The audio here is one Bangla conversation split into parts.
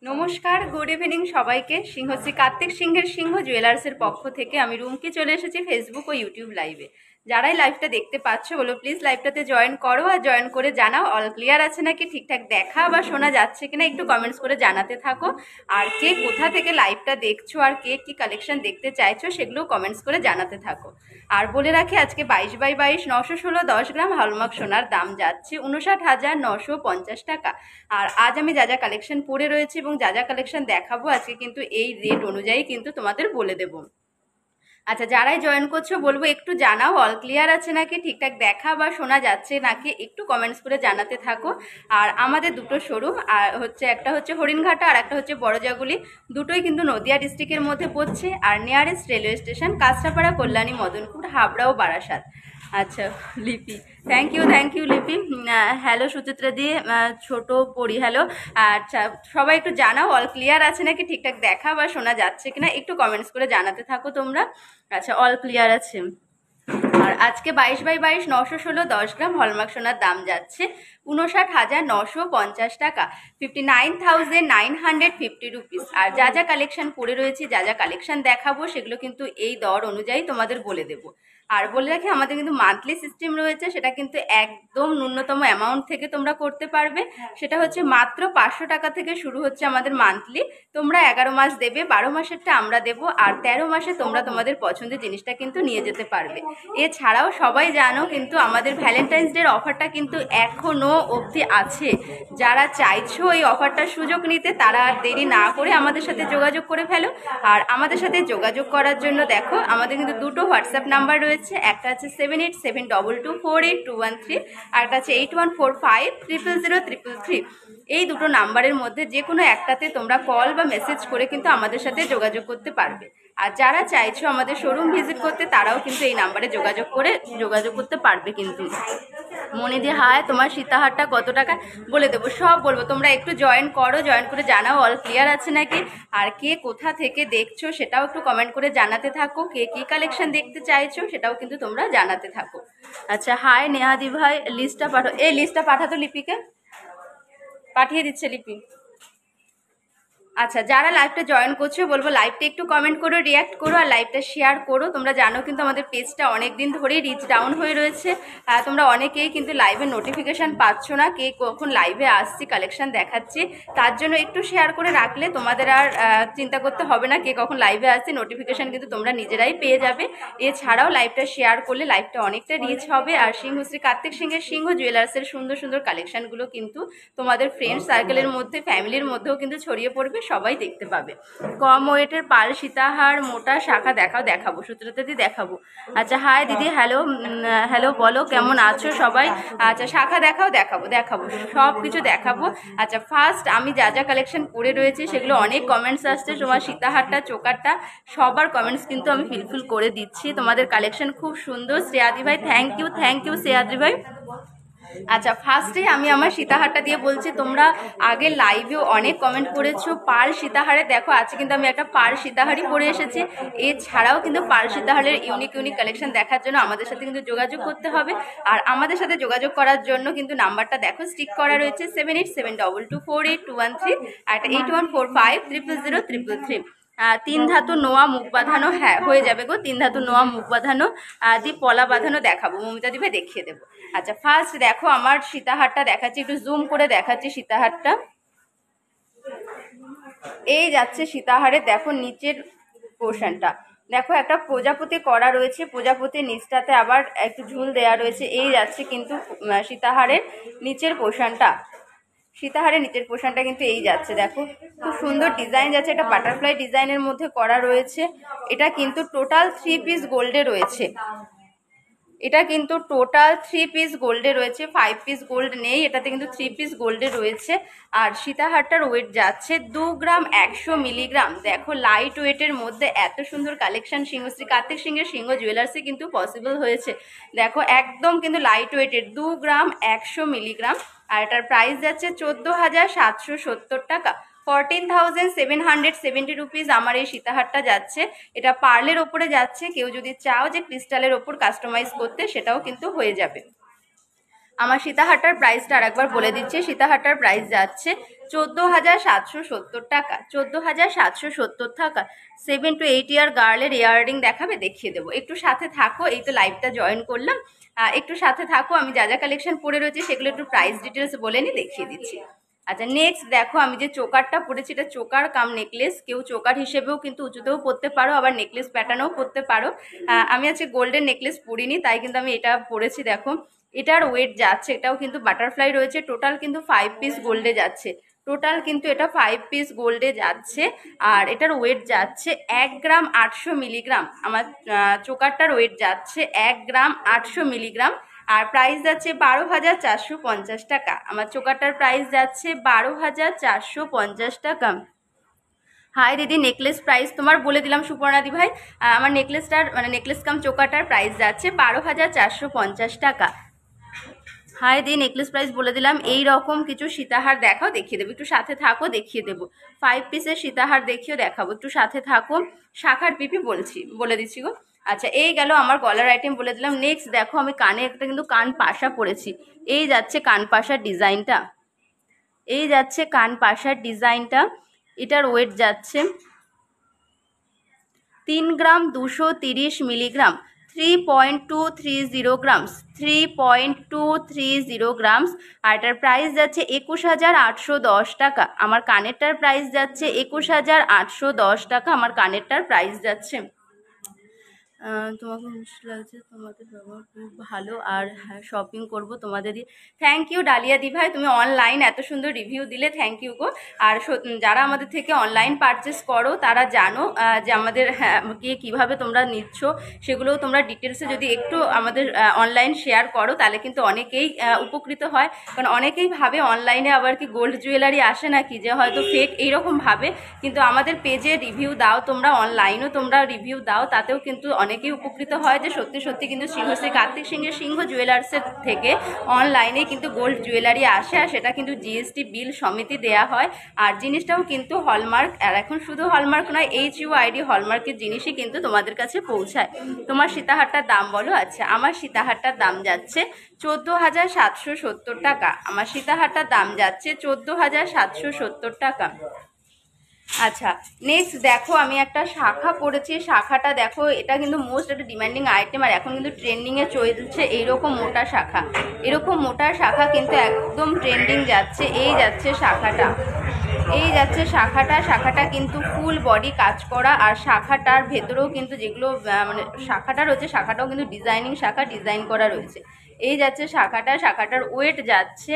নমস্কার, গুড ইভিনিং সবাইকে। সিংহশ্রী কার্তিক সিংহের সিংহ জুয়েলার্সের পক্ষ থেকে আমি রুমকি চলে এসেছি ফেসবুক ও ইউটিউব লাইভে। যারাই লাইভটা দেখতে পাচ্ছ বলো প্লিজ লাইভটাতে জয়েন করো, আর জয়েন করে জানাও অল ক্লিয়ার আছে নাকি, ঠিকঠাক দেখা বা শোনা যাচ্ছে কিনা একটু কমেন্টস করে জানাতে থাকো। আর কে কোথা থেকে লাইভটা দেখছো আর কে কি কালেকশন দেখতে চাইছো সেগুলো কমেন্টস করে জানাতে থাকো। আর বলে রাখি আজকে 22x22 916 10 গ্রাম হলমার্ক সোনার দাম যাচ্ছে 59,950 টাকা। আর আজ আমি যা যা কালেকশন পরে রয়েছে এবং যা যা কালেকশন দেখাবো আজকে কিন্তু এই রেট অনুযায়ী কিন্তু তোমাদের বলে দেবো। আচ্ছা, যারাই জয়েন করছো বলবো একটু জানাও অল ক্লিয়ার আছে নাকি, ঠিকঠাক দেখা বা শোনা যাচ্ছে নাকি একটু কমেন্টস করে জানাতে থাকো। আর আমাদের দুটো শোরুম আর একটা হচ্ছে হরিণঘাটা আর একটা হচ্ছে বড়জাগুলি, দুটোই কিন্তু নদিয়া ডিস্ট্রিক্টের মধ্যে পড়ছে। আর nearest railway station Kanchrapara, Kalyani, Madanpur, Habra ও বারাসাত। আচ্ছা Lipi, thank you Lipi. Hello Suchitra di, ছোট পড়ি হ্যালো। আচ্ছা, সবাই একটু জানাও অল ক্লিয়ার আছে নাকি, ঠিকঠাক দেখা বা শোনা যাচ্ছে কিনা একটু কমেন্টস করে জানাতে থাকো তোমরা। আচ্ছা, অল ক্লিয়ার আছে। আর আজকে 22x22 916 10 গ্রাম হলমার্ক সোনার দাম যাচ্ছে 59,950 টাকা, 59,950 রুপিস। আর যা যা কালেকশন পরে রয়েছে, যা যা কালেকশন দেখাবো সেগুলো কিন্তু এই দর অনুযায়ী তোমাদের বলে দেবো। আর বলে রাখি আমাদের কিন্তু মান্থলি সিস্টেম রয়েছে, সেটা কিন্তু একদম ন্যূনতম অ্যামাউন্ট থেকে তোমরা করতে পারবে। সেটা হচ্ছে মাত্র 500 টাকা থেকে শুরু হচ্ছে আমাদের মান্থলি। তোমরা 11 মাস দেবে, 12 মাসেরটা আমরা দেবো, আর 13 মাসে তোমরা তোমাদের পছন্দের জিনিসটা কিন্তু নিয়ে যেতে পারবে। এছাড়াও সবাই জানো কিন্তু আমাদের ভ্যালেন্টাইন্স ডের অফারটা কিন্তু এখনো অবধি আছে। যারা চাইছো এই অফারটার সুযোগ নিতে তারা আর দেরি না করে আমাদের সাথে যোগাযোগ করে ফেলো। আর আমাদের সাথে যোগাযোগ করার জন্য দেখো আমাদের কিন্তু দুটো হোয়াটসঅ্যাপ নাম্বার রয়েছে, একটা আছে 7872224823 আর একটা আছে 8145000333। এই দুটো নাম্বারের মধ্যে যে কোনো একটাতে তোমরা কল বা মেসেজ করে কিন্তু আমাদের সাথে যোগাযোগ করতে পারবে। আর যারা চাইছো আমাদের শোরুম ভিজিট করতে তারাও কিন্তু এই নাম্বারে যোগাযোগ করতে পারবে। কিন্তু মনে দিয়ে হায় তোমার সীতাহারটা কত টাকা বলে দেবো, সব বলবো। তোমরা একটু জয়েন করো, জয়েন করে জানাও অল ক্লিয়ার আছে নাকি, আর কে কোথা থেকে দেখছো সেটাও একটু কমেন্ট করে জানাতে থাকো। কে কি কালেকশন দেখতে চাইছো সেটাও কিন্তু তোমরা জানাতে থাকো। আচ্ছা, হাই নেহাদি ভাই, লিস্টটা লিস্টটা পাঠাতো লিপিকে, পাঠিয়ে দিচ্ছে লিপি। আচ্ছা, যারা লাইভটা জয়েন করছো বলবো লাইভটা একটু কমেন্ট করো, রিয়াক্ট করো, আর লাইভটা শেয়ার করো। তোমরা জানো কিন্তু আমাদের পেজটা অনেক দিন ধরেই রিচ ডাউন হয়ে রয়েছে। তোমরা অনেকেই কিন্তু লাইভে নোটিফিকেশান পাচ্ছ না, কে কখন লাইভে আসছি, কালেকশন দেখাচ্ছি। তার জন্য একটু শেয়ার করে রাখলে তোমাদের আর চিন্তা করতে হবে না কে কখন লাইভে আসছে, নোটিফিকেশান কিন্তু তোমরা নিজেরাই পেয়ে যাবে। এছাড়াও লাইভটা শেয়ার করলে লাইভটা অনেকটা রিচ হবে। আর সিংহশ্রী কার্তিক সিংহের সিংহ জুয়েলার্সের সুন্দর সুন্দর কালেকশানগুলো কিন্তু তোমাদের ফ্রেন্ড সার্কেলের মধ্যে, ফ্যামিলির মধ্যেও কিন্তু ছড়িয়ে পড়বে, সবাই দেখতে পাবে। কম ওয়েটের পাল সীতাহার মোটা শাখা দেখাবো সুচিত্রাদি দেখাবো। আচ্ছা, হাই দিদি, হ্যালো বলো কেমন আছো সবাই। আচ্ছা, শাখা দেখাবো সব কিছু দেখাবো। আচ্ছা, ফার্স্ট আমি যা যা কালেকশন পরে রয়েছে সেগুলো অনেক কমেন্টস আসছে, তোমার সীতাহারটা, চোকারটা, সবার কমেন্টস কিন্তু আমি ফিলফিল করে দিচ্ছি। তোমাদের কালেকশন খুব সুন্দর। শ্রেয়াদি ভাই থ্যাংক ইউ শ্রেয়াদি ভাই। আচ্ছা, ফার্স্টে আমি আমার সীতাহারটা দিয়ে বলছি। তোমরা আগে লাইভেও অনেক কমেন্ট করেছো পার্ল সীতাহারে, দেখো আজকে কিন্তু আমি একটা পার্ল সীতাহারই পরে এসেছি। এছাড়াও কিন্তু পার্ল সীতাহারের ইউনিক কালেকশন দেখার জন্য আমাদের সাথে কিন্তু যোগাযোগ করতে হবে। আর আমাদের সাথে যোগাযোগ করার জন্য কিন্তু নাম্বারটা দেখো স্টিক করা রয়েছে 7872248213 আর 8145000333। 3 ধাতু নোয়া মুখ বাঁধানো, হ্যাঁ হয়ে যাবে গো, 3 ধাতু নোয়া মুখ বাঁধানো পলা বাঁধানো দেখাবো, মমিতা দিবে দেখিয়ে দেবো। আচ্ছা, ফার্স্ট দেখো আমার সীতাহারটা দেখাচ্ছি, একটু জুম করে দেখাচ্ছি সীতাহারটা। এই যাচ্ছে সীতাহারে, দেখো নিচের পোর্শনটা দেখো একটা প্রজাপতি করা রয়েছে, প্রজাপতির নিচটাতে আবার একটু ঝুল দেয়া রয়েছে। এই যাচ্ছে কিন্তু সীতাহারের নিচের পোর্শনটা কিন্তু এই যাচ্ছে, দেখো খুব সুন্দর ডিজাইন যাচ্ছে, এটা বাটারফ্লাই ডিজাইনের মধ্যে করা রয়েছে। এটা কিন্তু টোটাল 3 পিস গোল্ডে রয়েছে, এটা কিন্তু টোটাল 3 পিস গোল্ডে রয়েছে, 5 পিস গোল্ড নেই, এটাতে কিন্তু 3 পিস গোল্ডে রয়েছে। আর সীতাহারটার ওয়েট যাচ্ছে 2 গ্রাম 100 মিলিগ্রাম। দেখো লাইট ওয়েটের মধ্যে এত সুন্দর কালেকশন সিংহশ্রী কার্তিক সিংহের সিংহ জুয়েলার্সে কিন্তু পসিবল হয়েছে। দেখো একদম কিন্তু লাইট ওয়েটের 2 গ্রাম 100 মিলিগ্রাম। আর এটার প্রাইস যাচ্ছে 14,770 টাকা, 14,770 রুপিস আমার এই সীতাহারটা যাচ্ছে। এটা পার্লের ওপরে যাচ্ছে, কেউ যদি চাও যে ক্রিস্টালের ওপর কাস্টমাইজ করতে সেটাও কিন্তু হয়ে যাবে। আমার সীতাহারটার প্রাইসটা আর একবার বলে দিচ্ছি। সীতাহারটার প্রাইস যাচ্ছে 14,770 টাকা, 14,770 টাকা। 7 to 8 ইয়ার গার্লের ইয়াররিং দেখাবে, দেখিয়ে দেবো। একটু সাথে থাকো, এই তো লাইভটা জয়েন করলাম, একটু সাথে থাকো। আমি যা যা কালেকশন পরে রয়েছে সেগুলো একটু প্রাইস ডিটেলস বলে নি, দেখিয়ে দিচ্ছি। আচ্ছা নেক্সট দেখো, আমি যে চোকারটা পরেছি এটা চোকার কাম নেকলেস। কেউ চোকার হিসেবেও কিন্তু উঁচুতেও পরতে পারো, আবার নেকলেস প্যাটার্নও পরতে পারো। আমি আজকে গোল্ডেন নেকলেস পরিনি, তাই কিন্তু আমি এটা পরেছি। দেখো এটার ওয়েট যাচ্ছে, এটাও কিন্তু বাটারফ্লাই রয়েছে। টোটাল কিন্তু 5 পিস গোল্ডে যাচ্ছে, টোটাল কিন্তু এটা 5 পিস গোল্ডে যাচ্ছে। আর এটার ওয়েট যাচ্ছে 1 গ্রাম 800 মিলিগ্রাম। আমার চোকারটার ওয়েট যাচ্ছে 1 গ্রাম 800 মিলিগ্রাম। আর প্রাইস যাচ্ছে 12,450 টাকা। আমার চোকারটার প্রাইস যাচ্ছে 12,450 টাকা। হাই দিদি, নেকলেস প্রাইস তোমার বলে দিলাম সুপর্ণাদি ভাই। আমার নেকলেসটার মানে নেকলেস কাম চোকারটার প্রাইস যাচ্ছে 12,450 টাকা। হাই দি, নেকলেস প্রাইস বলে দিলাম। এই রকম কিছু সীতাহার দেখাও, দেখিয়ে দেবো। একটু সাথে থাকো, দেখিয়ে দেবো। 5 পিসের সীতাহার দেখিও দেখাবো, একটু সাথে থাকো। শাখার পিপি বলে দিচ্ছি গো। আচ্ছা এই গেল আমার গলার আইটেম, বলে দিলাম। নেক্সট দেখো, আমি কানে একটা কিন্তু কান পাশা পরেছি। এই যাচ্ছে কান পাশার ডিজাইনটা, এই যাচ্ছে কান পাশার ডিজাইনটা। এটার ওয়েট যাচ্ছে 3 গ্রাম 230 মিলিগ্রাম, 3.230 গ্রামস, 3.230 গ্রামস। আর এটার প্রাইস যাচ্ছে 21,810 টাকা। আমার কানেরটার প্রাইস যাচ্ছে 21,810 টাকা। আমার কানেরটার প্রাইস যাচ্ছে। তোমাকে মিষ্টি লাগছে, তোমাদের ব্যবহার খুব ভালো। আর হ্যাঁ, শপিং করবো তোমাদেরই। থ্যাংক ইউ ডালিয়া দি ভাই, তুমি অনলাইন এত সুন্দর রিভিউ দিলে, থ্যাংক ইউ গো। আর যারা আমাদের থেকে অনলাইন পারচেস করো তারা জানো যে আমাদের কীভাবে তোমরা নিচ্ছ, সেগুলোও তোমরা ডিটেলসে যদি একটু আমাদের অনলাইন শেয়ার করো তাহলে কিন্তু অনেকেই উপকৃত হয়। কারণ অনেকেই ভাবে অনলাইনে আবার কি গোল্ড জুয়েলারি আসে নাকি, যে হয়তো ফেক এইরকম ভাবে। কিন্তু আমাদের পেজে রিভিউ দাও তোমরা, অনলাইনও তোমরা রিভিউ দাও, তাতেও কিন্তু অনেকেই উপকৃত হয় যে সত্যি সত্যি কিন্তু সিংহশ্রী কার্তিক সিংহের সিংহ জুয়েলার্সের থেকে অনলাইনে কিন্তু গোল্ড জুয়েলারি আসে। আর সেটা কিন্তু জিএসটি বিল সমিতি দেয়া হয়। আর জিনিসটাও কিন্তু হলমার্ক, আর এখন শুধু হলমার্ক নয়, HUID হলমার্কের জিনিসই কিন্তু তোমাদের কাছে পৌঁছায়। তোমার সীতাহারটার দাম বলো। আচ্ছা আমার সীতাহারটার দাম যাচ্ছে 14,770 টাকা। আমার সীতাহারটার দাম যাচ্ছে 14,770 টাকা। আচ্ছা নেক্সট দেখো, আমি একটা শাখা পরেছি। শাখাটা দেখো, এটা কিন্তু মোস্ট একটা ডিমান্ডিং আইটেম। আর এখন কিন্তু ট্রেন্ডিংয়ে চলছে এইরকম মোটা শাখা। এরকম মোটা শাখা কিন্তু একদম ট্রেন্ডিং যাচ্ছে। এই যাচ্ছে শাখাটা, এই যাচ্ছে শাখাটা। শাখাটা কিন্তু ফুল বডি কাজ করা। আর শাখাটার ভেতরেও কিন্তু যেগুলো মানে শাখাটা রয়েছে, শাখাটাও কিন্তু ডিজাইনিং শাখা, ডিজাইন করা রয়েছে। এই যাচ্ছে শাখাটা। শাখাটার ওয়েট যাচ্ছে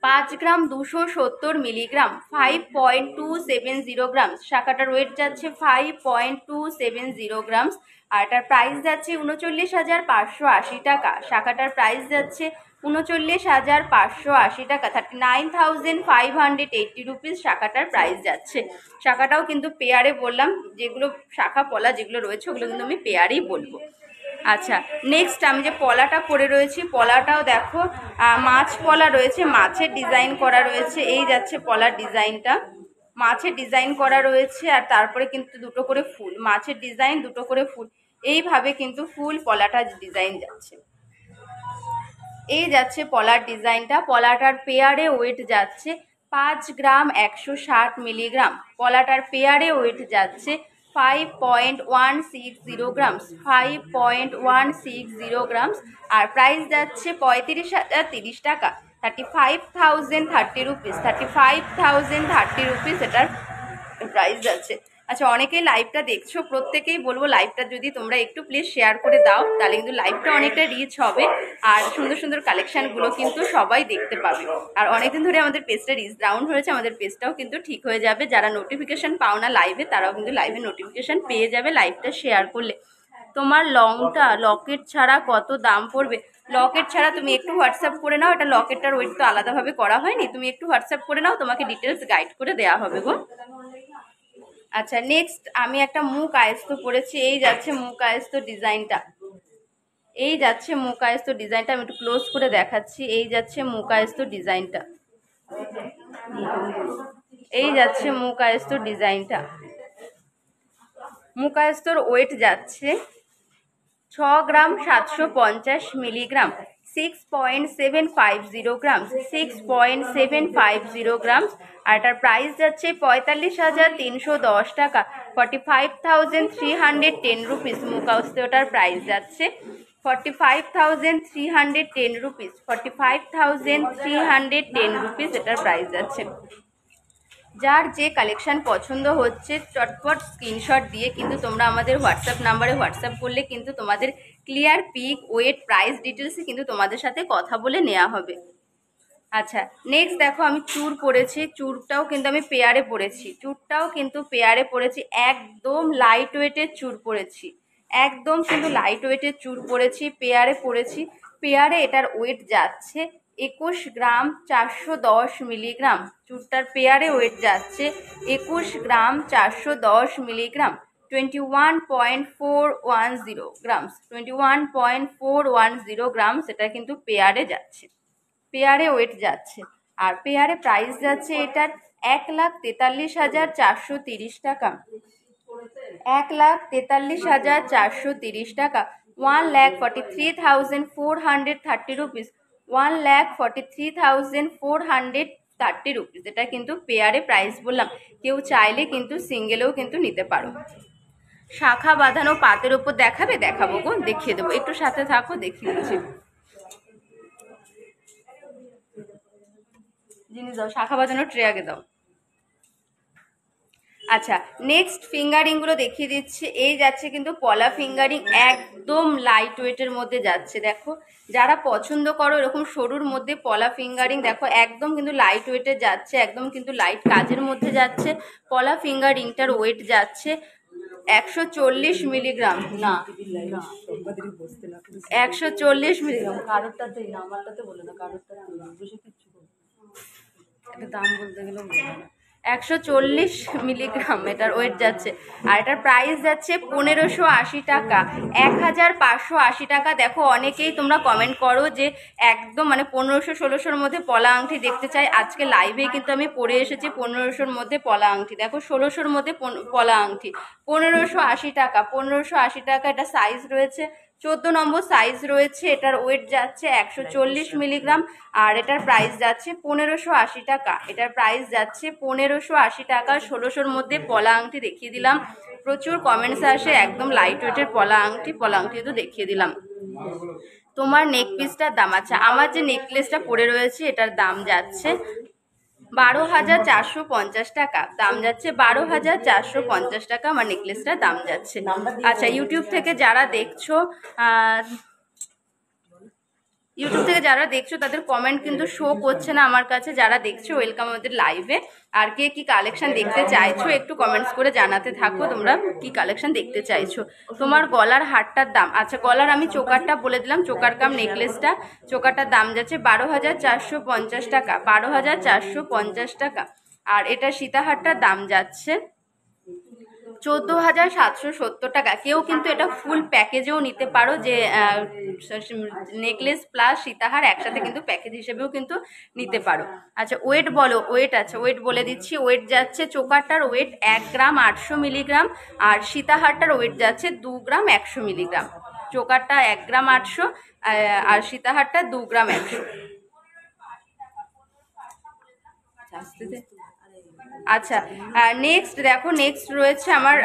5 গ্রাম 270 মিলিগ্রাম, 5.270 গ্রামস। শাখাটার ওয়েট যাচ্ছে 5.270 গ্রামস। আর এটার প্রাইস যাচ্ছে 39,580 টাকা। শাখাটার প্রাইস যাচ্ছে 39,580 টাকা, 39,580 রুপিস শাখাটার প্রাইস যাচ্ছে। শাখাটাও কিন্তু পেয়ারে বললাম, যেগুলো শাখা পলা যেগুলো রয়েছে ওগুলো কিন্তু আমি পেয়ারেই বলবো। আচ্ছা নেক্সট আমি যে পলাটা পরে রয়েছি, পলাটাও দেখো মাছ পলা রয়েছে, মাছের ডিজাইন করা রয়েছে। এই যাচ্ছে পলার ডিজাইনটা, মাছের ডিজাইন করা রয়েছে। আর তারপরে কিন্তু দুটো করে ফুল, মাছের ডিজাইন দুটো করে ফুল, এইভাবে কিন্তু ফুল পলাটার ডিজাইন যাচ্ছে। এই যাচ্ছে পলার ডিজাইনটা। পলাটার পেয়ারে ওয়েট যাচ্ছে 5 গ্রাম 160 মিলিগ্রাম। পলাটার পেয়ারে ওয়েট যাচ্ছে 5.160 গ্রামস, 5.160 গ্রামস। আর প্রাইস যাচ্ছে 35,030 টাকা, 35,030 রুপিস, 35,030 রুপিস এটার প্রাইস যাচ্ছে। আচ্ছা অনেকেই লাইভটা দেখছো, প্রত্যেকেই বলবো লাইভটা যদি তোমরা একটু প্লিজ শেয়ার করে দাও, তাহলে কিন্তু লাইভটা অনেকটা রিচ হবে। আর সুন্দর সুন্দর কালেকশনগুলো কিন্তু সবাই দেখতে পাবে। আর অনেকদিন ধরে আমাদের পেজটা রিচ ডাউন হয়েছে, আমাদের পেজটাও কিন্তু ঠিক হয়ে যাবে। যারা নোটিফিকেশন পাও না লাইভে, তারাও কিন্তু লাইভে নোটিফিকেশন পেয়ে যাবে লাইভটা শেয়ার করলে। তোমার লংটা লকেট ছাড়া কত দাম পড়বে? লকেট ছাড়া তুমি একটু হোয়াটসঅ্যাপ করে নাও, এটা লকেটটার ওয়েট তো আলাদাভাবে করা হয়নি, তুমি একটু হোয়াটসঅ্যাপ করে নাও, তোমাকে ডিটেলস গাইড করে দেওয়া হবে গো। আচ্ছা নেক্সট আমি একটা মুখ আয়স্ত পরেছি। এই যাচ্ছে মুখ আয়স্ত ডিজাইনটা, এই যাচ্ছে মুখ আয়স্ত ডিজাইনটা। আমি একটু ক্লোজ করে দেখাচ্ছি। এই যাচ্ছে মুখ আয়স্ত ডিজাইনটা, এই যাচ্ছে মুখ আয়স্ত ডিজাইনটা। মুখ আয়স্তর ওয়েট যাচ্ছে 6 গ্রাম 750 মিলিগ্রাম, 6.750 গ্রামস, 6.750 গ্রামস। আর এটার প্রাইস যাচ্ছে 45,310 টাকা, 45,310 রুপিস। মুখাউস্তে ওটার প্রাইস যাচ্ছে 45,310 রুপিস, 45,310 রুপিস এটার প্রাইস যাচ্ছে। যার যে কালেকশন পছন্দ হচ্ছে চটপট স্ক্রিনশট দিয়ে কিন্তু তোমরা আমাদের হোয়াটসঅ্যাপ নাম্বারে হোয়াটসঅ্যাপ করলে কিন্তু তোমাদের ক্লিয়ার পিক, ওয়েট, প্রাইস ডিটেলসে কিন্তু তোমাদের সাথে কথা বলে নেওয়া হবে। আচ্ছা, নেক্সট দেখো আমি চুর পরেছি, চুরটাও কিন্তু আমি পেয়ারে পরেছি, চুরটাও কিন্তু পেয়ারে পরেছি, একদম লাইট ওয়েটের চুর পরেছি, একদম কিন্তু লাইট ওয়েটের চুর পরেছি, পেয়ারে পরেছি। পেয়ারে এটার ওয়েট যাচ্ছে 21 গ্রাম 410 মিলিগ্রাম। চুরটার পেয়ারে ওয়েট যাচ্ছে 21 গ্রাম 410 মিলিগ্রাম, 21.410 গ্রামস, 21.410 গ্রামস এটা কিন্তু পেয়ারে যাচ্ছে, পেয়ারে ওয়েট যাচ্ছে। আর পেয়ারে প্রাইস যাচ্ছে এটার 1,43,430 টাকা, 1,43,430 টাকা, 1,43,430 রুপিস, 1,43,430 রুপিস। এটা কিন্তু পেয়ারে প্রাইস বললাম, কেউ চাইলে কিন্তু সিঙ্গেলেও কিন্তু নিতে পারো। শাখা বাঁধানো পাতের ওপর দেখাবে, দেখাবো গো, দেখিয়ে দেবো, একটু সাথে থাকো, দেখিয়ে দিচ্ছি। জিনিস দাও, শাখা বাঁধানো ট্রে আগে দাও। আচ্ছা, নেক্সট ফিঙ্গারিংগুলো দেখিয়ে দিচ্ছি। এই যাচ্ছে কিন্তু পলা ফিঙ্গারিং, একদম লাইট ওয়েটের মধ্যে যাচ্ছে। দেখো যারা পছন্দ করো এরকম সরুর মধ্যে পলা ফিঙ্গারিং, দেখো একদম কিন্তু লাইট ওয়েটে যাচ্ছে, একদম কিন্তু লাইট কাজের মধ্যে যাচ্ছে। পলা ফিঙ্গারিংটার ওয়েট যাচ্ছে 140 মিলিগ্রাম, না 140 মিলিগ্রাম। কারোরটাতেই না, আমারটাতে বলে না, কারোরটাতে বুঝে কিচ্ছু একটা দাম বলতে গেলেও বলে না। 140 মিলিগ্রাম এটার ওয়েট যাচ্ছে। আর এটার প্রাইস যাচ্ছে 1,580 টাকা, 1,580 টাকা। দেখো অনেকেই তোমরা কমেন্ট করো যে একদম মানে 1500-1600-র মধ্যে পলা আংটি দেখতে চাই। আজকে লাইভে কিন্তু আমি পরে এসেছি 1500-র মধ্যে পলা আংটি। দেখো 1600-র মধ্যে পলা আংটি, 1,580 টাকা, 1,580 টাকা। এটা সাইজ রয়েছে 14 নম্বর সাইজ রয়েছে। এটার ওয়েট যাচ্ছে 140 মিলিগ্রাম। আর এটার প্রাইস যাচ্ছে 1,580 টাকা, এটার প্রাইস যাচ্ছে 1,580 টাকা। 1600-র মধ্যে পলা আংটি দেখিয়ে দিলাম, প্রচুর কমেন্টস আসে একদম লাইট ওয়েটের পলা আংটি, পলা আংটি তো দেখিয়ে দিলাম। তোমার নেক পিসটার দাম, আচ্ছা আমার যে নেকলেসটা পরে রয়েছে এটার দাম যাচ্ছে 12,450 টাকা, দাম যাচ্ছে 12,450 টাকা আমার নেকলেসটার দাম যাচ্ছে। আচ্ছা, ইউটিউব থেকে যারা দেখছো তাদের কমেন্ট কিন্তু শো করছে না আমার কাছে। যারা দেখছো ওয়েলকাম আমাদের লাইভে। আর কে কি কালেকশন দেখতে চাইছো একটু কমেন্টস করে জানাতে থাকো, তোমরা কি কালেকশন দেখতে চাইছো। তোমার গলার হারটার দাম, আচ্ছা গলার আমি চোকারটা বলে দিলাম, চোকার কাম নেকলেসটা, চোকারটার দাম যাচ্ছে 12,450 টাকা, 12,450 টাকা। আর এটা সীতাহারটার দাম যাচ্ছে 14,770 টাকা। কেউ কিন্তু এটা ফুল প্যাকেজেও নিতে পারো, যে নেকলেস প্লাস সীতাহার একসাথে কিন্তু প্যাকেজ হিসেবেও কিন্তু নিতে পারো। আচ্ছা ওয়েট বলো, ওয়েট আছে, ওয়েট বলে দিচ্ছি। ওয়েট যাচ্ছে চোকারটার ওয়েট 1 গ্রাম 800 মিলিগ্রাম, আর সীতাহারটার ওয়েট যাচ্ছে 2 গ্রাম 100 মিলিগ্রাম। চোকারটা 1 গ্রাম 800 আর সীতাহারটা 2 গ্রাম 100। আচ্ছা নেক্সট দেখো, নেক্সট রয়েছে আমার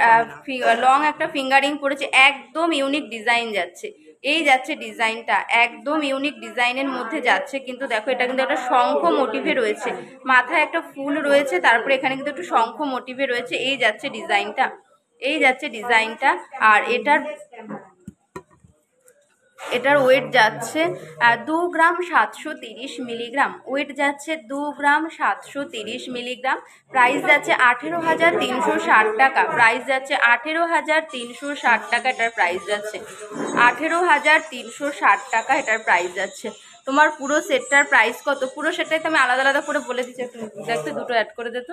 লং একটা ফিঙ্গারিং পড়েছে, একদম ইউনিক ডিজাইন যাচ্ছে। এই যাচ্ছে ডিজাইনটা, একদম ইউনিক ডিজাইনের মধ্যে যাচ্ছে। কিন্তু দেখো এটা কিন্তু একটা শঙ্খ মোটিভে রয়েছে, মাথায় একটা ফুল রয়েছে, তারপরে এখানে কিন্তু একটু শঙ্খ মোটিভে রয়েছে। এই যাচ্ছে ডিজাইনটা, এই যাচ্ছে ডিজাইনটা। আর এটার ওয়েট যাচ্ছে 2 গ্রাম 730 মিলিগ্রাম, ওয়েট যাচ্ছে 2 গ্রাম 730 মিলিগ্রাম। প্রাইস যাচ্ছে 18,360 টাকা, প্রাইস যাচ্ছে 18,360 টাকা, এটার প্রাইস যাচ্ছে 18,360 টাকা, এটার প্রাইস যাচ্ছে। তোমার পুরো সেটটার প্রাইস কত? পুরো সেটটাই তো আমি আলাদা আলাদা করে বলে দিচ্ছি, একটু দেখতে, দুটো অ্যাড করে দিত।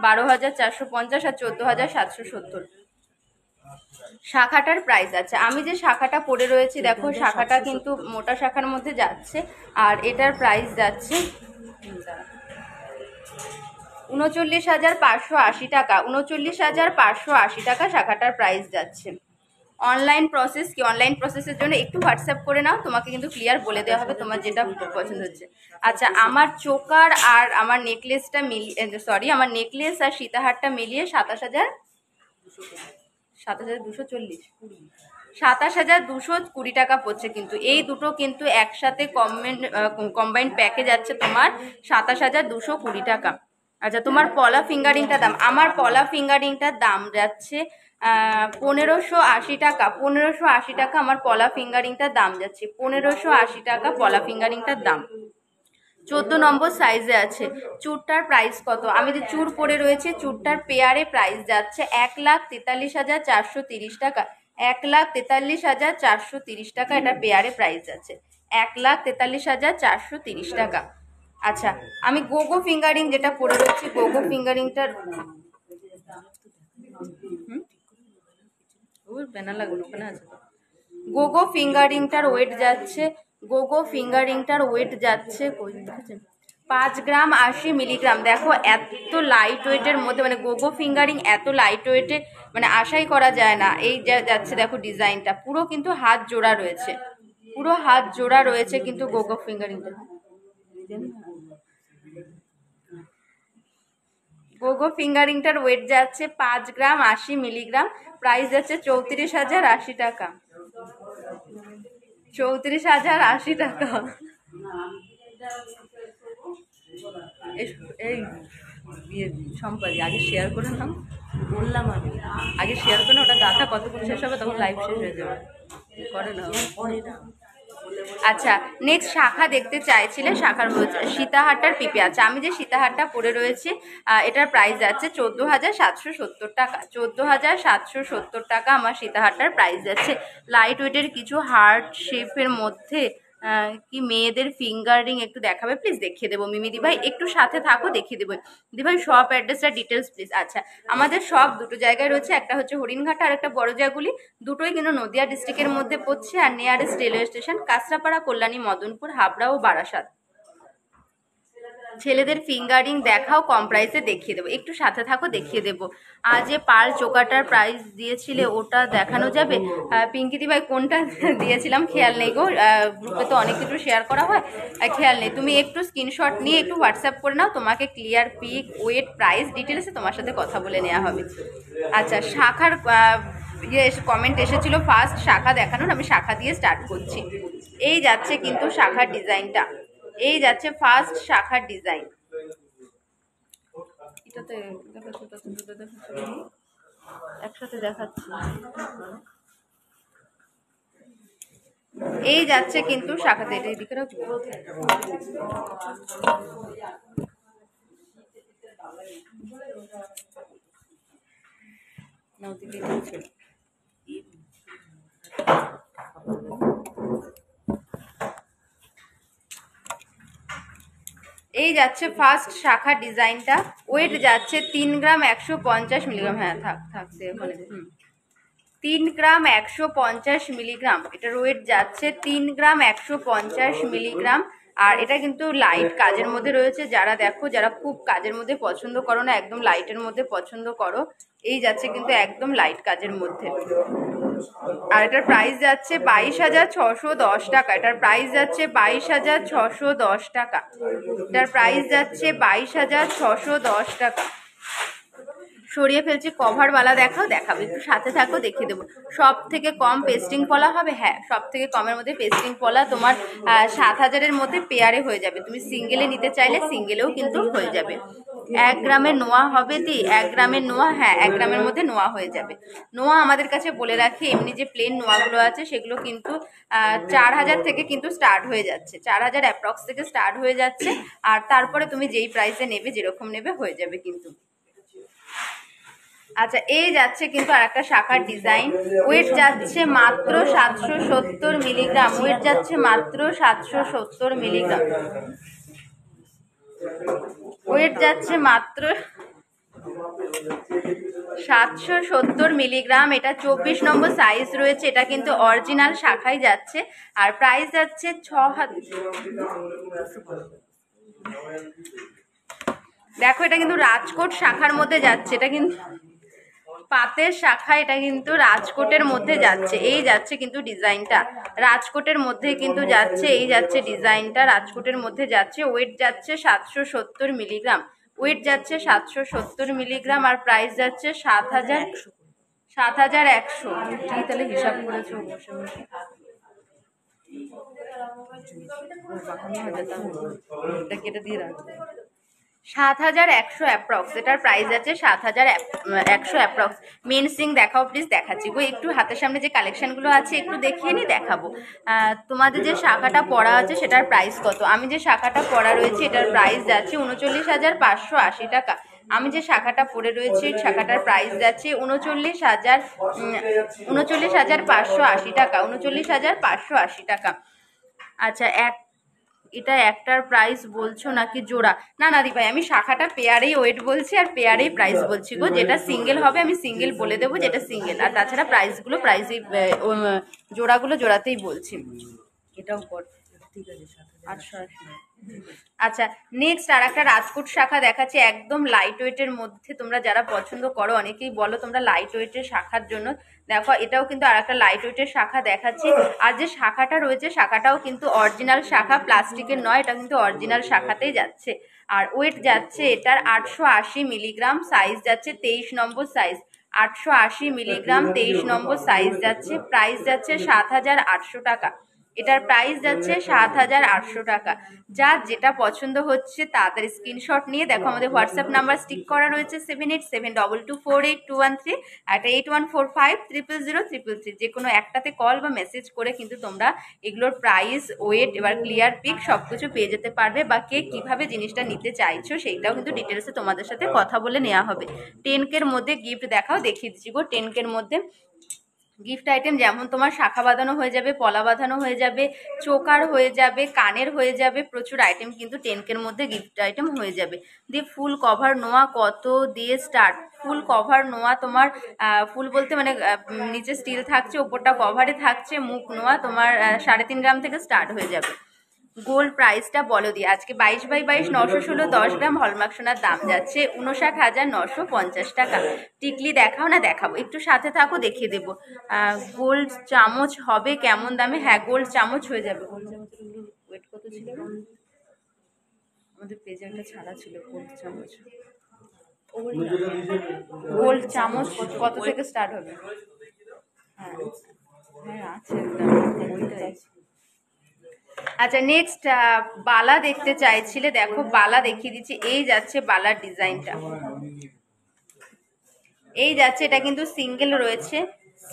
12,450 আর 14,770। শাখাটার প্রাইস আছে, আমি যে শাখাটা পরে রয়েছি দেখো, শাখাটা কিন্তু মোটা শাখার মধ্যে যাচ্ছে। আর এটার প্রাইস যাচ্ছে 39,580 টাকা, 39,580 টাকা শাখাটার প্রাইস যাচ্ছে। অনলাইন প্রসেস কি, অনলাইন প্রসেসের জন্য একটু হোয়াটসঅ্যাপ করে নাও, তোমাকে কিন্তু ক্লিয়ার বলে দেওয়া হবে তোমার যেটা পছন্দ হচ্ছে। আচ্ছা, আমার চোকার আর আমার নেকলেসটা মিলিয়ে, সরি, আমার নেকলেস আর সীতাহারটা মিলিয়ে 27,240, 27,220 টাকা পড়ছে। কিন্তু এই দুটো কিন্তু একসাথে কম্বাইন্ড প্যাকেজ আছে তোমার 27,220 টাকা। আচ্ছা, তোমার পলা ফিঙ্গারিংটার দাম, আমার পলা ফিঙ্গারিংটার দাম যাচ্ছে 1,580 টাকা। 1,580 টাকা আমার পলা ফিঙ্গারিংটার দাম যাচ্ছে, 1,580 টাকা পলা ফিঙ্গারিংটার দাম। 14 নম্বর সাইজে আছে। চুড়টার প্রাইস কত? আমি যে চুড় পরে রয়েছে, চুড়টার পেয়ারে প্রাইস যাচ্ছে 1,43,430 টাকা। 1,43,430 টাকা এটা পেয়ারে প্রাইস যাচ্ছে, 1,43,430 টাকা। আচ্ছা, আমি গোগো ফিঙ্গারিং যেটা পরে রয়েছি, গোগো ফিঙ্গারিংটার ব্যানার লাগানো ওখানে আছে তো। গোগো ফিঙ্গারিংটার ওয়েট যাচ্ছে, গোগো ফিঙ্গারিংটার ওয়েট যাচ্ছে 5 গ্রাম 80 মিলিগ্রাম। দেখো এত লাইট ওয়েটের মধ্যে, মানে গোগো ফিঙ্গারিং এত লাইট ওয়েটে মানে আশাই করা যায় না। এই যাচ্ছে দেখো ডিজাইনটা, পুরো কিন্তু হাত জোড়া রয়েছে, পুরো হাত জোড়া রয়েছে কিন্তু গোগো ফিঙ্গারিংটা। গোগো ফিঙ্গারিংটার ওয়েট যাচ্ছে 5 গ্রাম 80 মিলিগ্রাম, প্রাইস যাচ্ছে 34,080 টাকা। 34,080 টাকা। এই সম্পাদি আগে শেয়ার করে নাও, বললাম আমি আগে শেয়ার করে না, ওটা গাথা কতক্ষণ শেষ হবে তখন লাইভ শেষ হয়ে যাবে, করে না পরে না। আচ্ছা, নেক্সট শাখা দেখতে চাইছিলে, শাখার সীতাহারটার পিপে। আচ্ছা, আমি যে সীতাহারটা পরে রয়েছে এটার প্রাইস যাচ্ছে 14,770 টাকা। 14,770 টাকা আমার সীতাহারটার প্রাইস যাচ্ছে। লাইট ওয়েটের কিছু হার্ট শেপের মধ্যে কি মেয়েদের ফিঙ্গারিং একটু দেখাবে প্লিজ? দেখিয়ে দেবো মিমিদি ভাই, একটু সাথে থাকো, দেখিয়ে দেবো দিদি ভাই। শপ অ্যাড্রেসটা ডিটেলস প্লিজ। আচ্ছা, আমাদের সব দুটো জায়গায় রয়েছে, একটা হচ্ছে হরিণঘাট আর একটা বড়জাগুলি, দুটোই কিন্তু নদিয়া ডিস্ট্রিক্টের মধ্যে পড়ছে। আর nearest railway station Kanchrapara, Kalyani, Madanpur, Habra ও বারাসাত। ছেলেদের ফিঙ্গারিং দেখাও, কম প্রাইসে দেখিয়ে দেবো, একটু সাথে থাকো, দেখিয়ে দেবো। আর যে পার্ল চোকাটার প্রাইস দিয়েছিলে ওটা দেখানো যাবে? পিঙ্কিদি ভাই কোনটা দিয়েছিলাম খেয়াল নেই গো, গ্রুপে তো অনেক কিছু শেয়ার করা হয়, খেয়াল নেই। তুমি একটু স্ক্রিনশট নিয়ে একটু হোয়াটসঅ্যাপ করে নাও, তোমাকে ক্লিয়ার পিক, ওয়েট, প্রাইস ডিটেলসে তোমার সাথে কথা বলে নেওয়া হবে। আচ্ছা, শাখার কমেন্ট এসেছিল ফার্স্ট শাখা দেখানোর, আমি শাখা দিয়ে স্টার্ট করছি। এই যাচ্ছে কিন্তু শাখার ডিজাইনটা, এই যাচ্ছে ফার্স্ট শাখার ডিজাইন। এটাতে একসাথে দেখাচ্ছি। এই যাচ্ছে কিন্তু শাখাতে, এটা এদিকে রাখবো। এই যাচ্ছে ফার্স্ট শাখা ডিজাইনটা, ওয়েট যাচ্ছে 3 গ্রাম 150 মিলিগ্রাম। হ্যাঁ থাকছে ওখানে, 3 গ্রাম 150 মিলিগ্রাম এটার ওয়েট যাচ্ছে, 3 গ্রাম 150 মিলিগ্রাম। আর এটা কিন্তু লাইট কাজের মধ্যে রয়েছে, যারা দেখো যারা খুব কাজের মধ্যে পছন্দ করো না, একদম লাইটের মধ্যে পছন্দ করো, এই যাচ্ছে কিন্তু একদম লাইট কাজের মধ্যে। আর এটার প্রাইস যাচ্ছে 22,610 টাকা। এটার প্রাইস যাচ্ছে 22,610 টাকা। এটার প্রাইস যাচ্ছে 22,610 টাকা। সরিয়ে ফেলছি, কভারওয়ালা দেখাও, দেখাবো, একটু সাথে থাকো, দেখিয়ে দেবো। সব থেকে কম পেস্টিং পলা হবে, হ্যাঁ সব থেকে কমের মধ্যে পেস্টিং পলা তোমার 7,000-এর মধ্যে পেয়ারে হয়ে যাবে। তুমি সিঙ্গেলে নিতে চাইলে সিঙ্গেলেও কিন্তু হয়ে যাবে। 1 গ্রামের নোয়া হবে দি, 1 গ্রামের নোয়া, হ্যাঁ 1 গ্রামের মধ্যে নোয়া হয়ে যাবে। নোয়া আমাদের কাছে বলে রাখি, এমনি যে প্লেন নোয়াগুলো আছে সেগুলো কিন্তু 4,000 থেকে কিন্তু স্টার্ট হয়ে যাচ্ছে, 4,000 অ্যাপ্রক্স থেকে স্টার্ট হয়ে যাচ্ছে। আর তারপরে তুমি যেই প্রাইসে নেবে, যেরকম নেবে হয়ে যাবে কিন্তু। আচ্ছা, এই যাচ্ছে কিন্তু আর একটা শাখার ডিজাইন, ওয়েট যাচ্ছে মাত্র 770 মিলিগ্রাম। ওয়েট যাচ্ছে মাত্র 770 মিলিগ্রাম। ওয়েট যাচ্ছে মাত্র 770 মিলিগ্রাম। এটা 24 নম্বর সাইজ রয়েছে, এটা কিন্তু অরিজিনাল শাখায় যাচ্ছে। আর প্রাইস যাচ্ছে 6,000। দেখো এটা কিন্তু রাজকোট শাখার মধ্যে যাচ্ছে, এটা কিন্তু পাতের শাখা, এটা কিন্তু রাজকোটের মধ্যে যাচ্ছে, এই যাচ্ছে কিন্তু ডিজাইনটা রাজকোটের মধ্যে কিন্তু যাচ্ছে, এই যাচ্ছে ডিজাইনটা রাজকোটের মধ্যে যাচ্ছে। ওয়েট যাচ্ছে 770 মিলিগ্রাম, ওয়েট যাচ্ছে 770 মিলিগ্রাম, আর প্রাইস যাচ্ছে 7,100। তাহলে হিসাব করেছো বসে বসে? 7,100 অ্যাপ্রক্স, এটার প্রাইস আছে 7,100 অ্যাপ্রক্স। মেন সিং দেখাও প্লিজ। দেখাচ্ছি গো, একটু হাতের সামনে যে কালেকশনগুলো আছে একটু দেখিয়ে নি, দেখাবো। তোমাদের যে শাখাটা পড়া আছে সেটার প্রাইস কত? আমি যে শাখাটা পড়া রয়েছে এটার প্রাইস যাচ্ছে 39,580 টাকা। আমি যে শাখাটা পরে রয়েছি শাখাটার প্রাইস যাচ্ছে 39,580 টাকা, 39,580 টাকা। আচ্ছা, এটা একটার প্রাইস বলছো নাকি জোড়া? না না দি ভাই, আমি শাখাটা পেয়ারেই ওয়েট বলছি আর পেয়ারেই প্রাইস বলছি গো। যেটা সিঙ্গেল হবে আমি সিঙ্গেল বলে দেবো, যেটা সিঙ্গেল, আর তাছাড়া প্রাইসগুলো প্রাইসেই, জোড়াগুলো জোড়াতেই বলছি। এটাও কর, ঠিক আছে 880। আচ্ছা, নেক্সট আর একটা রাজকোট শাখা দেখাচ্ছি, একদম লাইট ওয়েটের মধ্যে। তোমরা যারা পছন্দ করো, অনেকেই বলো তোমরা লাইট ওয়েটের শাখার জন্য, দেখো এটাও কিন্তু আর একটা লাইট ওয়েটের শাখা দেখাচ্ছি। আর যে শাখাটা রয়েছে শাখাটাও কিন্তু অরিজিনাল শাখা, প্লাস্টিকের নয়, এটা কিন্তু অরিজিনাল শাখাতেই যাচ্ছে। আর ওয়েট যাচ্ছে এটার 880 মিলিগ্রাম, সাইজ যাচ্ছে 23 নম্বর সাইজ, 880 মিলিগ্রাম 23 নম্বর সাইজ যাচ্ছে। প্রাইস যাচ্ছে 7,800 টাকা, এটার প্রাইস যাচ্ছে 7,800 টাকা। যার যেটা পছন্দ হচ্ছে তাড়াতাড়ি স্ক্রিনশট নিয়ে দেখো, আমাদের হোয়াটসঅ্যাপ নাম্বার স্টিক করা রয়েছে 7872248213, আর 8145000333। যে কোনো একটাতে কল বা মেসেজ করে কিন্তু তোমরা এগুলোর প্রাইস, ওয়েট, এবার ক্লিয়ার পিক সবকিছু পেয়ে যেতে পারবে, বা কে কিভাবে জিনিসটা নিতে চাইছো সেইটাও কিন্তু ডিটেলসে তোমাদের সাথে কথা বলে নেওয়া হবে। 10K মধ্যে গিফট দেখাও, দেখিয়ে দিচ্ছি গো। 10K মধ্যে গিফট আইটেম যেমন তোমার শাখা বাঁধানো হয়ে যাবে, পলা বাঁধানো হয়ে যাবে, চোকার হয়ে যাবে, কানের হয়ে যাবে, প্রচুর আইটেম কিন্তু 10K মধ্যে গিফট আইটেম হয়ে যাবে। দিয়ে ফুল কভার নোয়া কত দিয়ে স্টার্ট? ফুল কভার নোয়া তোমার, ফুল বলতে মানে নিচে স্টিল থাকছে, ওপরটা কভারে থাকছে, মুখ নোয়া তোমার 3.5 গ্রাম থেকে স্টার্ট হয়ে যাবে। গোল্ড প্রাইসটা বলো দিয়ে, আজকে 22/22 916 10 গ্রাম হলমার্ক সোনার দাম যাচ্ছে 59,950 টাকা। টিকলি দেখাও না? দেখাবো, একটু সাথে থাকো, দেখিয়ে দেবো। গোল্ড চামচ হবে কেমন দামে? হ্যাঁ, গোল্ড চামচ হয়ে যাবে। গোল্ড চামচের ওয়েট কত ছিল? আমাদের পেজে একটা ছাড়া ছিল গোল্ড চামচ। গোল্ড চামচ কত থেকে স্টার্ট হবে? হ্যাঁ হ্যাঁ আছে একটা, ওইটাই। আচ্ছা, নেক্সট বালা দেখতে চাইছিলে, দেখো বালা দেখিয়ে দিচ্ছি। এই যাচ্ছে বালার ডিজাইনটা, এই যাচ্ছে, এটা কিন্তু সিঙ্গেল রয়েছে,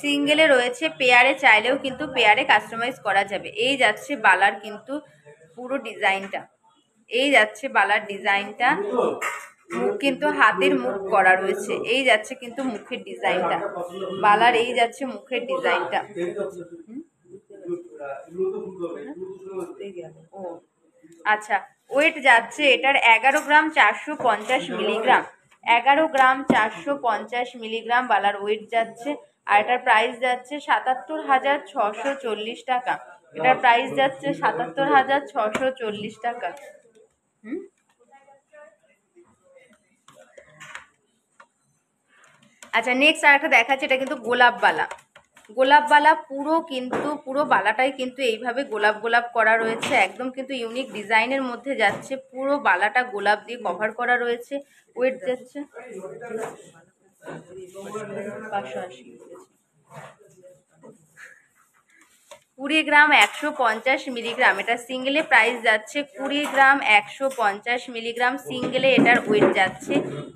সিঙ্গেলে রয়েছে, পেয়ারে চাইলেও কিন্তু পেয়ারে কাস্টমাইজ করা যাবে। এই যাচ্ছে বালার কিন্তু পুরো ডিজাইনটা, এই যাচ্ছে বালার ডিজাইনটা। মুখ কিন্তু হাতের মুখ করা রয়েছে, এই যাচ্ছে কিন্তু মুখের ডিজাইনটা বালার, এই যাচ্ছে মুখের ডিজাইনটা। ও আচ্ছা, ওয়েট যাচ্ছে এটার 11 গ্রাম 450 মিলিগ্রাম, 11 গ্রাম 450 মিলিগ্রাম বালার ওয়েট যাচ্ছে। আর এটার প্রাইস যাচ্ছে 77,640 টাকা, এটার প্রাইস যাচ্ছে 77,640 টাকা। আচ্ছা, নেক্সট আর একটা দেখাচ্ছে, এটা কিন্তু গোলাপ বালা, গোলাপ বালা পুরো কিন্তু পুরো বালাটাই কিন্তু এইভাবে গোলাপ গোলাপ করা রয়েছে, একদম কিন্তু ইউনিক ডিজাইনের মধ্যে যাচ্ছে, পুরো বালাটা গোলাপ দিয়ে কভার করা রয়েছে। ওয়েট যাচ্ছে 580, 20 গ্রাম 150 মিলিগ্রাম, এটা সিঙ্গেলে প্রাইস যাচ্ছে 20 গ্রাম 150 মিলিগ্রাম, সিঙ্গেলে এটার ওয়েট যাচ্ছে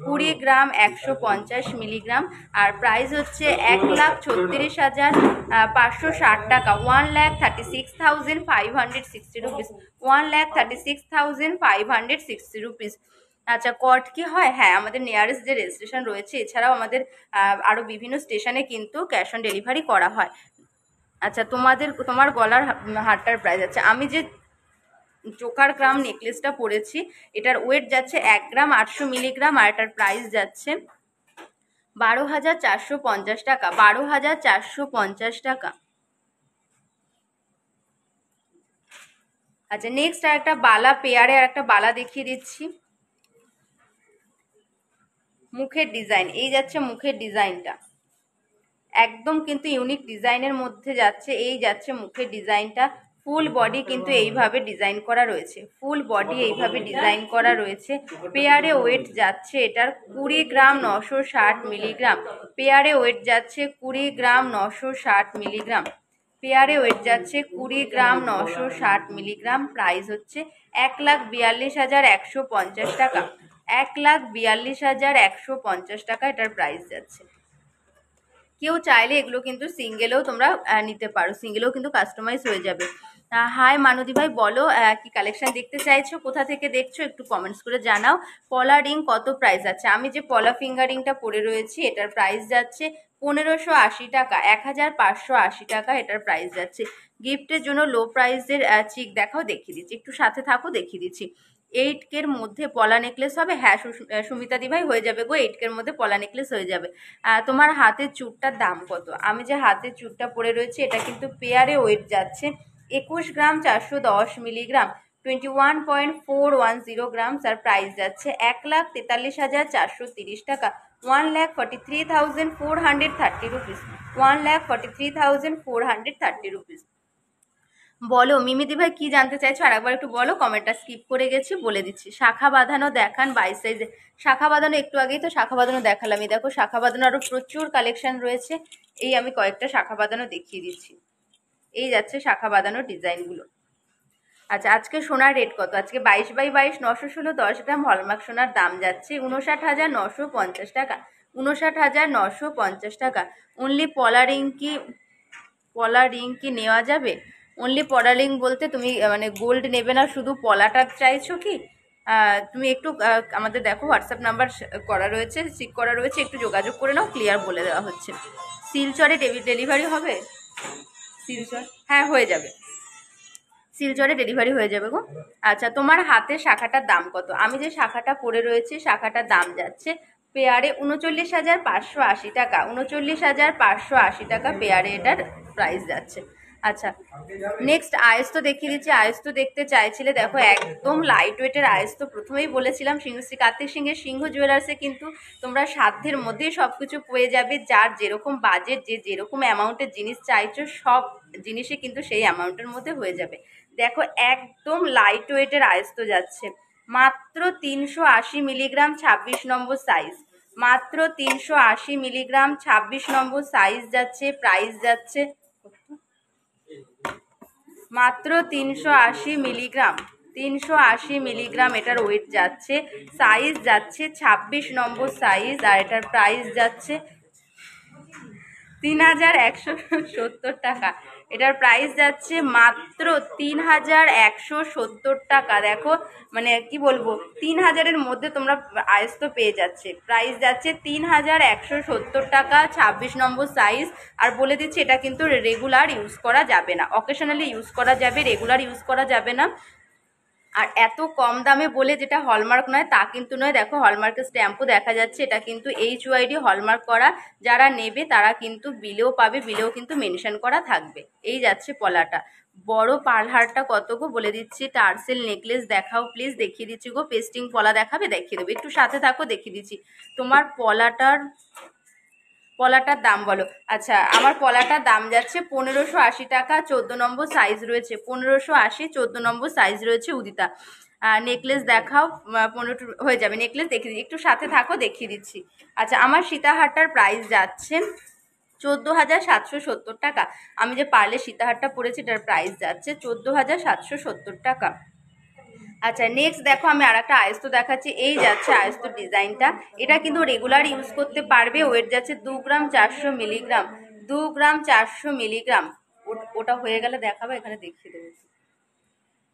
20 গ্রাম 150 মিলিগ্রাম, আর প্রাইস হচ্ছে 1,36,560 টাকা, 1,36,560 রুপিস, 1,36,560 রুপিস। আচ্ছা, কট কি হয়? হ্যাঁ, আমাদের নিয়ারেস্ট যে রেল স্টেশন রয়েছে, এছাড়াও আমাদের আরও বিভিন্ন স্টেশনে কিন্তু ক্যাশ অন ডেলিভারি করা হয়। আচ্ছা, তোমার গলার হারটার প্রাইস আছে, আমি যে চোকার গ্রাম নেকলেসটা পরেছি এটার ওয়েট যাচ্ছে 1 গ্রাম 800 মিলিগ্রাম, আর এটার প্রাইস যাচ্ছে 12,450 টাকা, 12,450 টাকা। আচ্ছা, নেক্সট আর একটা বালা পেয়ারে আর একটা বালা দেখিয়ে দিচ্ছি। মুখের ডিজাইন, এই যাচ্ছে মুখের ডিজাইনটা, একদম কিন্তু ইউনিক ডিজাইনের মধ্যে যাচ্ছে। এই যাচ্ছে মুখের ডিজাইনটা, ফুল বডি কিন্তু এইভাবে ডিজাইন করা রয়েছে, ফুল বডি এইভাবে ডিজাইন করা রয়েছে। পেয়ারে ওয়েট যাচ্ছে এটার 20 গ্রাম 960 মিলিগ্রাম, পেয়ারে ওয়েট যাচ্ছে 20 গ্রাম 960 মিলিগ্রাম, পেয়ারে ওয়েট যাচ্ছে 20 গ্রাম 960 মিলিগ্রাম। প্রাইস হচ্ছে 1,42,150 টাকা, 1,42,150 টাকা এটার প্রাইস যাচ্ছে। কেউ চাইলে এগুলো কিন্তু সিঙ্গেলেও তোমরা নিতে পারো, সিঙ্গেলেও কিন্তু কাস্টমাইজ হয়ে যাবে। হাই মানদী ভাই, বলো কি কালেকশন দেখতে চাইছো, কোথা থেকে দেখছো একটু কমেন্টস করে জানাও। পলা রিং কত প্রাইস আছে? আমি যে পলা ফিঙ্গার রিংটা পরে রয়েছি এটার প্রাইস যাচ্ছে 1580 টাকা, 1580 টাকা এটার প্রাইস যাচ্ছে। গিফটের জন্য লো প্রাইসের চিক দেখাও, দেখিয়ে দিচ্ছি, একটু সাথে থাকো দেখিয়ে দিচ্ছি। 8K মধ্যে পলা নেকলেস হবে? হ্যাঁ সুমিতা দি ভাই হয়ে যাবে গো, 8K মধ্যে পলা নেকলেস হয়ে যাবে। তোমার হাতের চুড়টার দাম কত? আমি যে হাতের চুড়টা পরে রয়েছে এটা কিন্তু পেয়ারে ওয়েট যাচ্ছে 21 গ্রাম 410 মিলিগ্রাম, 21.410 গ্রাম। আর প্রাইস যাচ্ছে 1,43,430 টাকা, 1,43,430 রুপিস, 1,43,430 রুপিস। বলো মিমিদি ভাই কি জানতে চাইছো আর একবার একটু বলো, কমেন্টটা স্কিপ করে গেছি, বলে দিচ্ছি। শাখা বাঁধানো দেখান 22 সাইজে, শাখা বাঁধানো একটু আগেই তো শাখা বাঁধানো দেখালাম। এই দেখো শাখা বাঁধানো আরো প্রচুর কালেকশন রয়েছে, এই আমি কয়েকটা শাখা বাঁধানো দেখিয়ে দিচ্ছি। এই যাচ্ছে শাখা বাঁধানোর ডিজাইনগুলো। আচ্ছা আজকে সোনার রেট কত? আজকে 22/22 916 10 গ্রাম হলমার্ক সোনার দাম যাচ্ছে 59,950 টাকা, 59,950 টাকা। অনলি পলা রিং কি নেওয়া যাবে? অনলি পলা রিং বলতে তুমি মানে গোল্ড নেবে না, শুধু পলাটা চাইছো কি? তুমি একটু আমাদের দেখো হোয়াটসঅ্যাপ নাম্বার করা রয়েছে, চেক করা রয়েছে, একটু যোগাযোগ করে নাও, ক্লিয়ার বলে দেওয়া হচ্ছে। শিলচরে ডেলিভারি হবে? শিলচর হ্যাঁ হয়ে যাবে, শিলচরে ডেলিভারি হয়ে যাবে গো। আচ্ছা তোমার হাতে শাখাটার দাম কত? আমি যে শাখাটা পরে রয়েছি শাখাটার দাম যাচ্ছে পেয়ারে 39,580 টাকা, 39,580 টাকা পেয়ারে এটার প্রাইস যাচ্ছে। আচ্ছা নেক্সট আয়েস্তো দেখিয়ে দিচ্ছি। আয়েস্তো দেখতে চাইছিলে, দেখো একদম লাইট ওয়েটের আয়েস্তো, প্রথমেই বলেছিলাম শ্রী কার্তিক সিংহের সিংহ জুয়েলার্সে কিন্তু তোমরা সাধ্যের মধ্যেই সব কিছু পেয়ে যাবে। যার যেরকম বাজেট, যে যেরকম অ্যামাউন্টের জিনিস চাইছো সব জিনিসই কিন্তু সেই অ্যামাউন্টের মধ্যে হয়ে যাবে। দেখো একদম লাইট ওয়েটের আয়েস্তো যাচ্ছে মাত্র 380 মিলিগ্রাম 26 নম্বর সাইজ, মাত্র 380 মিলিগ্রাম 26 নম্বর সাইজ যাচ্ছে। প্রাইস যাচ্ছে মাত্র 380 মিলিগ্রাম, 380 মিলিগ্রাম এটার ওয়েট যাচ্ছে। সাইজ যাচ্ছে 26 নম্বর সাইজ, আর এটার প্রাইস যাচ্ছে 3,170 টাকা, এটার প্রাইস যাচ্ছে মাত্র 3,170 টাকা। দেখো মানে কি বলবো, 3,000-এর মধ্যে তোমরা আয়েস্তো পেয়ে যাচ্ছে। প্রাইস যাচ্ছে 3,170 টাকা, 26 নম্বর সাইজ। আর বলে দিচ্ছি এটা কিন্তু রেগুলার ইউজ করা যাবে না, অকেশনালি ইউজ করা যাবে, রেগুলার ইউজ করা যাবে না। আর এত কম দামে বলে যেটা হলমার্ক নয় তা কিন্তু নয়। দেখো হলমার্কের স্ট্যাম্পও দেখা যাচ্ছে, এটা কিন্তু HYD হলমার্ক করা। যারা নেবে তারা কিন্তু বিলেও পাবে, বিলেও কিন্তু মেনশন করা থাকবে। এই যাচ্ছে পলাটা। বড় পালহারটা কত গো বলে দিচ্ছি। টার্সেল নেকলেস দেখাও প্লিজ, দেখিয়ে দিচ্ছি গো। পেস্টিং পলা দেখাবে? দেখিয়ে দেবো, একটু সাথে থাকো দেখিয়ে দিচ্ছি। তোমার পলাটার দাম বলো। আচ্ছা আমার পলাটার দাম যাচ্ছে 1580 টাকা, 14 নম্বর সাইজ রয়েছে, 1580 14 নম্বর সাইজ রয়েছে উদিতা। নেকলেস দেখাও, 15 হয়ে যাবে। নেকলেস দেখিয়ে দিচ্ছি, একটু সাথে থাকো দেখিয়ে দিচ্ছি। আচ্ছা আমার সীতাহারটার প্রাইস যাচ্ছে 14,770 টাকা। আমি যে পার্লে সীতাহারটা পরেছি এটার প্রাইস যাচ্ছে 14,770 টাকা। আচ্ছা নেক্সট দেখো আমি আর একটা আয়েস্তো দেখাচ্ছি। এই যাচ্ছে আয়েস্তো ডিজাইনটা, এটা কিন্তু রেগুলার ইউজ করতে পারবে। ওয়েট যাচ্ছে 2 গ্রাম 400 মিলিগ্রাম, 2 গ্রাম 400 মিলিগ্রাম। ওটা হয়ে গেলে দেখাবো, এখানে দেখিয়ে দেবো।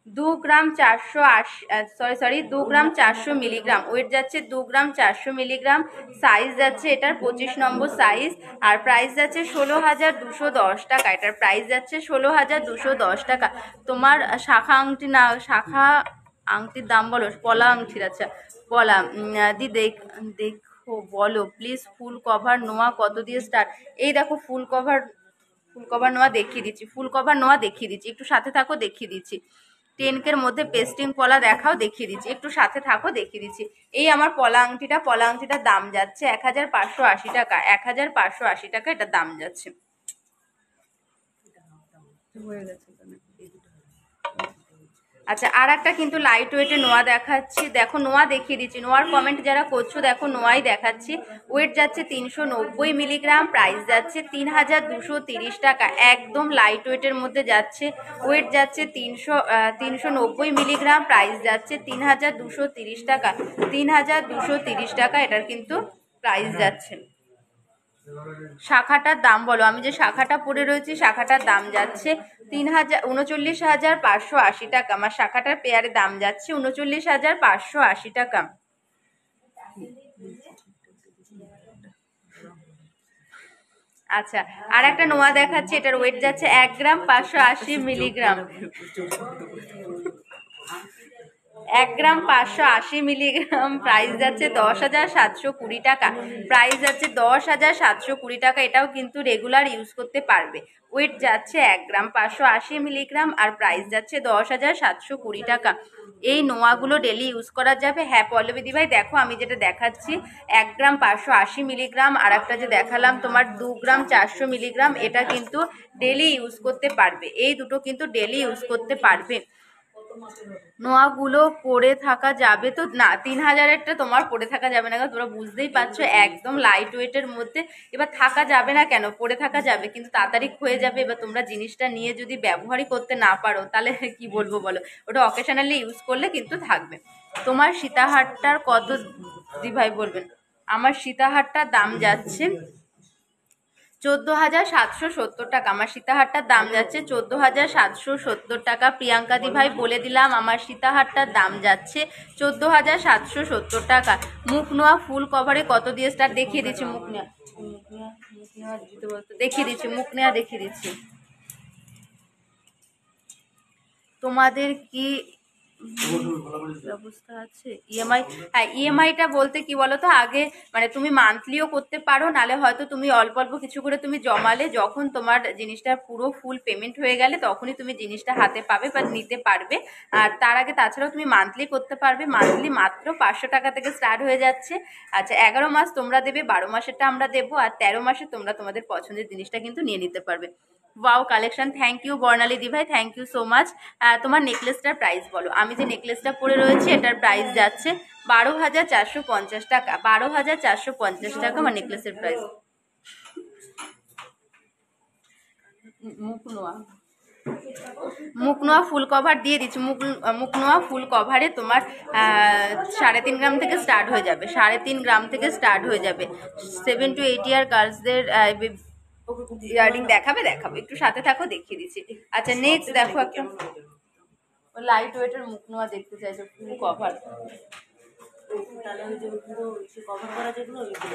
2 গ্রাম 480 2 গ্রাম 400 মিলিগ্রাম, ওয়েট যাচ্ছে 2 গ্রাম 400 মিলিগ্রাম। সাইজ যাচ্ছে এটার 25 নম্বর সাইজ, আর প্রাইস যাচ্ছে 16,210 টাকা, এটার প্রাইস যাচ্ছে 16,210 টাকা। তোমার শাখা আংটি না, শাখা আংটির দাম বলো, পলা আংটির। আচ্ছা পলা দি দেখো বলো প্লিজ, ফুল কভার নোয়া কত দিয়ে স্টার্ট? এই দেখো ফুল কভার নোয়া দেখিয়ে দিচ্ছি, ফুল কভার নোয়া দেখিয়ে দিচ্ছি, একটু সাথে থাকো দেখিয়ে দিচ্ছি। 10K মধ্যে পেস্টিং পলা দেখাও, দেখিয়ে দিচ্ছি, একটু সাথে থাকো দেখিয়ে দিচ্ছি। এই আমার পলা আংটিটার দাম যাচ্ছে 1580 টাকা, 1580 টাকা এটার দাম যাচ্ছে। হয়ে গেছে। আচ্ছা, আর একটা কিন্তু লাইট ওয়েটে নোয়া দেখাচ্ছি, দেখো নোয়া দেখিয়ে দিচ্ছি। নোয়ার কমেন্ট যারা করছো দেখো নোয়াই দেখাচ্ছি। ওয়েট যাচ্ছে 390 মিলিগ্রাম, প্রাইস যাচ্ছে 3230 টাকা, একদম লাইট ওয়েটের মধ্যে যাচ্ছে। ওয়েট যাচ্ছে 390 মিলিগ্রাম, প্রাইস যাচ্ছে 3230 টাকা, 3230 টাকা এটার কিন্তু প্রাইস যাচ্ছে। শাখাটার দাম বলো, আমি যে শাখাটা পরে রয়েছি শাখাটার দাম যাচ্ছে 39,580 টাকা। আমার শাখাটার পেয়ারের দাম যাচ্ছে 39,580 টাকা। আচ্ছা, আর একটা নোয়া দেখাচ্ছে, এটার ওয়েট যাচ্ছে 1 গ্রাম 580 মিলিগ্রাম, 1 গ্রাম 580 মিলিগ্রাম, প্রাইস যাচ্ছে 10,720 টাকা, প্রাইস যাচ্ছে 10,720 টাকা। এটাও কিন্তু রেগুলার ইউজ করতে পারবে। ওয়েট যাচ্ছে 1 গ্রাম 580 মিলিগ্রাম আর প্রাইস যাচ্ছে 10,720 টাকা। এই নোয়াগুলো ডেলি ইউজ করা যাবে। হ্যাঁ পল্লবী ভাই দেখো আমি যেটা দেখাচ্ছি 1 গ্রাম 580 মিলিগ্রাম, আর একটা যে দেখালাম তোমার 2 গ্রাম 400 মিলিগ্রাম, এটা কিন্তু ডেলি ইউজ করতে পারবে। এই দুটো কিন্তু ডেলি ইউজ করতে পারবে। নোয়াগুলো পরে থাকা যাবে তো না, 3000-এরটা তোমার পরে থাকা যাবে না, তোমরা বুঝতেই পারছো একদম লাইট ওয়েটের মধ্যে। এবার থাকা যাবে না কেন, পরে থাকা যাবে কিন্তু তাড়াতাড়ি ক্ষয়ে যাবে। এবার তোমরা জিনিসটা নিয়ে যদি ব্যবহারই করতে না পারো তাহলে কি বলবো বলো, ওটা অকেশনালি ইউজ করলে কিন্তু থাকবে। তোমার সীতাহারটার কত দিভাই বলবেন? আমার সীতাহারটার দাম যাচ্ছে 14,770 টাকা, আমার সীতাহারটার দাম যাচ্ছে 14,770 টাকা। প্রিয়াঙ্কা দি ভাই বলে দিলাম আমার সীতাহারটার দাম যাচ্ছে 14,770 টাকা। মুখ নোয়া ফুল কভারে কত দিয়ে স্টার দেখিয়ে দিচ্ছি, মুখ নেওয়া দেখিয়ে দিচ্ছি, মুখ নেওয়া দেখিয়ে দিচ্ছি। তোমাদের কি ব্যবস্থা আছে ইএমআই? হ্যাঁ ইএমআইটা বলতে কি বলো তো, আগে মানে তুমি মান্থলিও করতে পারো, নালে হয়তো তুমি অল্প অল্প কিছু করে তুমি জমালে, যখন তোমার জিনিসটা পুরো ফুল পেমেন্ট হয়ে গেলে তখনই তুমি জিনিসটা হাতে পাবে বা নিতে পারবে। আর তার আগে তাছাড়াও তুমি মান্থলি করতে পারবে। মান্থলি মাত্র 500 টাকা থেকে স্টার্ট হয়ে যাচ্ছে। আচ্ছা 11 মাস তোমরা দেবে, 12 মাসেরটা আমরা দেবো, আর 13 মাসে তোমরা তোমাদের পছন্দের জিনিসটা কিন্তু নিয়ে নিতে পারবে। ওয়াও কালেকশন, থ্যাংক ইউ বর্ণালী দি ভাই, থ্যাংক ইউ সো মাচ। তোমার নেকলেসটার প্রাইস বলো। আমি যে নেকলেসটা পরে রয়েছি এটার প্রাইস যাচ্ছে 12,450 টাকা, 12,450 টাকা আমার নেকলেসের প্রাইস। মুখ নোয়া ফুল কভার দিয়ে দিচ্ছি। মুখ নোয়া ফুল কভারে তোমার 3.5 গ্রাম থেকে স্টার্ট হয়ে যাবে, 3.5 গ্রাম থেকে স্টার্ট হয়ে যাবে। 7 to 8 ইয়ার গার্লসদের ইয়ারিং দেখাবে, একটু সাথে থাকো দেখিয়ে দিচ্ছি। আচ্ছা নেক্সট দেখো একটা লাইট ওয়েটের মুখ নোয়া দেখতে চাইছো ফুল কভার।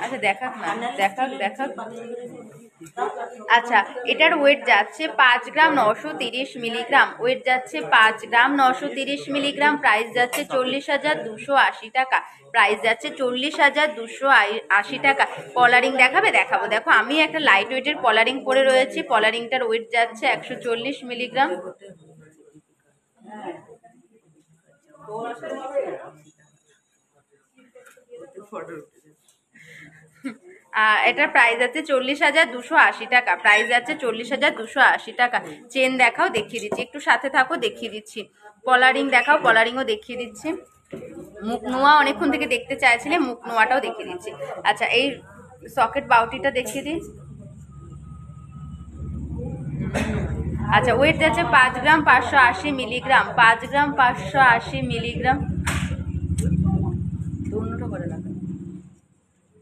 আচ্ছা দেখাক না, দেখাক। আচ্ছা এটার ওয়েট যাচ্ছে 5 গ্রাম 930 মিলিগ্রাম, ওয়েট যাচ্ছে 5 গ্রাম 930 মিলিগ্রাম, প্রাইস যাচ্ছে 40,280 টাকা, প্রাইস যাচ্ছে 40,280 টাকা। কলারিং দেখাবো দেখো আমি একটা লাইট ওয়েটের কলারিং পরে রয়েছি। কলারিংটার ওয়েট যাচ্ছে 140 মিলিগ্রাম। এটার প্রাইস আছে 40,280 টাকা, প্রাইস আছে 40,280 টাকা। চেন দেখাও দেখিয়ে দিচ্ছি, একটু সাথে থাকো দেখিয়ে দিচ্ছি। কলারিং দেখাও, কলারিংও দেখিয়ে দিচ্ছি। মুখ নোয়া অনেকক্ষণ থেকে দেখতে চাইছিলে, মুখ নোয়াটাও দেখিয়ে দিচ্ছি। আচ্ছা এই সকেট বাউটিটা দেখিয়ে দিই। আচ্ছা ওয়েট যাচ্ছে 5 গ্রাম 580 মিলিগ্রাম, 5 গ্রাম 580 মিলিগ্রাম।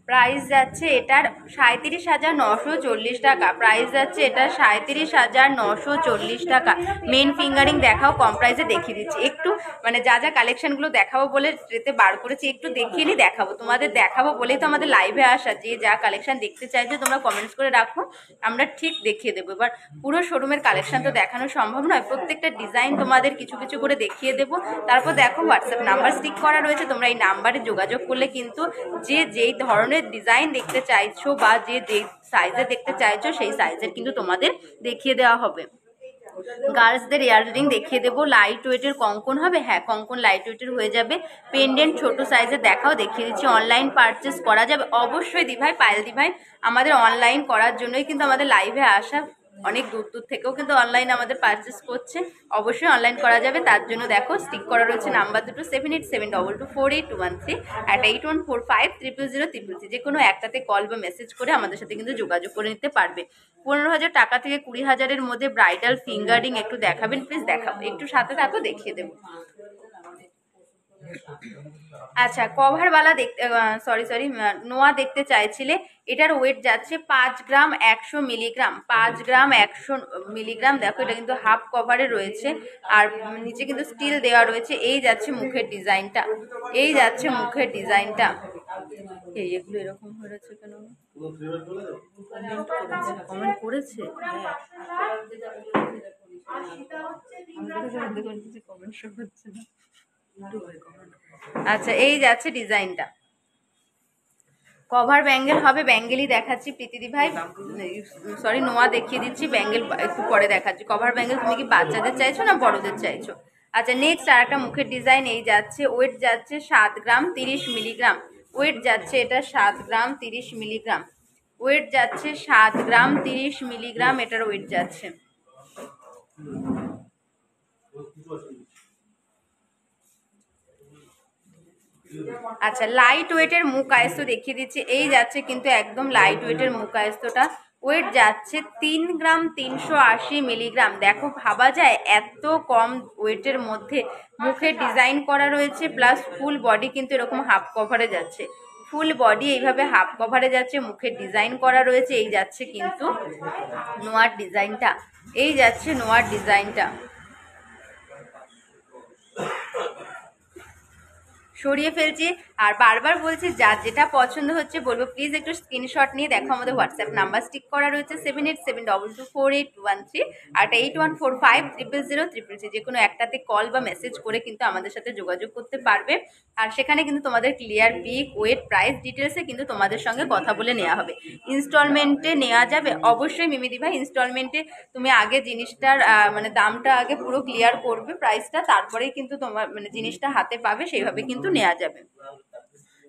প্রাইস যাচ্ছে এটার 37,940 টাকা, প্রাইস যাচ্ছে এটা 37,940 টাকা। মেন ফিঙ্গারিং দেখাও, কম প্রাইসে দেখিয়ে দিচ্ছি। একটু মানে যা কালেকশনগুলো দেখাবো বলে ট্রেতে বার করেছি, একটু দেখিয়ে নিই, দেখাবো তোমাদের, দেখাবো বলেই তো আমাদের লাইভে আসা। যে যা কালেকশন দেখতে চাইছো তোমরা কমেন্টস করে রাখো, আমরা ঠিক দেখিয়ে দেবো। এবার পুরো শোরুমের কালেকশন তো দেখানো সম্ভব নয়, প্রত্যেকটা ডিজাইন তোমাদের কিছু কিছু করে দেখিয়ে দেবো। তারপর দেখো হোয়াটসঅ্যাপ নাম্বার স্টিক করা রয়েছে, তোমরা এই নাম্বারে যোগাযোগ করলে কিন্তু যে যেই ধরনের ডিজাইন দেখতে চাইছো বা যে সাইজে দেখতে চাইছো সেই সাইজের কিন্তু তোমাদের দেখিয়ে দেওয়া হবে। গার্লসদের ইয়াররিং দেখিয়ে দেবো, লাইট ওয়েটের কঙ্কন হবে, হ্যাঁ কঙ্কন লাইট ওয়েটের হয়ে যাবে। পেন্ডেন্ট ছোট সাইজের দেখাও, দেখিয়ে দিচ্ছি। অনলাইন পারচেস করা যাবে অবশ্যই দিভাই, পায়েল দিভাই। আমাদের অনলাইন করার জন্যই কিন্তু আমাদের লাইভে আসা, অনেক দূর দূর থেকেও কিন্তু অনলাইন আমাদের পারচেস করছে, অবশ্যই অনলাইন করা যাবে। তার জন্য দেখো স্টিক করা রয়েছে নাম্বার দুটো 7872248113 আর 8145000033, যে কোনো একটাতে কল বা মেসেজ করে আমাদের সাথে কিন্তু যোগাযোগ করে নিতে পারবে। 15,000 টাকা থেকে 20,000-এর মধ্যে ব্রাইডাল ফিঙ্গারিং একটু দেখাবেন প্লিজ? দেখাবো, একটু সাথে থাকো দেখিয়ে দেবো। আচ্ছা কভারওয়ালা দেখতে, সরি নোয়া দেখতে চাইছিলে, এটার ওয়েট যাচ্ছে 5 গ্রাম 100 মিলিগ্রাম, 5 গ্রাম 100 মিলিগ্রাম। দেখো এটা কিন্তু হাফ কভারে রয়েছে আর নিচে কিন্তু স্টিল দেওয়া রয়েছে। এই যাচ্ছে মুখের ডিজাইনটা, এই যাচ্ছে মুখের ডিজাইনটা। এগুলো এরকম হয়েছে কেন? কমেন্ট করেছে, কমেন্ট শো হচ্ছে না। আচ্ছা এই যাচ্ছে ডিজাইনটা, কভার ব্যাঙ্গেল হবে, ব্যাঙ্গেলই দেখাচ্ছি প্রীতিদি ভাই, সরি নোয়া দেখিয়ে দিচ্ছি, ব্যাঙ্গেল একটু পরে দেখাচ্ছি। কভার ব্যাঙ্গেল তুমি কি বাচ্চাদের চাইছো না বড়দের চাইছো? আচ্ছা নেক্সট আর একটা মুখের ডিজাইন, এই যাচ্ছে, ওয়েট যাচ্ছে 7 গ্রাম 30 মিলিগ্রাম, ওয়েট যাচ্ছে এটা 7 গ্রাম 30 মিলিগ্রাম, ওয়েট যাচ্ছে 7 গ্রাম 30 মিলিগ্রাম, এটার ওয়েট যাচ্ছে। আচ্ছা লাইট ওয়েটের মুখ আয়স্ত দেখিয়ে দিচ্ছি, এই যাচ্ছে কিন্তু একদম লাইট ওয়েটের মুখ আয়স্তটা, ওয়েট যাচ্ছে 3 গ্রাম 380 মিলিগ্রাম। দেখো ভাবা যায় এত কম ওয়েটের মধ্যে মুখের ডিজাইন করা রয়েছে, প্লাস ফুল বডি কিন্তু এরকম হাফ কভারে যাচ্ছে, ফুল বডি এইভাবে হাফ কভারে যাচ্ছে, মুখের ডিজাইন করা রয়েছে। এই যাচ্ছে কিন্তু নোয়ার ডিজাইনটা, এই যাচ্ছে নোয়ার ডিজাইনটা। সরিয়ে ফেলছি আর বারবার বলছি যার যেটা পছন্দ হচ্ছে বলবো প্লিজ একটু স্ক্রিনশট নিয়ে দেখো, আমাদের হোয়াটসঅ্যাপ নাম্বার স্টিক করা রয়েছে 7872248113 আর 8145000033, যে কোনো একটাতে কল বা মেসেজ করে কিন্তু আমাদের সাথে যোগাযোগ করতে পারবে। আর সেখানে কিন্তু তোমাদের ক্লিয়ার পিক, ওয়েট, প্রাইস ডিটেলসে কিন্তু তোমাদের সঙ্গে কথা বলে নেওয়া হবে। ইনস্টলমেন্টে নেওয়া যাবে অবশ্যই মিমিদি ভাই, ইনস্টলমেন্টে তুমি আগে জিনিসটার মানে দামটা আগে পুরো ক্লিয়ার করবে প্রাইসটা, তারপরেই কিন্তু তোমার মানে জিনিসটা হাতে পাবে, সেইভাবে কিন্তু নেওয়া যাবে।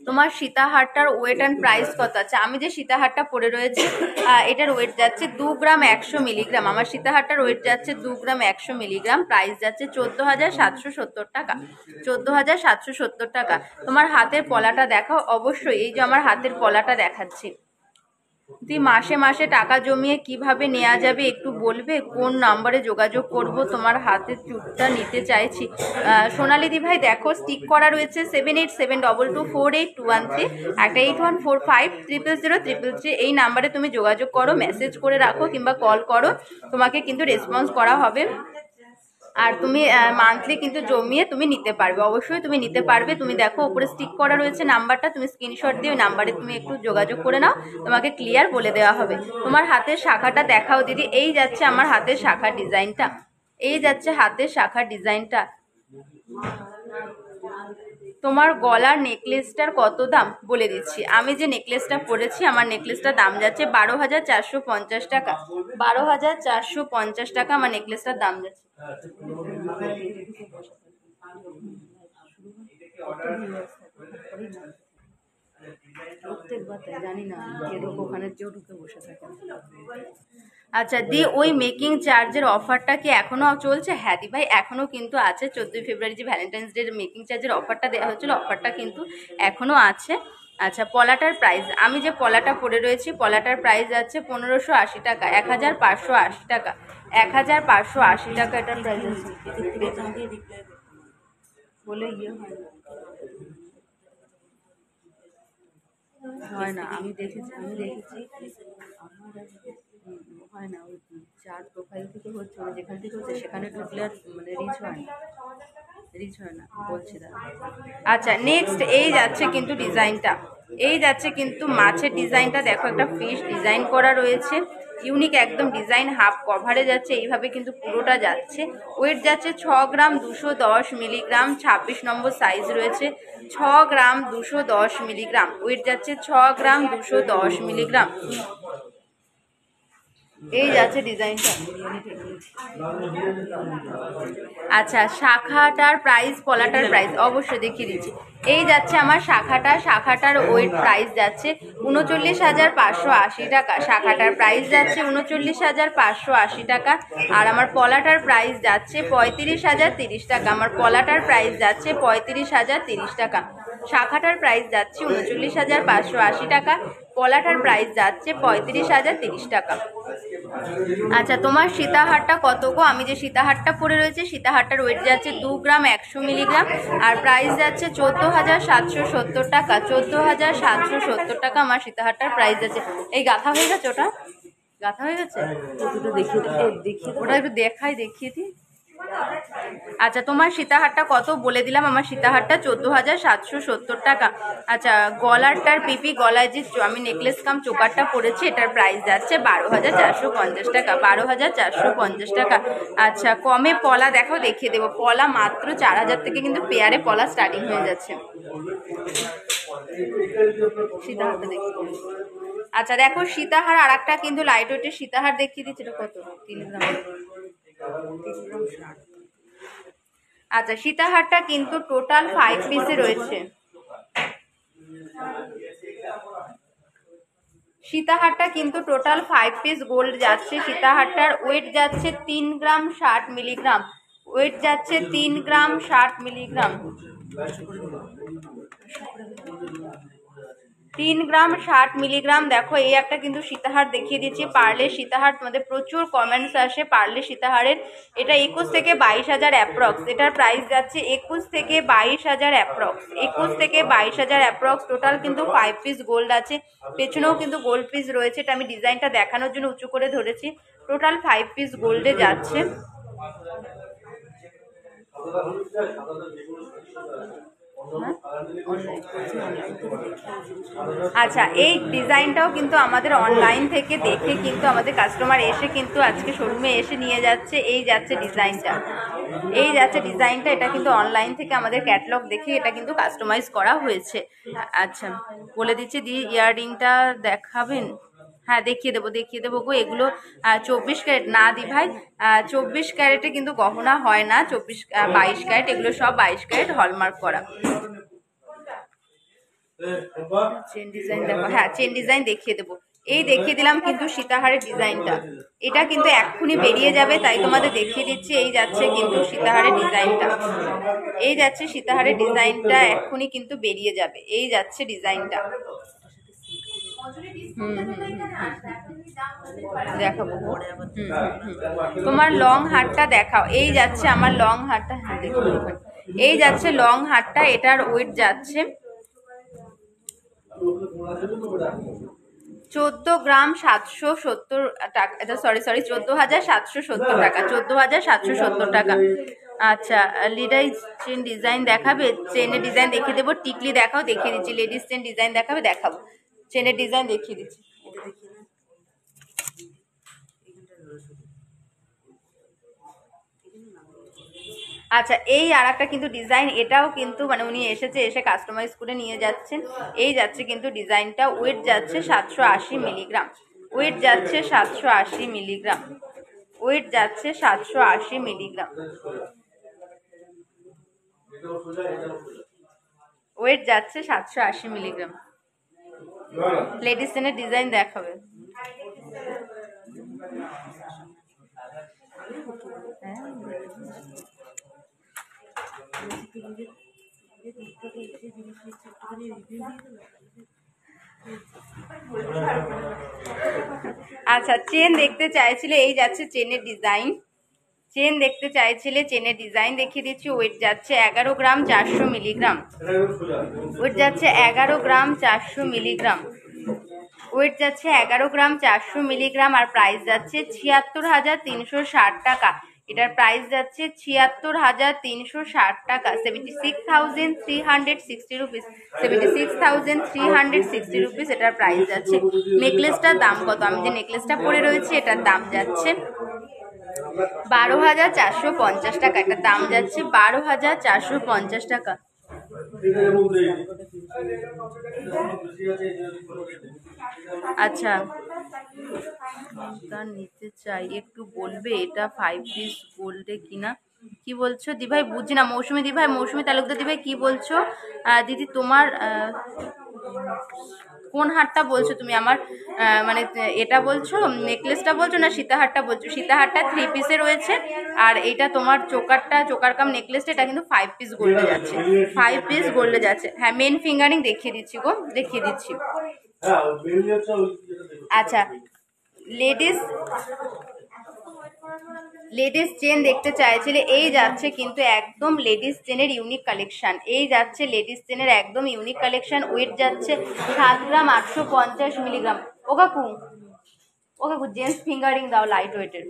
তোমার সীতাহারটার ওয়েট অ্যান্ড প্রাইস কত আছে? আমি যে সীতাহারটা পরে রয়েছে এটার ওয়েট যাচ্ছে 2 গ্রাম 100 মিলিগ্রাম, আমার সীতাহারটার ওয়েট যাচ্ছে 2 গ্রাম 100 মিলিগ্রাম, প্রাইস যাচ্ছে 14,770 টাকা, 14,770 টাকা। তোমার হাতের পলাটা দেখাও অবশ্যই, এই যে আমার হাতের পলাটা দেখাচ্ছি। তুই মাসে মাসে টাকা জমিয়ে কিভাবে নেওয়া যাবে একটু বলবে? কোন নাম্বারে যোগাযোগ করব? তোমার হাতের চুটটা নিতে চাইছি। সোনালি দি ভাই দেখো স্টিক করা রয়েছে 7872248213, একটা 8145000033, এই নাম্বারে তুমি যোগাযোগ করো, মেসেজ করে রাখো কিংবা কল করো, তোমাকে কিন্তু রেসপন্স করা হবে। আর তুমি মান্থলি কিন্তু জমিয়ে তুমি নিতে পারবে, অবশ্যই তুমি নিতে পারবে। তুমি দেখো উপরে স্টিক করা রয়েছে নাম্বারটা, তুমি স্ক্রিনশট দিয়ে ওই নাম্বারে তুমি একটু যোগাযোগ করে নাও, তোমাকে ক্লিয়ার বলে দেওয়া হবে। তোমার হাতের শাখাটা দেখাও দিদি, এই যাচ্ছে আমার হাতের শাখার ডিজাইনটা, এই যাচ্ছে হাতের শাখার ডিজাইনটা। তোমার গলার নেকলেসটার কত দাম বলে দিচ্ছি, আমি যে নেকলেসটা পরেছি আমার নেকলেসটার দাম যাচ্ছে 12,450 টাকা, 12,450 টাকা আমার নেকলেসটার দাম যাচ্ছে। জানি না ওখানে কেউ ঢুকে বসে থাকে। আচ্ছা দি ওই মেকিং চার্জের অফারটা কি এখনো চলছে? হ্যাঁ দি ভাই এখনো কিন্তু আছে, 14 ফেব্রুয়ারি যে ভ্যালেন্টাইন্স ডে মেকিং চার্জের অফারটা দেওয়া হচ্ছিল, অফারটা কিন্তু এখনো আছে। আচ্ছা পলাটার প্রাইস, আমি যে পলাটা পরে রয়েছি পলাটার প্রাইস আছে 1580 টাকা, 1580 টাকা, 1580 টাকা এটার প্রাইস আছে। বলে ইয়ে হয় না, আমি দেখেছি হয় না, ওই চার প্রোফাইল থেকে হচ্ছে, যেখান থেকে হচ্ছে সেখানে ঢুকলে আর মানে রিচ হয় না বলছি দাদা। আচ্ছা নেক্সট এই যাচ্ছে কিন্তু ডিজাইনটা, এই যাচ্ছে কিন্তু মাছের ডিজাইনটা, দেখো একটা ফিশ ডিজাইন করা রয়েছে, ইউনিক একদম ডিজাইন, হাফ কভারে যাচ্ছে, এইভাবে কিন্তু পুরোটা যাচ্ছে। ওয়েট যাচ্ছে 6 গ্রাম 210 মিলিগ্রাম, 26 নম্বর সাইজ রয়েছে, 6 গ্রাম 210 মিলিগ্রাম, ওয়েট যাচ্ছে 6 গ্রাম 210 মিলিগ্রাম, এই যাচ্ছে ডিজাইনটা। আচ্ছা, শাখাটার প্রাইস পলাটার প্রাইস অবশ্যই দেখিয়ে দিচ্ছি। এই যাচ্ছে আমার শাখাটার ওয়েট প্রাইস যাচ্ছে 39,580 টাকা। শাখাটার প্রাইস যাচ্ছে 39,580 টাকা। আর আমার পলাটার প্রাইস যাচ্ছে 35,030 টাকা। আমার পলাটার প্রাইস যাচ্ছে 35,030 টাকা। শাখাটার প্রাইস যাচ্ছে 39,580 টাকা। পলাটার প্রাইস যাচ্ছে 35,030 টাকা। আচ্ছা, তোমার সীতাহারটা কত গো? আমি যে সীতাহারটা পরে রয়েছে, সীতাহারটার ওয়েট যাচ্ছে 2 গ্রাম 100 মিলিগ্রাম, আর প্রাইস যাচ্ছে 14,770 টাকা। 14,770 টাকা আমার সীতাহারটার প্রাইস যাচ্ছে। এই গাঁথা হয়ে গেছে? ওটা গাঁথা হয়ে গেছে? ওটা একটু দেখিয়ে দিই। আচ্ছা, তোমার সীতাহারটা কত বলে দিলাম। আমার সীতাহারটা 14,770 টাকা। আচ্ছা, গলারটার পিপি গলায় যে আমি নেকলেস কাম চোকারটা পরেছি, এটার প্রাইস যাচ্ছে 12,450 টাকা। 12,450 টাকা। আচ্ছা, কমে পলা দেখো, দেখিয়ে দেবো। পলা মাত্র 4,000 থেকে কিন্তু পেয়ারে পলা স্টার্টিং হয়ে যাচ্ছে। সীতাহারটা দেখি। আচ্ছা দেখো, সীতাহার আর একটা কিন্তু লাইট ওয়েটের সীতাহার দেখিয়ে দিচ্ছি। এটা কত? 3 গ্রাম। আচ্ছা, সীতাহারটা কিন্তু টোটাল 5 পিসে রয়েছে। সীতাহারটা কিন্তু টোটাল 5 পিস গোল্ড যাচ্ছে। সীতাহারটার ওয়েট যাচ্ছে 3 গ্রাম 60 মিলিগ্রাম। ওয়েট যাচ্ছে 3 গ্রাম 60 মিলিগ্রাম। 3 গ্রাম 60 মিলিগ্রাম। দেখো, এই একটা কিন্তু সীতাহার দেখিয়ে দিচ্ছি, পার্লের সীতাহার। তোমাদের প্রচুর কমেন্টস আসে পার্লের সীতাহারের। এটা 21 থেকে 22,000 অ্যাপ্রক্স। এটার প্রাইস যাচ্ছে 21 থেকে 22,000 অ্যাপ্রক্স। 21 থেকে 22,000 অ্যাপ্রক্স। টোটাল কিন্তু 5 পিস গোল্ড আছে। পেছনেও কিন্তু গোল্ড পিস রয়েছে। এটা আমি ডিজাইনটা দেখানোর জন্য উঁচু করে ধরেছি। টোটাল 5 পিস গোল্ডে যাচ্ছে। আচ্ছা, এই ডিজাইনটাও কিন্তু আমাদের অনলাইন থেকে দেখে কিন্তু আমাদের কাস্টমার এসে কিন্তু আজকে শোরুমে এসে নিয়ে যাচ্ছে। এই যাচ্ছে ডিজাইনটা, এটা কিন্তু অনলাইন থেকে আমাদের ক্যাটালগ দেখে এটা কিন্তু কাস্টমাইজ করা হয়েছে। আচ্ছা, বলে দিচ্ছি। ইয়াররিংটা দেখাবেন? হ্যাঁ, দেখিয়ে দেবো গো। এগুলো 24 ক্যারেট না দি ভাই, 24 ক্যারেটে কিন্তু গহনা হয় না। 22 ক্যারেট, এগুলো সব 22 ক্যারেট হলমার্ক করা। চেন ডিজাইন দেখো। হ্যাঁ, চেন ডিজাইন দেখিয়ে দেবো। এই দেখিয়ে দিলাম কিন্তু সীতাহারের ডিজাইনটা। এটা কিন্তু এক্ষুনি বেরিয়ে যাবে, তাই তোমাদের দেখিয়ে দিচ্ছি। এই যাচ্ছে কিন্তু সীতাহারের ডিজাইনটা। এই যাচ্ছে সীতাহারের ডিজাইনটা, এক্ষুনি কিন্তু বেরিয়ে যাবে। এই যাচ্ছে ডিজাইনটা। দেখাবো। তোমার লং হারটা দেখাও। এই যাচ্ছে আমার লং হারটা। হ্যাঁ, দেখুন, এই যাচ্ছে লং হারটা। এটার ওয়েট যাচ্ছে 14 গ্রাম 770 টাকা। এটা সরি 14,770 টাকা। 14,770 টাকা। আচ্ছা, লিডাইজ চেন ডিজাইন দেখাবে? চেনের ডিজাইন দেখিয়ে দেবো। টিকলি দেখাও, দেখিয়ে দিচ্ছি। লেডিস চেন ডিজাইন দেখাবে? দেখাবো। চেনের ডিজাইন দেখিয়ে দিচ্ছি। আচ্ছা, এই আর একটা কিন্তু ডিজাইন, এটাও কিন্তু মানে উনি এসে কাস্টমাইজ করে নিয়ে যাচ্ছেন। এই যাচ্ছে কিন্তু ডিজাইনটা। ওয়েট যাচ্ছে 780 মিলিগ্রাম। ওয়েট যাচ্ছে 780 মিলিগ্রাম। ওয়েট যাচ্ছে 780 মিলিগ্রাম। ওয়েট যাচ্ছে 780 মিলিগ্রাম। লেডিস চেনের ডিজাইন দেখাবে? আচ্ছা, চেন দেখতে চাইছিলে? এই যাচ্ছে চেনের ডিজাইন। চেন দেখতে চাইছিলে? চেনের ডিজাইন দেখিয়ে দিচ্ছি। ওয়েট যাচ্ছে 11 গ্রাম 400 মিলিগ্রাম। ওয়েট যাচ্ছে 11 গ্রাম 400 মিলিগ্রাম। ওয়েট যাচ্ছে 11 গ্রাম 400 মিলিগ্রাম। আর প্রাইস যাচ্ছে 76,360 টাকা। এটার প্রাইস যাচ্ছে 76,360 টাকা। 76,360 রুপিস। 76,360 রুপিস এটার প্রাইস যাচ্ছে। নেকলেসটার দাম কত? আমি যে নেকলেসটা পরে রয়েছি, এটার দাম যাচ্ছে 12,450 টাকা। এটার দাম যাচ্ছে 12,450 টাকা। আচ্ছা, নিতে চাই, একটু বলবে এটা 5 পিস গোল্ডে কিনা? কি বলছো দিভাই? বুঝি না। মৌসুমি দিভাই, মৌসুমি তালুকদার দিভাই কি বলছো? দিদি তোমার কোন হারটা বলছো তুমি? আমার মানে এটা বলছো, নেকলেসটা বলছো না সীতাহারটা বলছো? সীতাহারটা 3 পিসে রয়েছে, আর এটা তোমার চোকারটা, চোকার কাম নেকলেসটা, এটা কিন্তু 5 পিস গোল্ডে যাচ্ছে। 5 পিস গোল্ডে যাচ্ছে। হ্যাঁ, মেন ফিঙ্গারিং দেখিয়ে দিচ্ছি গো, দেখিয়ে দিচ্ছি। আচ্ছা, লেডিস লেডিস চেন দেখতে চাইছিলে, এই যাচ্ছে কিন্তু একদম লেডিস চেনের ইউনিক কালেকশন। এই যাচ্ছে লেডিস চেনের একদম ইউনিক কালেকশন। ওয়েট যাচ্ছে 7 গ্রাম 850 মিলিগ্রাম। ও কাকু, ও কাকু, জেন্টস ফিঙ্গারিং দাও লাইট ওয়েটের।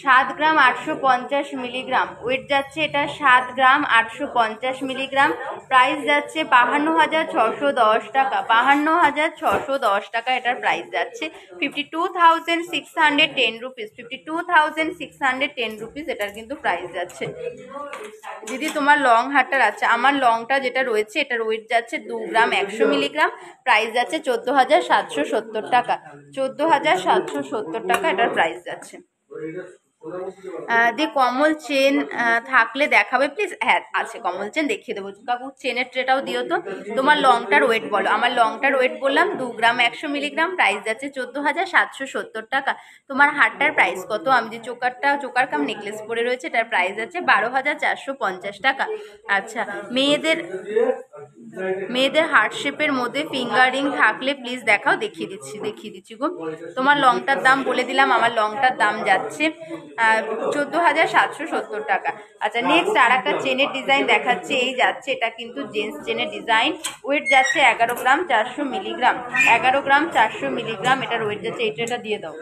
7 গ্রাম 850 মিলিগ্রাম ওয়েট যাচ্ছে এটা। 7 গ্রাম 850 মিলিগ্রাম। প্রাইস যাচ্ছে 52,610 টাকা। 52,610 টাকা এটার প্রাইস যাচ্ছে। 52,610 রুপিস। 52,610 রুপিস এটার কিন্তু প্রাইস যাচ্ছে। দিদি তোমার লং হারটার আছে, আমার লংটা যেটা রয়েছে এটার ওয়েট যাচ্ছে 2 গ্রাম 100 মিলিগ্রাম। প্রাইস যাচ্ছে 14,770 টাকা। 14,770 টাকা এটার প্রাইস যাচ্ছে। দি কমল চেন থাকলে দেখাবে প্লিজ। হ্যাঁ আছে, কমল চেন দেখিয়ে দেবো। কাকু চেনের ট্রেটাও দিও তো। তোমার লংটার ওয়েট বলো। আমার লংটার ওয়েট বললাম 2 গ্রাম 100 মিলিগ্রাম। প্রাইস যাচ্ছে 14,770 টাকা। তোমার হারটার প্রাইস কত? আমি যে চোকার কাম নেকলেস পরে রয়েছে এটার প্রাইস যাচ্ছে 12,450 টাকা। আচ্ছা, মেয়েদের হার্ট শেপের মধ্যে ফিঙ্গারিং থাকলে প্লিজ দেখাও। দেখিয়ে দিচ্ছি গো। তোমার লংটার দাম বলে দিলাম, আমার লংটার দাম যাচ্ছে 14,770 টাকা। আচ্ছা, নেক্সট আর একটা চেনের ডিজাইন দেখাচ্ছে। এই যাচ্ছে, এটা কিন্তু জেন্টস চেনের ডিজাইন। ওয়েট যাচ্ছে 11 গ্রাম 400 মিলিগ্রাম। 11 গ্রাম 400 মিলিগ্রাম এটার ওয়েট যাচ্ছে। এটা দিয়ে দাও,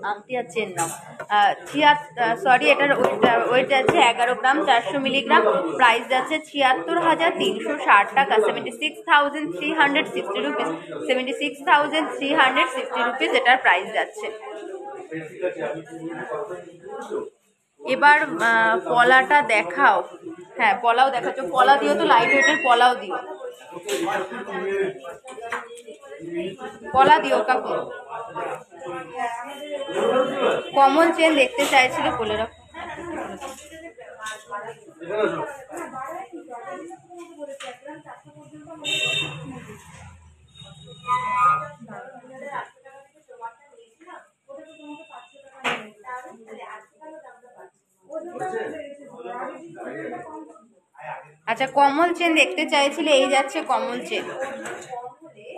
আমটি আর চেন নাও। সরি, এটার ওয়েট যাচ্ছে 11 গ্রাম 400 মিলিগ্রাম। প্রাইস যাচ্ছে 76,360 টাকা। 76,360 রুপিস। 76,360 রুপিস এটার প্রাইস যাচ্ছে। এবার পলাটা দেখাও। হ্যাঁ, পলাও দেখাচ্ছ। পলা দিও তো, লাইট ওয়েটের পলাও দিও। পলা দিও কাকু। কমন চেন দেখতে চাইছিলে, বলে রাখো। আচ্ছা, কমল চেন দেখতে চাইছিলে, এই যাচ্ছে কমল চেন।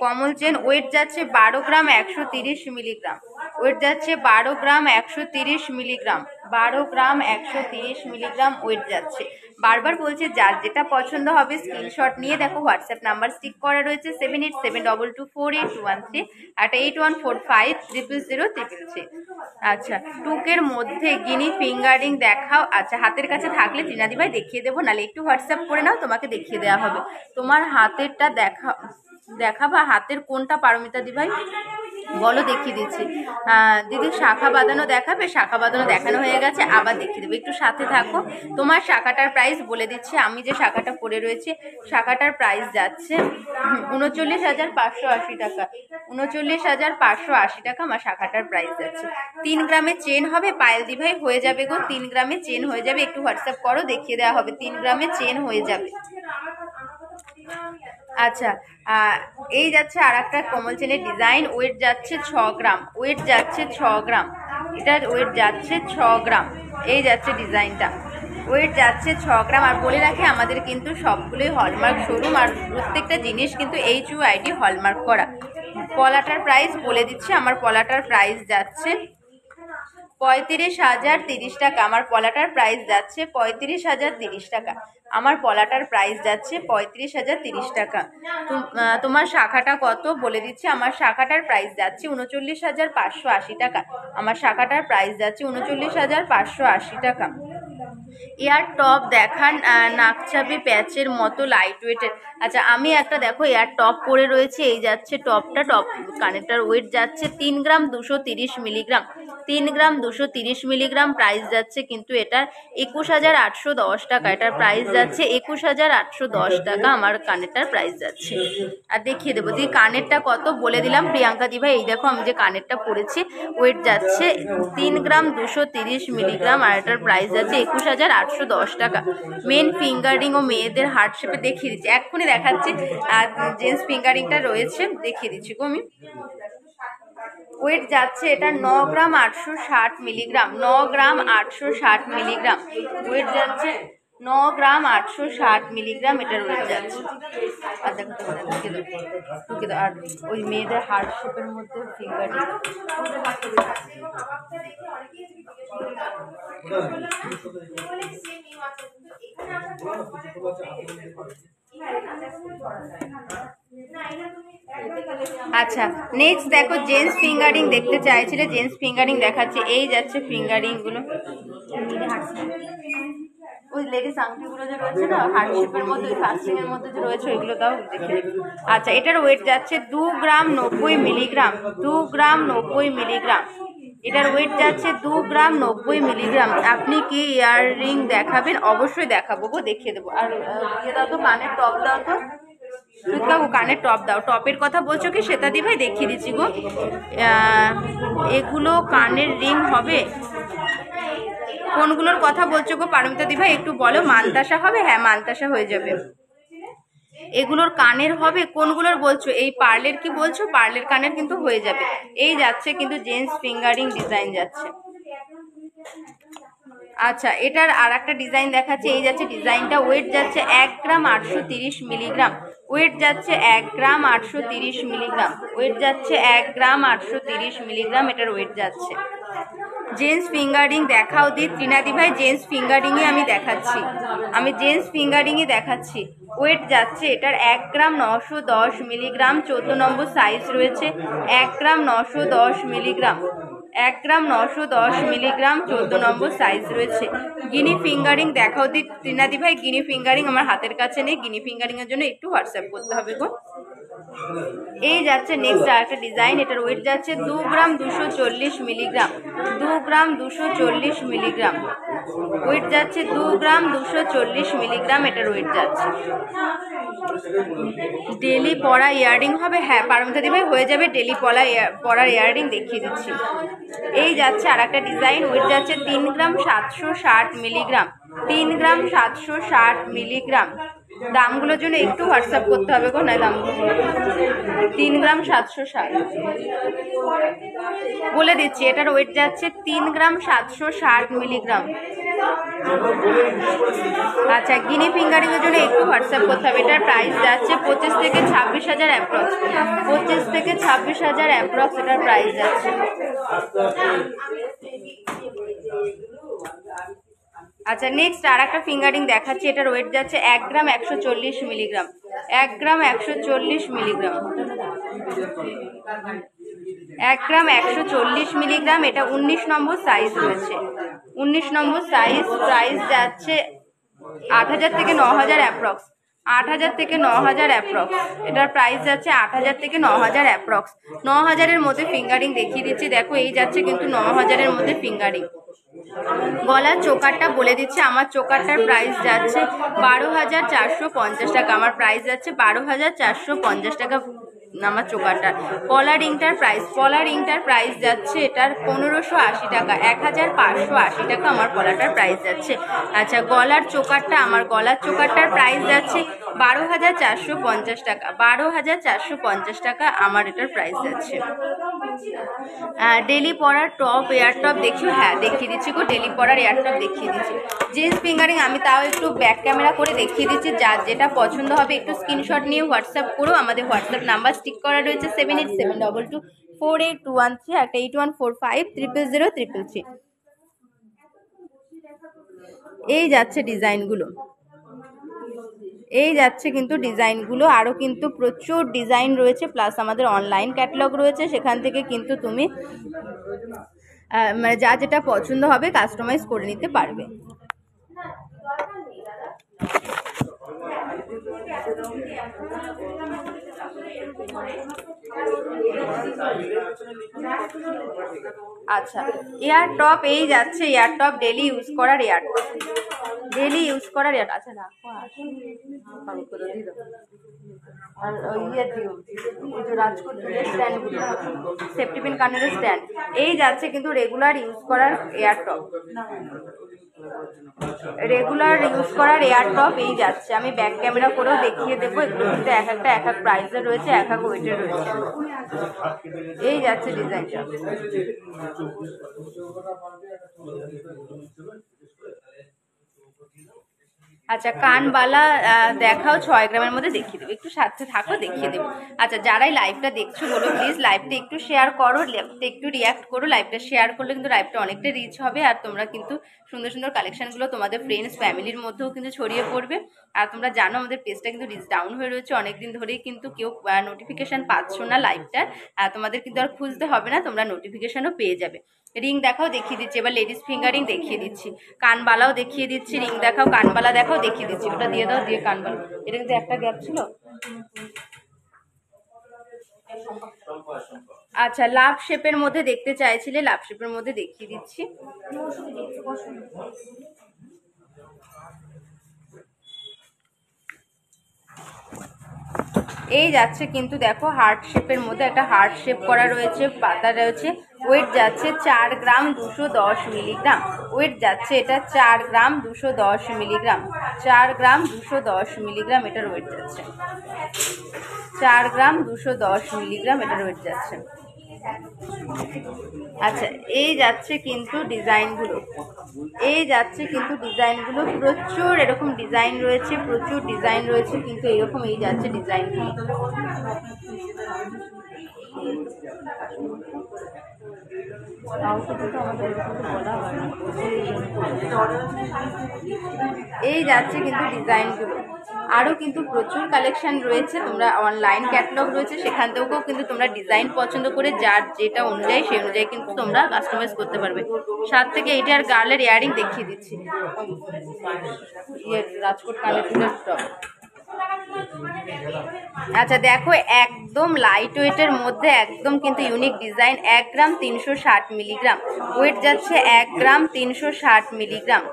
কমল চেন ওয়েট যাচ্ছে 12 গ্রাম 130 মিলিগ্রাম। ওয়েট যাচ্ছে 12 গ্রাম 130 মিলিগ্রাম। 12 গ্রাম 130 মিলিগ্রাম ওয়েট যাচ্ছে। বারবার বলছে, যার যেটা পছন্দ হবে স্ক্রিনশট নিয়ে দেখো, হোয়াটসঅ্যাপ নাম্বার স্টিক করা রয়েছে 7872248213 আর 8145000333। আচ্ছা, টুকের মধ্যে গিনি ফিঙ্গারিং দেখাও। আচ্ছা, হাতের কাছে থাকলে টিনাদি ভাই দেখিয়ে দেবো, নাহলে একটু হোয়াটসঅ্যাপ করে নাও, তোমাকে দেখিয়ে দেওয়া হবে। তোমার হাতেরটা দেখাবা। হাতের কোনটা পারমিতা দি ভাই বলো, দেখিয়ে দিচ্ছি। দিদি শাখা বাঁধানো দেখাবে? শাখা বাঁধানো দেখানো হয়ে গেছে, আবার দেখিয়ে দেবো, একটু সাথে থাকো। তোমার শাখাটার প্রাইস বলে দিচ্ছি। আমি যে শাখাটা পরে রয়েছে শাখাটার প্রাইস যাচ্ছে 39,580 টাকা। 39,580 টাকা আমার শাখাটার প্রাইস যাচ্ছে। 3 গ্রামের চেন হবে পায়েল দি ভাই, হয়ে যাবে গো। 3 গ্রামের চেন হয়ে যাবে, একটু হোয়াটসঅ্যাপ করো, দেখিয়ে দেওয়া হবে। 3 গ্রামের চেন হয়ে যাবে। আচ্ছা, এই যাচ্ছে আর একটা কমল চেনের ডিজাইন। ওয়েট যাচ্ছে 6 গ্রাম। ওয়েট যাচ্ছে 6 গ্রাম। এটার ওয়েট যাচ্ছে 6 গ্রাম। এই যাচ্ছে ডিজাইনটা, ওয়েট যাচ্ছে 6 গ্রাম। আর বলে রাখি, আমাদের কিন্তু সবগুলোই হলমার্ক শোরুম, আর প্রত্যেকটা জিনিস কিন্তু HUID হলমার্ক করা। পলাটার প্রাইস বলে দিচ্ছি। আমার পলাটার প্রাইস যাচ্ছে 35,030 টাকা। আমার পলাটার প্রাইস যাচ্ছে 35,030 টাকা। আমার পলাটার প্রাইস যাচ্ছে 35,030 টাকা। তোমার শাখাটা কত বলে দিচ্ছি। আমার শাখাটার প্রাইস যাচ্ছে 39,580 টাকা। আমার শাখাটার প্রাইস যাচ্ছে 39,580 টাকা। এয়ার টপ দেখান, নাকচাবি প্যাচের মতো লাইট ওয়েটের। আচ্ছা, আমি একটা দেখো এয়ার টপ পরে রয়েছে। এই যাচ্ছে টপ কানেরটার ওয়েট যাচ্ছে 3 গ্রাম 230 মিলিগ্রাম। 3 গ্রাম 230 মিলিগ্রাম, প্রাইস যাচ্ছে কিন্তু এটার 21,810 টাকা। এটার প্রাইস যাচ্ছে 21,810 টাকা, আমার কানেরটার প্রাইস যাচ্ছে। আর দেখিয়ে দেবো যে কানেরটা কত বলে দিলাম প্রিয়াঙ্কা দি ভাই। এই দেখো আমি যে কানেরটা পরেছি, ওয়েট যাচ্ছে 3 গ্রাম 230 মিলিগ্রাম, আর এটার প্রাইস যাচ্ছে 21,810 টাকা। মেন ফিঙ্গারিং ও মেয়েদের হার্ট শেপে দেখিয়ে দিচ্ছি, এক্ষুনি দেখাচ্ছি। আর জেন্টস ফিঙ্গারিংটা রয়েছে, দেখিয়ে দিচ্ছি গো আমি। ওয়েট যাচ্ছে এটা 9 গ্রাম 860 মিলিগ্রাম, 9 গ্রাম 860 মিলিগ্রাম ওয়েট যাচ্ছে, 9 গ্রাম 860 মিলিগ্রাম এটার ওয়েট যাচ্ছে। আর দেখো ঢুকে দাও। আর ওই মেয়েদের হার্ট শেপের মধ্যে ফিঙ্গারিং, আচ্ছা নেক্সট দেখো জেন্টস ফিঙ্গারিং দেখতে চাইছিলে, জেন্টস ফিঙ্গারিং দেখাচ্ছে। এই যাচ্ছে ফিঙ্গারিং গুলো, ওই লেডিস আংটিগুলো যে রয়েছে না হার্ট শেপের মধ্যে, ওই ফাস্টিং এর মধ্যে যে রয়েছে ওইগুলো দাও দেখে। আচ্ছা এটার ওয়েট যাচ্ছে 2 গ্রাম 90 মিলিগ্রাম, 2 গ্রাম 90 মিলিগ্রাম এটার ওয়েট যাচ্ছে 2 গ্রাম 90 মিলিগ্রাম। আপনি কি ইয়াররিং দেখাবেন? অবশ্যই দেখাবো গো, দেখিয়ে দেবো। আর দিয়ে দাও তো কানের টপ দাও তো, কাকু কানের টপ দাও। টপের কথা বলছো কি শ্বেতা দি ভাই? দেখিয়ে দিচ্ছি গো। এগুলো কানের রিং হবে? কোনগুলোর কথা বলছো গো পারমিতা দি ভাই একটু বলো। মানতাসা হবে? হ্যাঁ মানতাসা হয়ে যাবে। এগুলোর কানের হবে? কোনগুলোর বলছো? এই পার্লের কি বলছো? পার্লের কানের কিন্তু হয়ে যাবে। এই যাচ্ছে কিন্তু জেন্টস ফিঙ্গারিং ডিজাইন যাচ্ছে। আচ্ছা এটার আর একটা ডিজাইন দেখাচ্ছে। এই যাচ্ছে ডিজাইনটা, ওয়েট যাচ্ছে 1 গ্রাম 830 মিলিগ্রাম, ওয়েট যাচ্ছে 1 গ্রাম 830 মিলিগ্রাম, ওয়েট যাচ্ছে 1 গ্রাম 830 মিলিগ্রাম এটার ওয়েট যাচ্ছে। জেন্টস ফিঙ্গারিং দেখাও দি ত্রিনাদি ভাই। জেন্টস ফিঙ্গারিংয়ে আমি দেখাচ্ছি, আমি জেন্টস ফিঙ্গারিংয়ে দেখাচ্ছি। ওয়েট যাচ্ছে এটার 1 গ্রাম 910 মিলিগ্রাম, 14 নম্বর সাইজ রয়েছে। 1 গ্রাম 910 মিলিগ্রাম, 1 গ্রাম 910 মিলিগ্রাম 14 নম্বর সাইজ রয়েছে। গিনি ফিঙ্গারিং দেখাও দি ত্রিনাদি ভাই। গিনি ফিঙ্গারিং আমার হাতের কাছে নেই, গিনি ফিঙ্গারিং এর জন্য একটু হোয়াটসঅ্যাপ করতে হবে গো। এই যাচ্ছে নেক্সট আর একটা ডিজাইন, এটার ওয়েট যাচ্ছে 2 গ্রাম 240 মিলিগ্রাম, 2 গ্রাম 240 মিলিগ্রাম ওয়েট যাচ্ছে, 2 গ্রাম 240 মিলিগ্রাম এটার ওয়েট যাচ্ছে। ডেলি পরা ইয়াররিং হবে? হ্যাঁ পারমিতা দি ভাই হয়ে যাবে, ডেলি পরার ইয়াররিং দেখিয়ে দিচ্ছি। এই যাচ্ছে আর একটা ডিজাইন, ওয়েট যাচ্ছে 3 গ্রাম 760 মিলিগ্রাম, 3 গ্রাম 760 মিলিগ্রাম। দামগুলোর জন্য একটু হোয়াটসঅ্যাপ করতে হবে গো, না দামগুলো 3 গ্রাম 760 বলে দিচ্ছি। এটার ওয়েট যাচ্ছে 3 গ্রাম 760 মিলিগ্রাম। আচ্ছা গিনি ফিঙ্গারিং এর জন্য একটু হোয়াটসঅ্যাপ করতে হবে। এটার প্রাইস যাচ্ছে 25 থেকে 26,000 অ্যাপ্রক্স, 25 থেকে 26,000 অ্যাপ্রক্স এটার প্রাইস যাচ্ছে। আচ্ছা নেক্সট আর একটা ফিঙ্গারিং দেখাচ্ছি। এটার ওয়েট যাচ্ছে 1 গ্রাম 140 মিলিগ্রাম, 1 গ্রাম 140 মিলিগ্রাম, 1 গ্রাম 140 মিলিগ্রাম। এটা 19 নম্বর সাইজ রয়েছে, 19 নম্বর সাইজ। প্রাইস যাচ্ছে 8,000 থেকে 9,000 অ্যাপ্রক্স, 8,000 থেকে 9,000 অ্যাপ্রক্স এটার প্রাইস যাচ্ছে। 8,000 থেকে 9,000 অ্যাপ্রক্স। 9,000-এর মধ্যে ফিঙ্গারিং দেখিয়ে দিচ্ছি। দেখো এই যাচ্ছে কিন্তু 9,000-এর মধ্যে ফিঙ্গারিং। গলার চোকারটা বলে দিচ্ছে, আমার চোকারটার প্রাইস যাচ্ছে 12,450 টাকা, আমার প্রাইস যাচ্ছে 12,450 টাকা আমার চোকারটার। কলার রিংটার প্রাইস, কলার রিংটার প্রাইস যাচ্ছে এটার 1,580 টাকা, 1,580 টাকা আমার কলাটার প্রাইস যাচ্ছে। আচ্ছা গলার চোকারটা, আমার গলার চোকারটার প্রাইস যাচ্ছে 12,450 টাকা, 12,450 টাকা আমার এটার প্রাইস যাচ্ছে। ডেলি পরার টপ এয়ার টপ দেখিও? হ্যাঁ দেখিয়ে দিচ্ছি গো, ডেলি পরার এয়ার টপ দেখিয়ে দিচ্ছি। জিন্স ফিঙ্গারিং আমি তাও একটু ব্যাক ক্যামেরা করে দেখিয়ে দিচ্ছি, যার যেটা পছন্দ হবে একটু স্ক্রিনশট নিয়ে হোয়াটসঅ্যাপ করো। আমাদের হোয়াটসঅ্যাপ নাম্বার স্টিক করা রয়েছে 7872248213, একটা 8145000333। এই যাচ্ছে ডিজাইনগুলো, এই যাচ্ছে কিন্তু ডিজাইনগুলো। আরও কিন্তু প্রচুর ডিজাইন রয়েছে, প্লাস আমাদের অনলাইন ক্যাটালগ রয়েছে, সেখান থেকে কিন্তু তুমি মানে যা যেটা পছন্দ হবে কাস্টমাইজ করে নিতে পারবে। আচ্ছা, এয়ার টপ এই যাচ্ছে, এয়ার টপ ডেলি ইউজ করার এয়ার টপ, ডেলি ইউজ করার এয়ার। আচ্ছা রাখো, আর ইয়ে দিও ওই যে রাজকোট স্ট্যান্ডগুলো, সেফটি পিন কানের স্ট্যান্ড এই যাচ্ছে কিন্তু রেগুলার ইউজ করার এয়ার টপ, রেগুলার ইউজ করার এয়ার টপ এই যাচ্ছে। আমি ব্যাক ক্যামেরা করেও দেখিয়ে দেবো, এগুলো কিন্তু এক একটা এক এক প্রাইসের রয়েছে, এক এক ওয়েটের রয়েছে। এই যাচ্ছে ডিজাইনটা। আচ্ছা কানবালা দেখাও, 6 গ্রামের মধ্যে দেখিয়ে দেবো, একটু সাথে থাকো দেখিয়ে দেবো। আচ্ছা যারাই লাইভটা দেখছো বলো প্লিজ লাইভটা একটু শেয়ার করো, লাইভটা একটু রিয়াক্ট করো, লাইভটা শেয়ার করলে কিন্তু লাইভটা অনেকটা রিচ হবে, আর তোমরা কিন্তু সুন্দর সুন্দর কালেকশনগুলো তোমাদের ফ্রেন্ডস ফ্যামিলির মধ্যেও কিন্তু ছড়িয়ে পড়বে। আর তোমরা জানো আমাদের পেজটা কিন্তু রিচ ডাউন হয়ে রয়েছে অনেকদিন ধরেই, কিন্তু কেউ নোটিফিকেশান পাচ্ছ না লাইভটার, তোমাদের কিন্তু আর খুঁজতে হবে না, তোমরা নোটিফিকেশানও পেয়ে যাবে। রিং দেখাও দেখিয়ে দিচ্ছি, এবার লেডিস ফিঙ্গারিং দেখিয়ে দিচ্ছি, কানবালাও দেখিয়ে দিচ্ছি, রিং দেখাও কানবালা দেখাও দেখিয়ে দিচ্ছি। ওটা দিয়ে দাও, দিয়ে কানবালা, এটা কিন্তু একটা গ্যাপ ছিল। আচ্ছা লাভ শেপের মধ্যে দেখতে চাইছিলে, লাভ শেপের মধ্যে দেখিয়ে দিচ্ছি। এই যাচ্ছে কিন্তু দেখো হার্ট শেপের মধ্যে একটা হার্ট শেপ করা রয়েছে, পাতা রয়েছে, ওয়েট যাচ্ছে 4 গ্রাম 210 মিলিগ্রাম, ওয়েট যাচ্ছে এটা 4 গ্রাম 210 মিলিগ্রাম, 4 গ্রাম 210 মিলিগ্রাম এটার ওয়েট যাচ্ছে, 4 গ্রাম 210 মিলিগ্রাম এটার ওয়েট যাচ্ছে। আচ্ছা এই যাচ্ছে কিন্তু ডিজাইনগুলো, এই যাচ্ছে কিন্তু ডিজাইনগুলো, প্রচুর এরকম ডিজাইন রয়েছে, প্রচুর ডিজাইন রয়েছে কিন্তু এরকম এই যাচ্ছে ডিজাইনগুলো। এই যাচ্ছে কিন্তু ডিজাইনগুলো, আরও কিন্তু প্রচুর কালেকশন রয়েছে, তোমরা অনলাইন ক্যাটালগ রয়েছে সেখান থেকেও কিন্তু তোমরা ডিজাইন পছন্দ করে যার যেটা অনুযায়ী সেই অনুযায়ী কিন্তু তোমরা কাস্টমাইজ করতে পারবে। 7 থেকে 8 আর গার্লের ইয়ারিং দেখিয়ে দিচ্ছি, রাজকোট কানের দুলের টপ। আচ্ছা দেখো একদম লাইট ওয়েটের মধ্যে একদম কিন্তু ইউনিক ডিজাইন, 1 গ্রাম 360 মিলিগ্রাম, ওয়েট যাচ্ছে 1 গ্রাম 360 মিলিগ্রাম।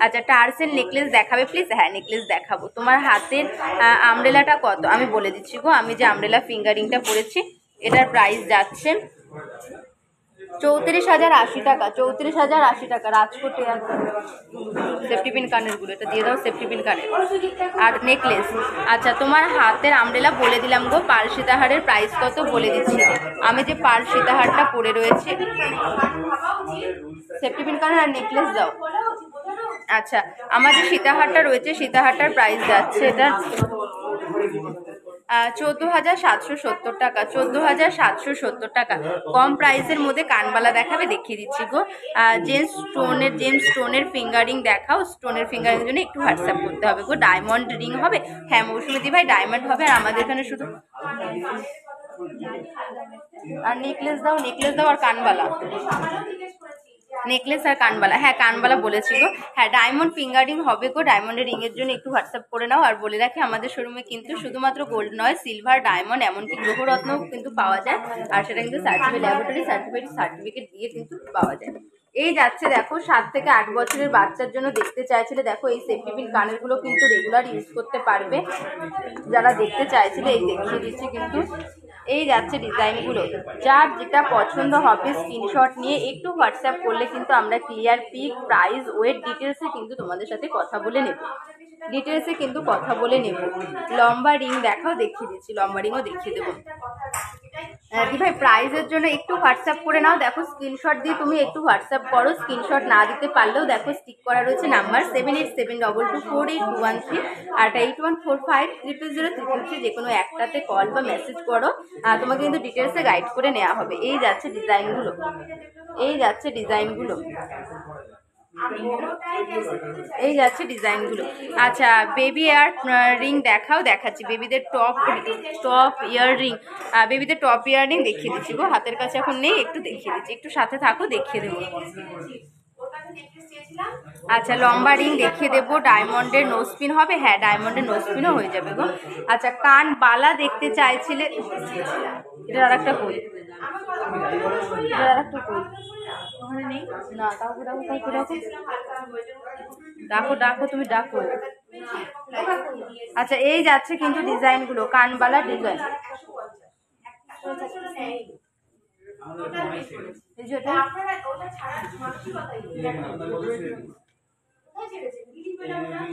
আচ্ছা টার্সেল নেকলেস দেখাবে প্লিজ? হ্যাঁ নেকলেস দেখাবো। তোমার হাতের আমব্রেলাটা কত আমি বলে দিচ্ছি গো, আমি যে আমব্রেলা ফিঙ্গারিংটা পরেছি এটার প্রাইস যাচ্ছে 34,080 টাকা, 34,080 টাকা। রাজকোটে সেফটি পিন কানের গুলো, এটা দিয়ে দাও সেফটি পিন কানের। আর নেকলেস, আচ্ছা তোমার হাতের আমব্রেলা বলে দিলাম গো, পাল সীতাহারের প্রাইস কত বলে দিচ্ছি। আমি যে পাল সীতাহারটা পরে রয়েছে, সেফটি পিন কানের আর নেকলেস দাও। আচ্ছা আমার যে সীতাহারটা রয়েছে সীতাহারটার প্রাইস যাচ্ছে এটা 14,770 টাকা, 14,770 টাকা। কম প্রাইসের মধ্যে কানবালা দেখাবে দেখিয়ে দিচ্ছি গো। জেমস স্টোনের ফিঙ্গারিং দেখাও, স্টোনের ফিঙ্গারিং জন্য একটু হোয়াটসঅ্যাপ করতে হবে গো। ডায়মন্ড রিং হবে? হ্যাঁ মৌসুমীদি ভাই ডায়মন্ড হবে, আর আমাদের এখানে শুধু আর নেকলেস দাও, নেকলেস দাও আর কানবালা, নেকলেস আর কানবালা। হ্যাঁ কানবালা বলেছি গো, হ্যাঁ ডায়মন্ড ফিঙ্গারিং হবে গো, ডায়মন্ডের রিংয়ের জন্য একটু হোয়াটসঅ্যাপ করে নাও। আর বলে রাখি আমাদের শোরুমে কিন্তু শুধুমাত্র গোল্ড নয়, সিলভার, ডায়মন্ড এমনকি গ্রহরত্নও কিন্তু পাওয়া যায়, আর সেটা কিন্তু ল্যাবরেটরি সার্টিফিকেট দিয়ে কিন্তু পাওয়া যায়। এই যাচ্ছে দেখো 7 থেকে 8 বছরের বাচ্চার জন্য দেখতে চাইছিলে, দেখো এই সেফটি পিন কানেরগুলো কিন্তু রেগুলার ইউজ করতে পারবে যারা দেখতে চাইছিলে, এই দেখিয়ে দিচ্ছি কিন্তু। এই যাচ্ছে ডিজাইনগুলো, যার যেটা পছন্দ হবে স্ক্রিনশট নিয়ে একটু হোয়াটসঅ্যাপ করলে কিন্তু আমরা ক্লিয়ার পিক, প্রাইস, ওয়েট ডিটেলসে কিন্তু তোমাদের সাথে কথা বলে নেব, ডিটেলসে কিন্তু কথা বলে নেব। লম্বা রিং দেখাও দেখিয়ে দিচ্ছি, লম্বা রিংও দেখিয়ে দেবো। দি ভাই প্রাইজের জন্য একটু হোয়াটসঅ্যাপ করে নাও, দেখো স্ক্রিনশট দিয়ে তুমি একটু হোয়াটসঅ্যাপ করো, স্ক্রিনশট না দিতে পারলেও দেখো স্টিক করা রয়েছে নাম্বার 7872248213 আর 8145000333, যে কোনো একটাতে কল বা মেসেজ করো, তোমাকে কিন্তু ডিটেলসে গাইড করে নেওয়া হবে। এই যাচ্ছে ডিজাইনগুলো, এই যাচ্ছে ডিজাইনগুলো, এই যাচ্ছে ডিজাইনগুলো। আচ্ছা বেবি ইয়ার রিং দেখাও, দেখাচ্ছি বেবিদের টপ ইয়ার রিং, বেবিদের টপ ইয়ার রিং দেখিয়ে দিচ্ছি গো, হাতের কাছে এখন নেই, একটু দেখিয়ে দিচ্ছি, একটু সাথে থাকো দেখিয়ে দেবো। আচ্ছা লম্বা রিং দেখিয়ে দেবো, ডায়মন্ডের নোজপিন হবে, হ্যাঁ ডায়মন্ডের নোজপিনও হয়ে যাবে গো। আচ্ছা কান বালা দেখতে চাইছিলে, এটা আর একটা কই, এটা আর একটা কই না, কাউকে ডাকো, কাউকে ডাকো, ডাকো ডাকো, তুমি ডাকো। আচ্ছা এই যাচ্ছে কিন্তু ডিজাইনগুলো, কানবালা ডিজাইন,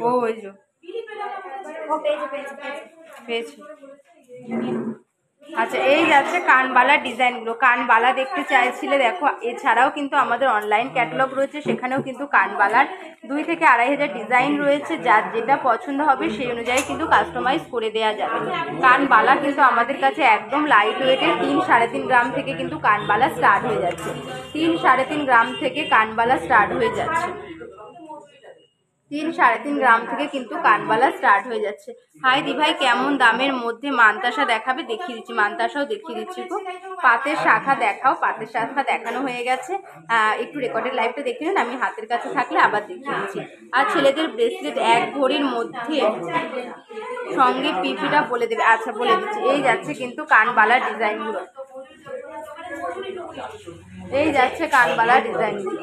ও ওই যে পেয়েছি। আচ্ছা এই যাচ্ছে কানবালা ডিজাইনগুলো, কানবালা দেখতে চাইছিলে দেখো, এছাড়াও কিন্তু আমাদের অনলাইন ক্যাটালগ রয়েছে, সেখানেও কিন্তু কানবালার 2 থেকে 2,500 ডিজাইন রয়েছে, যার যেটা পছন্দ হবে সেই অনুযায়ী কিন্তু কাস্টমাইজ করে দেওয়া যাবে। কানবালা কিন্তু আমাদের কাছে একদম লাইট ওয়েটের 3-3.5 গ্রাম থেকে কিন্তু কানবালা স্টার্ট হয়ে যাচ্ছে, 3-3.5 গ্রাম থেকে কানবালা স্টার্ট হয়ে যাচ্ছে, 3-3.5 গ্রাম থেকে কিন্তু কানবালা স্টার্ট হয়ে যাচ্ছে। হাই দি ভাই কেমন দামের মধ্যে মানতাসা দেখাবে, দেখিয়ে দিচ্ছি, মানতাসাও দেখিয়ে দিচ্ছি গো। পাতের শাখা দেখাও, পাতের শাখা দেখানো হয়ে গেছে, একটু রেকর্ডেড লাইভটা দেখে নিন, আমি হাতের কাছে থাকলে আবার দেখিয়ে দিচ্ছি। আর ছেলেদের ব্রেসলেট 1 ভরির মধ্যে সঙ্গে পিপিটা বলে দেবে, আচ্ছা বলে দিচ্ছি। এই যাচ্ছে কিন্তু কানবালার ডিজাইনগুলো, এই যাচ্ছে কানবালার ডিজাইনগুলো,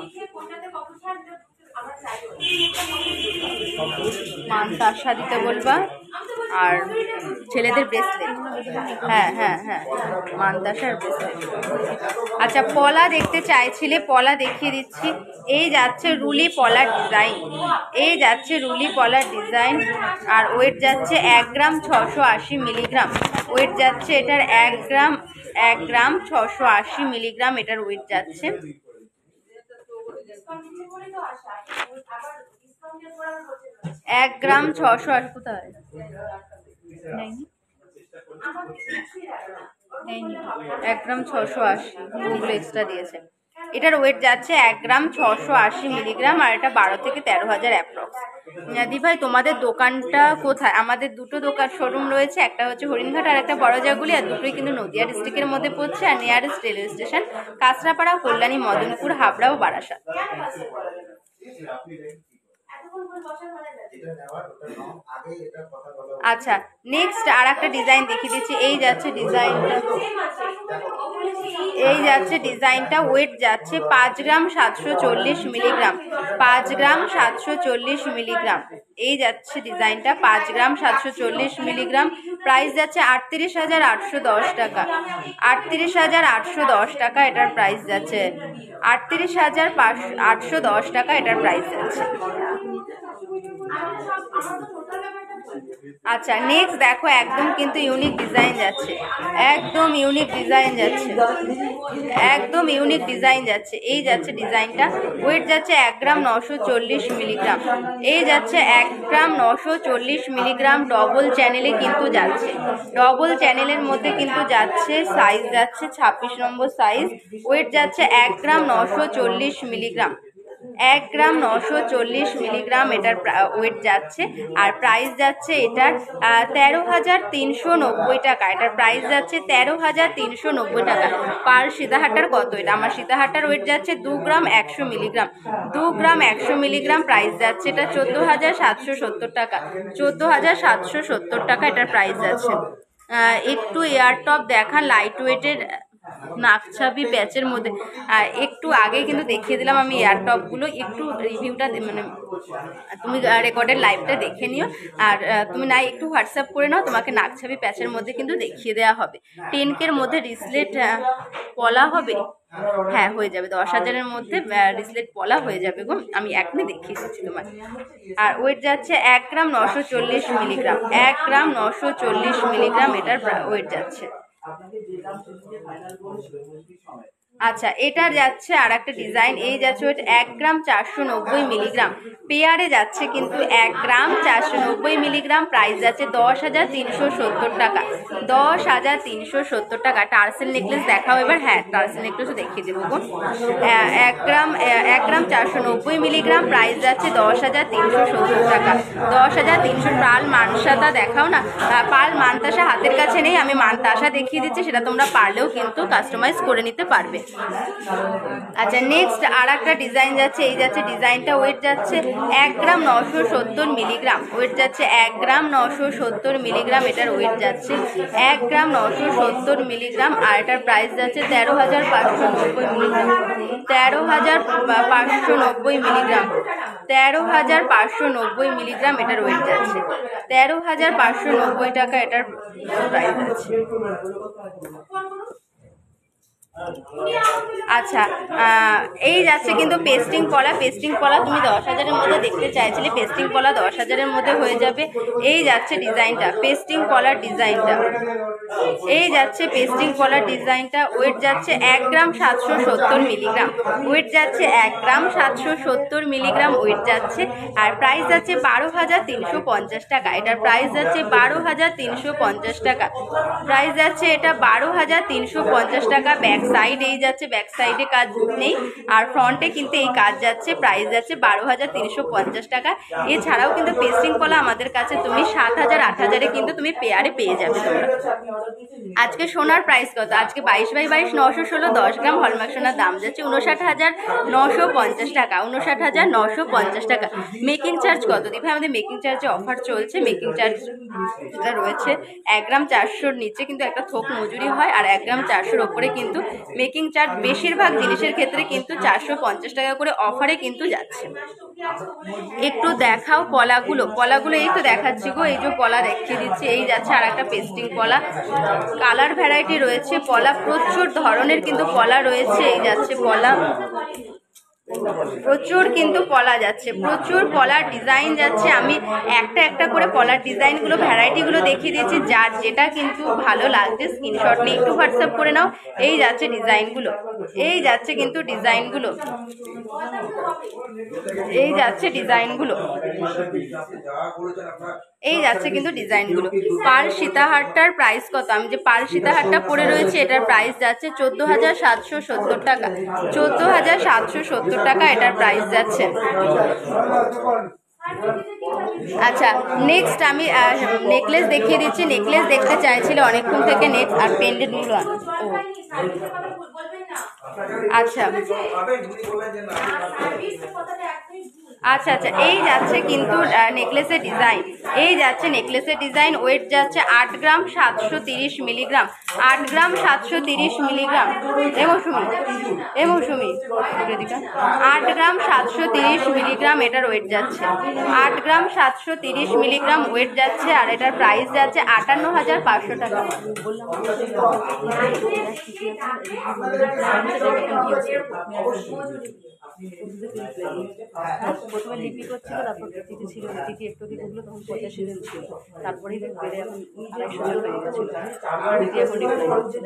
মানতাসা দিতে বলবা, আর ছেলেদের ব্রেসলেট, হ্যাঁ হ্যাঁ হ্যাঁ মানতাসার ব্রেসলেট। আচ্ছা পলা দেখতে চাইছিলে, পলা দেখিয়ে দিচ্ছি। এই যাচ্ছে রুলি পলার ডিজাইন, এই যাচ্ছে রুলি পলার ডিজাইন, আর ওয়েট যাচ্ছে 1 গ্রাম 680 মিলিগ্রাম, ওয়েট যাচ্ছে এটার 1 গ্রাম 680 মিলিগ্রাম এটার ওয়েট যাচ্ছে। 1 গ্রাম 680, কোথায় 1 গ্রাম 680, ওগুলো এক্সট্রা দিয়েছে। এটার ওয়েট যাচ্ছে 1 গ্রাম 680 মিলিগ্রাম, আর এটা 12 থেকে 13,000 অ্যাপ্রক্স। দি ভাই তোমাদের দোকানটা কোথায়? আমাদের দুটো দোকান শোরুম রয়েছে, একটা হচ্ছে হরিণঘাট আর একটা বড়জাগুলি, আর দুটোই কিন্তু নদিয়া ডিস্ট্রিক্টের মধ্যে পড়ছে, আর nearest railway station Kanchrapara, Kalyani, Madanpur, Habra ও বারাসাত। আচ্ছা নেক্সট আর একটা ডিজাইন দেখিয়ে দিচ্ছি। এই যাচ্ছে ডিজাইনটা, এই যাচ্ছে ডিজাইনটা, ওয়েট যাচ্ছে 5 গ্রাম 740 মিলিগ্রাম, 5 গ্রাম 740 মিলিগ্রাম। এই যাচ্ছে ডিজাইনটা 5 গ্রাম 740 মিলিগ্রাম, প্রাইস যাচ্ছে 38,810 টাকা, 38,810 টাকা এটার প্রাইস যাচ্ছে, 38,810 টাকা এটার প্রাইস যাচ্ছে। আচ্ছা নেক্সট দেখো, একদম কিন্তু ইউনিক ডিজাইন যাচ্ছে, একদম ইউনিক ডিজাইন যাচ্ছে, একদম ইউনিক ডিজাইন যাচ্ছে। এই যাচ্ছে ডিজাইনটা, ওয়েট যাচ্ছে 1 গ্রাম 940 মিলিগ্রাম, এই যাচ্ছে 1 গ্রাম 940 মিলিগ্রাম, ডবল চ্যানেলে কিন্তু যাচ্ছে, ডবল চ্যানেলের মধ্যে কিন্তু যাচ্ছে, সাইজ যাচ্ছে 26 নম্বর সাইজ, ওয়েট যাচ্ছে 1 গ্রাম 940 মিলিগ্রাম, 1 গ্রাম 940 মিলিগ্রাম এটার ওয়েট যাচ্ছে, আর প্রাইস যাচ্ছে এটার 13,390 টাকা, এটার প্রাইস যাচ্ছে 13,390 টাকা। পার সীতাহারটার কত? এটা আমার সীতাহারটার ওয়েট যাচ্ছে 2 গ্রাম 100 মিলিগ্রাম, 2 গ্রাম 100 মিলিগ্রাম, প্রাইস যাচ্ছে এটা 14,770 টাকা, 14,770 টাকা এটার প্রাইস যাচ্ছে। একটু এয়ারটপ দেখান লাইট ওয়েটের নাকছাবি প্যাচের মধ্যে, একটু আগে কিন্তু দেখিয়ে দিলাম আমি এয়ারটপগুলো, একটু রিভিউটা মানে তুমি রেকর্ডের লাইভটা দেখে নিও, আর তুমি না একটু হোয়াটসঅ্যাপ করে নাও, তোমাকে নাকছাবি প্যাচের মধ্যে কিন্তু দেখিয়ে দেওয়া হবে। 10K মধ্যে রিসলেট পলা হবে, হ্যাঁ হয়ে যাবে, 10,000-এর মধ্যে রিসলেট পলা হয়ে যাবে গো, আমি এখনই দেখিয়ে দিচ্ছি তোমার। আর ওয়েট যাচ্ছে 1 গ্রাম 940 মিলিগ্রাম, 1 গ্রাম 940 মিলিগ্রাম এটার ওয়েট যাচ্ছে। আচ্ছা এটার যাচ্ছে আর একটা ডিজাইন, এই যাচ্ছে ওয়েট 1 গ্রাম 490 মিলিগ্রাম, পেয়ারে যাচ্ছে কিন্তু 1 গ্রাম 490 মিলিগ্রাম, প্রাইস যাচ্ছে 10,370 টাকা, 10,370 টাকা। টার্সেল নেকলেস দেখাও এবার, হ্যাঁ টার্সেল নেকলেসও দেখিয়ে দেবো গো। 1 গ্রাম 490 মিলিগ্রাম, প্রাইস যাচ্ছে 10,370 টাকা, 10,300। পাল মানসাতা দেখাও না, পাল মানতাসা হাতের কাছে নেই, আমি মানতাসা দেখিয়ে দিচ্ছি, সেটা তোমরা পারলেও কিন্তু কাস্টমাইজ করে নিতে পারবে। আচ্ছা নেক্সট আর একটা ডিজাইন যাচ্ছে, এই যাচ্ছে ডিজাইনটা, ওয়েট যাচ্ছে 1 গ্রাম 970 মিলিগ্রাম, ওয়েট যাচ্ছে 1 গ্রাম 970 মিলিগ্রাম, এটার ওয়েট যাচ্ছে 1 গ্রাম 970 মিলিগ্রাম, আর এটার প্রাইস যাচ্ছে 13,590 মিলিগ্রাম, 13,590 মিলিগ্রাম, 13,590 মিলিগ্রাম এটার ওয়েট যাচ্ছে, 13,590 টাকা এটার প্রাইস আছে। আচ্ছা এই যাচ্ছে কিন্তু পেস্টিং কলা, পেস্টিং কলা তুমি 10,000-এর মধ্যে দেখতে চাইছিলে, পেস্টিং কলা 10,000-এর মধ্যে হয়ে যাবে। এই যাচ্ছে ডিজাইনটা, পেস্টিং কলার ডিজাইনটা, এই যাচ্ছে পেস্টিং কলার ডিজাইনটা, ওয়েট যাচ্ছে 1 গ্রাম 770 মিলিগ্রাম, ওয়েট যাচ্ছে 1 গ্রাম 770 মিলিগ্রাম ওয়েট যাচ্ছে, আর প্রাইস যাচ্ছে 12,350 টাকা, এটার প্রাইস যাচ্ছে 12,350 টাকা, প্রাইস যাচ্ছে এটা 12,350 টাকা। ব্যাক সাইড এই যাচ্ছে, ব্যাক সাইডে কাজ নেই, আর ফ্রন্টে কিন্তু এই কাজ যাচ্ছে, প্রাইস যাচ্ছে 12,350 টাকা। এছাড়াও কিন্তু পেস্টিং কলা আমাদের কাছে তুমি 7,000 8,000-এ কিন্তু তুমি পেয়ারে পেয়ে যাবে তোমরা। আজকে সোনার প্রাইস কত? আজকে 22/22 916 10 গ্রাম হলমার্ক সোনার দাম যাচ্ছে 59,950 টাকা, 59,950 টাকা। মেকিং চার্জ কত দিবে? আমাদের মেকিং চার্জে অফার চলছে, মেকিং চার্জ যেটা রয়েছে 1 গ্রাম 400-র নিচে কিন্তু একটা থোক মজুরি হয়, আর 1 গ্রাম 400-র ওপরে কিন্তু মেকিং চার্জ বেশিরভাগ জিনিসের ক্ষেত্রে কিন্তু 450 টাকা করে অফারে কিন্তু যাচ্ছে। একটু দেখাও পলাগুলো, পলাগুলো এই তো দেখাচ্ছি গো, এই যে পলা দেখিয়ে দিচ্ছি, এই যাচ্ছে আর একটা পেস্টিং পলা, কালার ভ্যারাইটি রয়েছে পলা, প্রচুর ধরনের কিন্তু পলা রয়েছে, এই যাচ্ছে পলা, প্রচুর কিন্তু পলা যাচ্ছে, প্রচুর পলার ডিজাইন যাচ্ছে। আমি একটা একটা করে পলার ডিজাইনগুলো ভ্যারাইটিগুলো দেখিয়ে দিয়েছি, যার যেটা কিন্তু ভালো লাগছে স্ক্রিনশট নিয়ে একটু হোয়াটসঅ্যাপ করে নাও। এই যাচ্ছে ডিজাইনগুলো, এই যাচ্ছে কিন্তু ডিজাইনগুলো, এই যাচ্ছে ডিজাইনগুলো, এই যাচ্ছে কিন্তু ডিজাইনগুলো। পার্ল সীতাহারটার প্রাইস কত? আমি যে পার্ল সীতাহারটা পরে রয়েছে এটার প্রাইস যাচ্ছে 14,770 টাকা, 14,770 টাকা এটার প্রাইস যাচ্ছে। আচ্ছা নেক্সট আমি নেকলেস দেখিয়ে দিচ্ছি, নেকলেস দেখতে চাইছিল অনেকক্ষণ থেকে, নেট আর পেন্ডেন্টগুলো ও আচ্ছা আচ্ছা আচ্ছা এই যাচ্ছে কিন্তু নেকলেসের ডিজাইন, এই যাচ্ছে নেকলেসের ডিজাইন, ওয়েট যাচ্ছে 8 গ্রাম 730 মিলিগ্রাম, 8 গ্রাম 730 মিলিগ্রাম, এ মৌসুমি 8 গ্রাম 730 মিলিগ্রাম এটার ওয়েট যাচ্ছে, 8 গ্রাম 730 মিলিগ্রাম ওয়েট যাচ্ছে, আর এটার প্রাইস যাচ্ছে 58,500 টাকা। প্রথমে লিপি করছিল, তারপর লিপিটি ছিল, লিপিটি একটু গুলো তখন 85 জন ছিল, তারপরেই বেড়ে এখন 250 জন হয়ে গেছিল, লিপি এখন রিপ্লাই করছিল।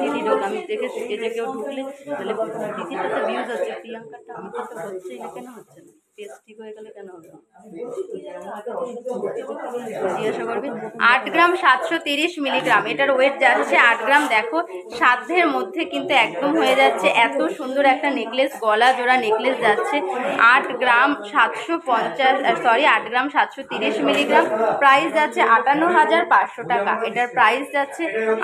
দিদি ঢোক আমি দেখে যে কেউ ঢুকলে তাহলে দিদিটা তো ভিউজ হচ্ছে, প্রিয়াঙ্কাটা আমাকে তো হচ্ছেই না, কেন হচ্ছে না? পেজ ঠিক হয়ে গেলে কেন হবে? জিজ্ঞাসা করবি। 8 গ্রাম 730 মিলিগ্রাম এটার ওয়েট যাচ্ছে, 8 গ্রাম। দেখো সাধ্যের মধ্যে কিন্তু একদম হয়ে যাচ্ছে, এত সুন্দর একটা নেকলেস, গলা জোড়া নেকলেস যাচ্ছে 8 গ্রাম 8 গ্রাম 730 মিলিগ্রাম, প্রাইস যাচ্ছে 58,500 টাকা, এটার প্রাইস যাচ্ছে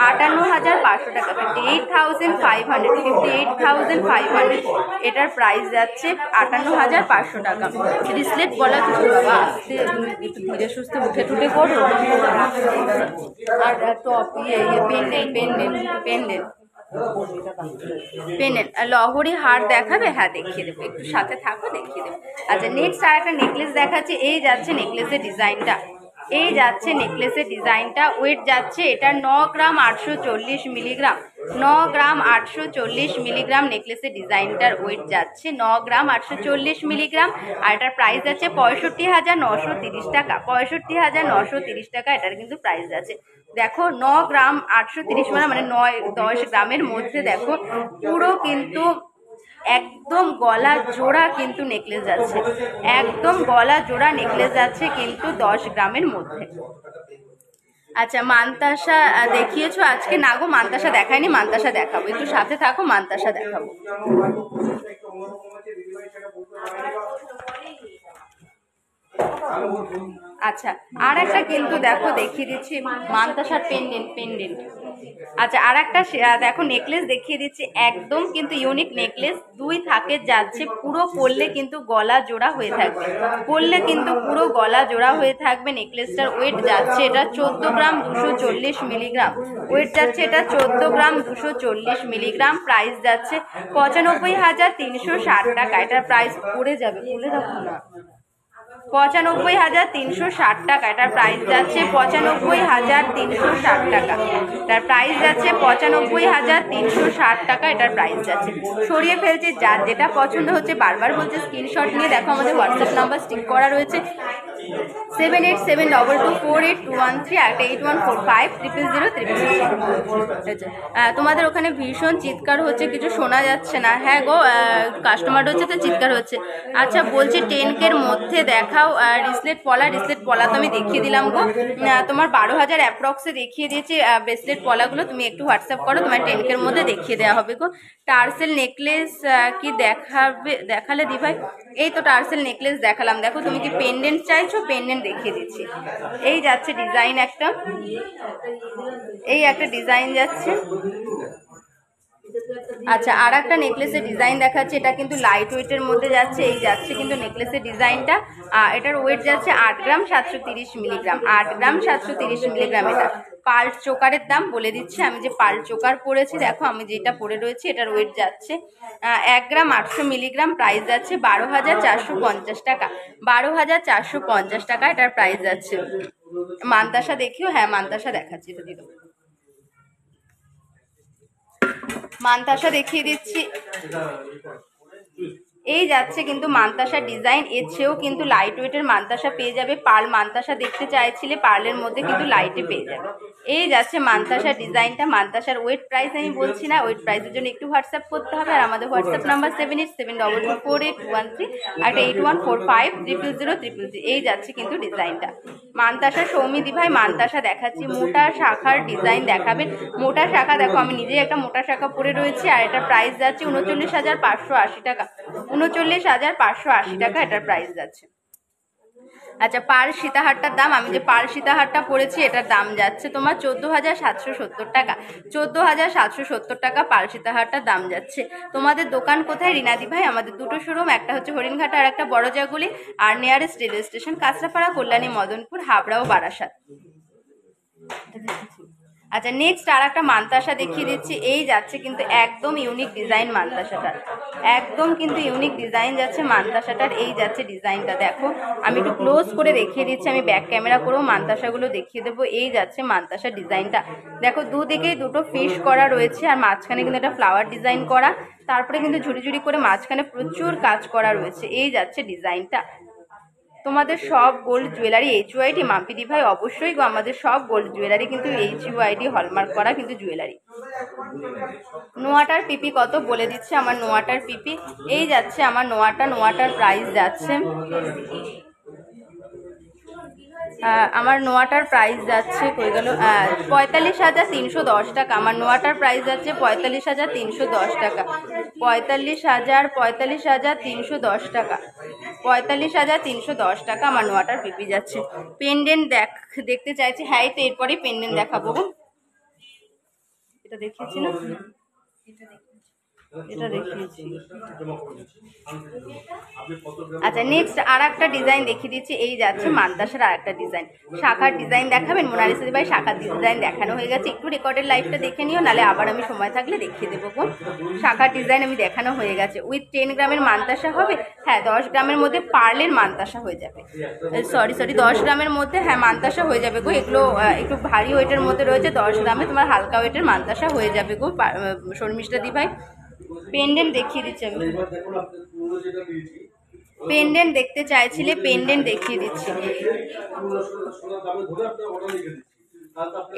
58,500 টাকা, 58,500, 58,500 এটার প্রাইস যাচ্ছে 58,500 টাকা। রিসলেট বলা কিছু বাবা, আস্তে একটু ধীরে সুস্থে উঠে টুটে করো। আর টপ পেন্ডেন্ট লহরি হার দেখাবে? হ্যাঁ দেখিয়ে দেবো, একটু সাথে থাকো দেখিয়ে দেবো। আচ্ছা নেক্সট আর একটা নেকলেস দেখাচ্ছি, এই যাচ্ছে নেকলেসের ডিজাইনটা, এই যাচ্ছে নেকলেসের ডিজাইনটা, ওয়েট যাচ্ছে এটা 9 গ্রাম 840 মিলিগ্রাম, 9 গ্রাম 840 মিলিগ্রাম নেকলেসের ডিজাইনটার ওয়েট যাচ্ছে 9 গ্রাম 840 মিলিগ্রাম, আর এটার প্রাইস যাচ্ছে 65,930 টাকা, 65,930 টাকা এটার কিন্তু প্রাইস যাচ্ছে। দেখো 9 গ্রাম 830 মানে 9-10 গ্রামের মধ্যে দেখো পুরো কিন্তু একদম গলা জোড়া কিন্তু নেকলেস যাচ্ছে, একদম গলা জোড়া নেকলেস যাচ্ছে কিন্তু 10 গ্রামের মধ্যে। আচ্ছা মানতাসা দেখিয়েছো আজকে? না গো মানতাসা দেখায়নি, মানতাসা দেখাবো, একটু সাথে থাকো, মানতাসা দেখাবো। আচ্ছা, আর একটা কিন্তু দেখো দেখিয়ে দিচ্ছি, মানতাসার পেন্ডেন্ট। আচ্ছা, আর একটা দেখো নেকলেস দেখিয়ে দিচ্ছি, একদম কিন্তু ইউনিক নেকলেস, 2 থাকে যাচ্ছে, পুরো পরলে কিন্তু গলা জোড়া হয়ে থাকবে, পরলে কিন্তু পুরো গলা জোড়া হয়ে থাকবে। নেকলেসটার ওয়েট যাচ্ছে এটা 14 গ্রাম 240 মিলিগ্রাম, ওয়েট যাচ্ছে এটা 14 গ্রাম 240 মিলিগ্রাম, প্রাইস যাচ্ছে 95,360 টাকা। এটার প্রাইস পড়ে যাবে, বলে রাখো না, 95,360 টাকা। এটার প্রাইস যাচ্ছে 95,360 টাকা। এটার প্রাইস যাচ্ছে 95,360 টাকা। এটার প্রাইস যাচ্ছে, সরিয়ে ফেলছে, যার যেটা পছন্দ হচ্ছে বারবার বলছে স্ক্রিনশট নিয়ে দেখো, আমাদের হোয়াটসঅ্যাপ নাম্বার স্টিক করা রয়েছে 7872248213 আর একটা 8145000000। তোমাদের ওখানে ভীষণ চিৎকার হচ্ছে, কিছু শোনা যাচ্ছে না। হ্যাঁ গো, কাস্টমার হচ্ছে তো চিৎকার হচ্ছে। আচ্ছা, বলছি 10K এর মধ্যে দেখাও রিসলেট পলা তো আমি দেখিয়ে দিলাম গো, তোমার 12,000 অ্যাপ্রক্সে দেখিয়ে দিয়েছি ব্রেসলেট পলাগুলো, তুমি একটু হোয়াটসঅ্যাপ করো, তোমার 10K এর মধ্যে দেখিয়ে দেওয়া হবে গো। টার্সেল নেকলেস কি দেখালে দি ভাই? এই তো টার্সেল নেকলেস দেখালাম, দেখো তুমি কি পেন্ডেন্ট চাইছো? পেন্ডেন্ট দেখিয়ে দিচ্ছি, এই যাচ্ছে ডিজাইন একটা, এই একটা ডিজাইন যাচ্ছে। আচ্ছা, আর একটা নেকলেসের ডিজাইন দেখাচ্ছে, এটা কিন্তু লাইট ওয়েটের মধ্যে যাচ্ছে, এই যাচ্ছে কিন্তু নেকলেসের ডিজাইনটা। এটার ওয়েট যাচ্ছে 8 গ্রাম 730 মিলিগ্রাম, 8 গ্রাম 730 মিলিগ্রাম। এটা পার্ল চোকারের দাম বলে দিচ্ছি, আমি যে পার্ল চোকার পরেছি, দেখো আমি যেটা পরে রয়েছি, এটার ওয়েট যাচ্ছে 1 গ্রাম 800 মিলিগ্রাম, প্রাইস যাচ্ছে 12,450 টাকা, 12,450 টাকা এটার প্রাইস যাচ্ছে। মানতাসা দেখিও, হ্যাঁ মানতাসা দেখাচ্ছি, এটা দিয়ে দেবো, মানতাসা দেখিয়ে দিচ্ছি, এই যাচ্ছে কিন্তু মানতাসা ডিজাইন। এর চেয়েও কিন্তু লাইট ওয়েটের মানতাসা পেয়ে যাবে, পার্ল মানতাসা দেখতে চাইছিলে, পার্লের মধ্যে কিন্তু লাইটে পেয়ে যাবে। এই যাচ্ছে মানতাসা ডিজাইনটা। মানতাসার ওয়েট প্রাইস আমি বলছি না, ওয়েট প্রাইসের জন্য একটু হোয়াটসঅ্যাপ করতে হবে, আর আমাদের হোয়াটসঅ্যাপ নাম্বার 7872248213 আর 8145000000। এই যাচ্ছে কিন্তু ডিজাইনটা। মানতাসা সৌমিদি ভাই মানতাসা দেখাচ্ছি, মোটা শাখার ডিজাইন দেখাবেন। মোটা শাখা দেখো, আমি নিজেই একটা মোটা শাখা পরে রয়েছি, আর এটার প্রাইস যাচ্ছে 39,580 টাকা, 39,580 টাকা এটার প্রাইস যাচ্ছে। আচ্ছা, পার্ল সীতাহারটার দাম, আমি যে পার্ল সীতাহারটা পরেছি এটার দাম যাচ্ছে তোমার 14,770 টাকা, 14,770 টাকা পার্ল সীতাহারটার দাম যাচ্ছে। তোমাদের দোকান কোথায় রিনাদি ভাই? আমাদের দুটো শোরুম, একটা হচ্ছে হরিণঘাটা আর একটা বড়জাগুলি, আর nearest rail station Kanchrapara, Kalyani, Madanpur, Habra ও বারাসাত। আচ্ছা, নেক্সট আর একটা মানতাসা দেখিয়ে দিচ্ছি, এই যাচ্ছে কিন্তু একদম ইউনিক ডিজাইন মানতাসাটার, একদম কিন্তু ইউনিক ডিজাইন যাচ্ছে মানতাসাটার। এই যাচ্ছে ডিজাইনটা, দেখো আমি একটু ক্লোজ করে দেখিয়ে দিচ্ছি, আমি ব্যাক ক্যামেরা করেও মানতাসাগুলো দেখিয়ে দেবো। এই যাচ্ছে মানতাসার ডিজাইনটা, দেখো দুদিকেই দুটো ফিশ করা রয়েছে, আর মাঝখানে কিন্তু একটা ফ্লাওয়ার ডিজাইন করা, তারপরে কিন্তু ঝুড়ি ঝুড়ি করে মাঝখানে প্রচুর কাজ করা রয়েছে। এই যাচ্ছে ডিজাইনটা। তোমাদের সব গোল্ড জুয়েলারি HUID মাম্পিদি ভাই? অবশ্যই গো, আমাদের সব গোল্ড জুয়েলারি কিন্তু HUID হলমার্ক করা কিন্তু জুয়েলারি। নোয়াটার পিপি কত বলে দিচ্ছে, আমার নোয়াটার পিপি এই যাচ্ছে, আমার নোয়াটার প্রাইস যাচ্ছে, আমার নোয়াটার প্রাইস যাচ্ছে কই গেল, 45,310 টাকা। আমার নোয়াটার প্রাইস যাচ্ছে 45,310 টাকা, 45,310 টাকা, 45,310 টাকা আমার নোয়াটার পিপি যাচ্ছে। পেন্ডেন্ট দেখতে চাইছি, হ্যাঁ তো এরপরে পেন্ডেন্ট দেখাবো, এটা দেখিয়েছি না, এটা দেখিয়েছি। আচ্ছা, নেক্সট আর একটা ডিজাইন দেখিয়ে দিচ্ছি, এই যাচ্ছে মানতাসার আর একটা ডিজাইন। শাখার ডিজাইন দেখাবেন মোনালিসা ভাই? শাখার ডিজাইন দেখানো হয়ে গেছে, একটু রেকর্ডের লাইভটা দেখে নিও, নালে আবার আমি সময় থাকলে দেখিয়ে দেবো গো। শাখার ডিজাইন আমি দেখানো হয়ে গেছে। উইথ 10 গ্রামের মানতাসা হবে, হ্যাঁ 10 গ্রামের মধ্যে পার্লের মানতাসা হয়ে যাবে, সরি 10 গ্রামের মধ্যে হ্যাঁ মানতাসা হয়ে যাবে গো। এগুলো একটু ভারী ওয়েটের মধ্যে রয়েছে, 10 গ্রামে তোমার হালকা ওয়েটের মানতাসা হয়ে যাবে গো শর্মিষ্ঠা দি ভাই। পেন্ডেন্ট দেখিয়ে দিচ্ছি আমি, পেন্ডেন্ট দেখতে চাইছিলে, পেন্ডেন্ট দেখিয়ে দিচ্ছি।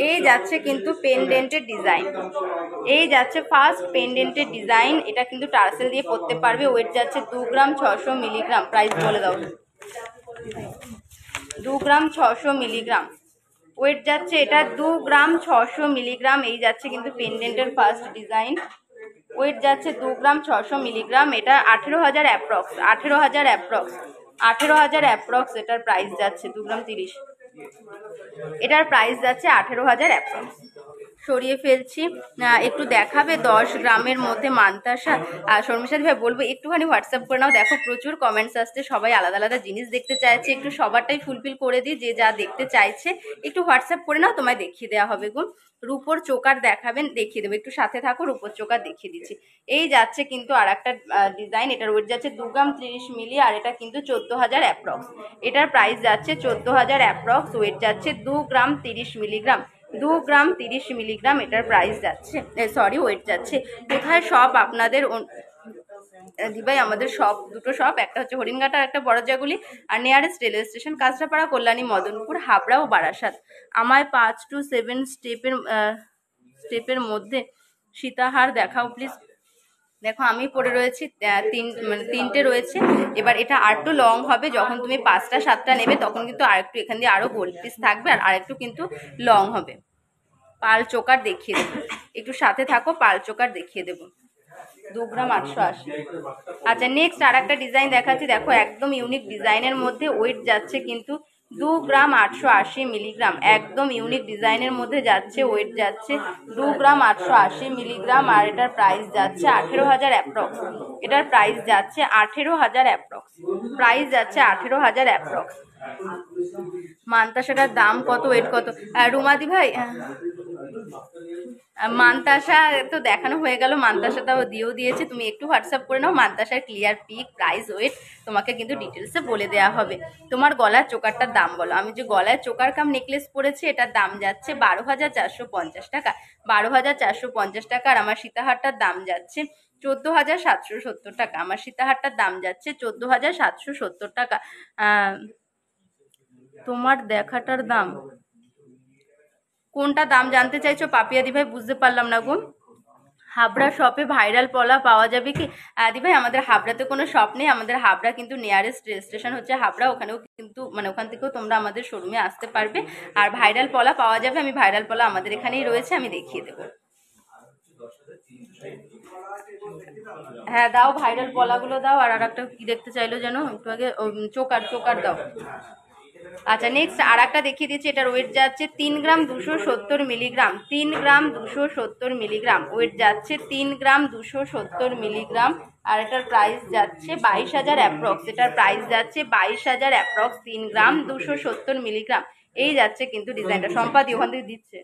এই যাচ্ছে কিন্তু পেন্ডেন্টের ডিজাইন, এই যাচ্ছে ফার্স্ট পেন্ডেন্টের ডিজাইন। এটা কিন্তু টার্সেল দিয়ে পরতে পারবে, ওয়েট যাচ্ছে 2 গ্রাম 600 মিলিগ্রাম, প্রাইস বলে দাও। 2 গ্রাম 600 মিলিগ্রাম ওয়েট যাচ্ছে, এটা 2 গ্রাম 600 মিলিগ্রাম। এই যাচ্ছে কিন্তু পেন্ডেন্টের ফার্স্ট ডিজাইন, ওয়েট যাচ্ছে 2 গ্রাম 600 মিলিগ্রাম। এটা 18,000 অ্যাপ্রক্স, 18,000 অ্যাপ্রক্স, 18,000 অ্যাপ্রক্স এটার প্রাইস যাচ্ছে, 2 গ্রাম 30, এটার প্রাইস যাচ্ছে 18,000 অ্যাপ্রক্স। সরিয়ে ফেলছি। একটু দেখাবে 10 গ্রামের মধ্যে মান্তাসা। আর শর্মিষ্ঠা ভাই বলবো একটুখানি হোয়াটসঅ্যাপ করে নাও, দেখো প্রচুর কমেন্টস আসছে, সবাই আলাদা আলাদা জিনিস দেখতে চাইছে, একটু সবারটাই ফুলফিল করে দিই, যে যা দেখতে চাইছে একটু হোয়াটসঅ্যাপ করে নাও, তোমায় দেখিয়ে দেওয়া হবে গো। রূপোর চোকার দেখাবেন, দেখিয়ে দেবো, একটু সাথে থাকো, রূপোর চোকার দেখিয়ে দিচ্ছি। এই যাচ্ছে কিন্তু আর একটা ডিজাইন, এটার ওয়েট যাচ্ছে 2 গ্রাম 30 মিলি, আর এটা কিন্তু 14,000 অ্যাপ্রক্স। এটার প্রাইস যাচ্ছে 14,000 অ্যাপ্রক্স, ওয়েট যাচ্ছে 2 গ্রাম 30 মিলিগ্রাম, 2 গ্রাম 30 মিলিগ্রাম এটার প্রাইস যাচ্ছে, সরি ওয়েট যাচ্ছে। কোথায় শপ আপনাদের? দিভাই আমাদের শপ দুটো শপ, একটা হচ্ছে হরিণঘাটা আর একটা বড়জাগুলি, আর nearest railway station Kanchrapara, Kalyani, Madanpur, Habra ও বারাসাত। আমায় 5 to 7 স্টেপের মধ্যে সীতাহার দেখাও প্লিজ। দেখো আমি পরে রয়েছি তিনটে রয়েছে, এবার এটা আর একটু লং হবে, যখন তুমি 5টা 7টা নেবে তখন কিন্তু আরেকটু এখান দিয়ে আরো গোল্ড পিস থাকবে, আর আরেকটু কিন্তু লং হবে। পাল চোকার দেখিয়ে দেবো, একটু সাথে থাকো, পাল চোকার দেখিয়ে দেবো, 2 গ্রাম 880। আচ্ছা নেক্সট আর একটা ডিজাইন দেখাচ্ছি, দেখো একদম ইউনিক ডিজাইনের মধ্যে, ওয়েট যাচ্ছে কিন্তু 2 গ্রাম 880 মিলিগ্রাম, একদম ইউনিক ডিজাইনের মধ্যে যাচ্ছে, ওয়েট যাচ্ছে 2 গ্রাম 880 মিলিগ্রাম, আর এটার প্রাইস যাচ্ছে 18,000 অ্যাপ্রক্স। এটার প্রাইস যাচ্ছে 18,000 অ্যাপ্রক্স, প্রাইস যাচ্ছে 18,000 অ্যাপ্রক্স। মান্তাসাটার দাম কত, ওয়েট কত? রুমাদি ভাই মান্তাসা তো দেখানো হয়ে গেল, মান্তাসাটাও দিয়েও দিয়েছে, তুমি একটু হোয়াটসঅ্যাপ করে নাও, মান্তাসার ক্লিয়ার পিক, প্রাইস, ওয়েট তোমাকে কিন্তু ডিটেলসে বলে দেওয়া হবে। তোমার গলার চোকারটার দাম বলো। আমি যে গলায় চোকার কাম নেকলেস পরেছি, এটার দাম যাচ্ছে 12,450 টাকা, 12,450 টাকা, আর আমার সীতাহারটার দাম যাচ্ছে 14,770 টাকা, আমার সীতাহারটার দাম যাচ্ছে 14,770 টাকা। তোমার দেখাটার দাম কোনটা দাম জানতে চাইছো পাপিয়া দি ভাই? বুঝতে পারলাম না গো। হাবড়া শপে ভাইরাল পলা পাওয়া যাবে কি? দি ভাই আমাদের হাবড়াতে কোনো শপ নেই, আমাদের হাবড়া কিন্তু নিয়ারেস্ট রেল স্টেশন হচ্ছে হাবড়া, ওখানেও কিন্তু মানে ওখান থেকেও তোমরা আমাদের শোরুমে আসতে পারবে, আর ভাইরাল পলা পাওয়া যাবে, আমি ভাইরাল পলা আমাদের এখানেই রয়েছে, আমি দেখিয়ে দেবো। হ্যাঁ দাও, ভাইরাল পলাগুলো দাও, আর একটা কি দেখতে চাইলো যেন একটু আগে, চোকার চোকার দাও। আচ্ছা নেক্সট আর একটা দেখিয়ে দিচ্ছি, এটার ওয়েট যাচ্ছে 3 গ্রাম 270 মিলিগ্রাম, 3 গ্রাম 270 মিলিগ্রাম, ওয়েট যাচ্ছে 3 গ্রাম 270 মিলিগ্রাম, আর এটার প্রাইস যাচ্ছে 22,000 অ্যাপ্রক্স, এটার প্রাইস যাচ্ছে 22,000 অ্যাপ্রক্স, 3 গ্রাম 270 মিলিগ্রাম। এই যাচ্ছে কিন্তু ডিজাইনটা, সম্পাদি ওখান থেকে দিচ্ছে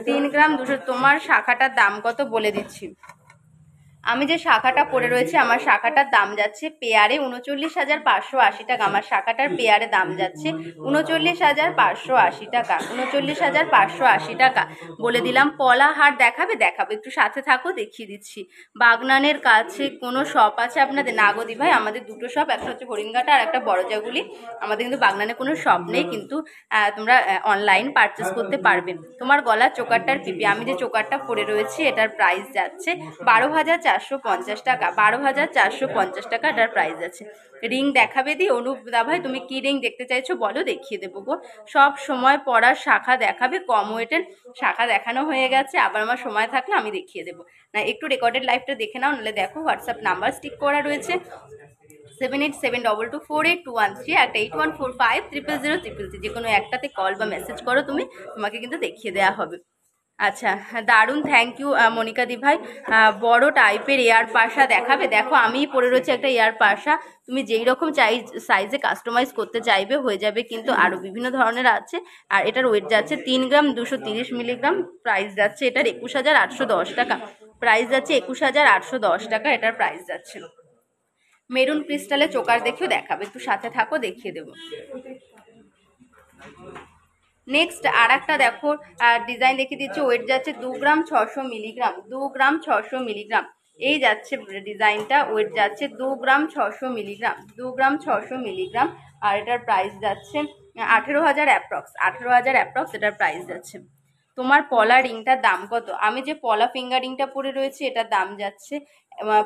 3 গ্রাম 200। তোমার শাখাটার দাম কত বলে দিচ্ছি, আমি যে শাখাটা পরে রয়েছে, আমার শাখাটার দাম যাচ্ছে পেয়ারে 39,580 টাকা, আমার শাখাটার পেয়ারে দাম যাচ্ছে 39,580 টাকা, 39,580 টাকা বলে দিলাম। পলা হার দেখাবে, দেখাবে, একটু সাথে থাকো, দেখিয়ে দিচ্ছি। বাগনানের কাছে কোনো শপ আছে আপনাদের? নাগদি ভাই আমাদের দুটো শপ, একটা হচ্ছে হরিণঘাটা আর একটা বড়জাগুলি, আমাদের কিন্তু বাগনানে কোনো শপ নেই, কিন্তু তোমরা অনলাইন পারচেস করতে পারবে। তোমার গলার চোকারটার পিপি, আমি যে চোকারটা পরে রয়েছি এটার প্রাইস যাচ্ছে 12,450 টাকা, 12,450 টাকা এটার প্রাইস আছে। রিং দেখাবে দি? অনুপ দা ভাই তুমি কি রিং দেখতে চাইছো বলো, দেখিয়ে দেবো গো। সব সময় পরার শাখা দেখাবে, কম ওয়েটের শাখা দেখানো হয়ে গেছে, আবার আমার সময় থাকলে আমি দেখিয়ে দেবো। না একটু রেকর্ডেড লাইভটা দেখে নাও, নাহলে দেখো হোয়াটসঅ্যাপ নাম্বার স্টিক করা রয়েছে 7872248213, একটা 8145000000, যে কোনো একটাতে কল বা মেসেজ করো তুমি, তোমাকে কিন্তু দেখিয়ে দেওয়া হবে। আচ্ছা দারুণ, থ্যাংক ইউ মনিকা দি ভাই। বড় টাইপের এয়ার পাশা দেখাবে, দেখো আমি পরে রয়েছে একটা এয়ার পাশা, তুমি যেই রকম সাইজে কাস্টমাইজ করতে চাইবে হয়ে যাবে, কিন্তু আরও বিভিন্ন ধরনের আছে। আর এটার ওয়েট যাচ্ছে 3 গ্রাম 230 মিলিগ্রাম, প্রাইস যাচ্ছে এটার 21,810 টাকা, প্রাইস যাচ্ছে 21,810 টাকা, এটার প্রাইস যাচ্ছে। মেরুন ক্রিস্টালে চোকার দেখেও দেখাবে, একটু সাথে থাকো, দেখিয়ে দেবো। নেক্সট আর একটা দেখো ডিজাইন দেখিয়ে দিচ্ছি, ওয়েট যাচ্ছে 2 গ্রাম 600 মিলিগ্রাম, 2 গ্রাম 600 মিলিগ্রাম, এই যাচ্ছে ডিজাইনটা, ওয়েট যাচ্ছে 2 গ্রাম 600 মিলিগ্রাম, 2 গ্রাম 600 মিলিগ্রাম, আর এটার প্রাইস যাচ্ছে 18,000 অ্যাপ্রক্স, 18,000 অ্যাপ্রক্স এটার প্রাইস যাচ্ছে। তোমার পলা রিংটার দাম কত? আমি যে পলা ফিঙ্গার রিংটা পরে রয়েছি এটার দাম যাচ্ছে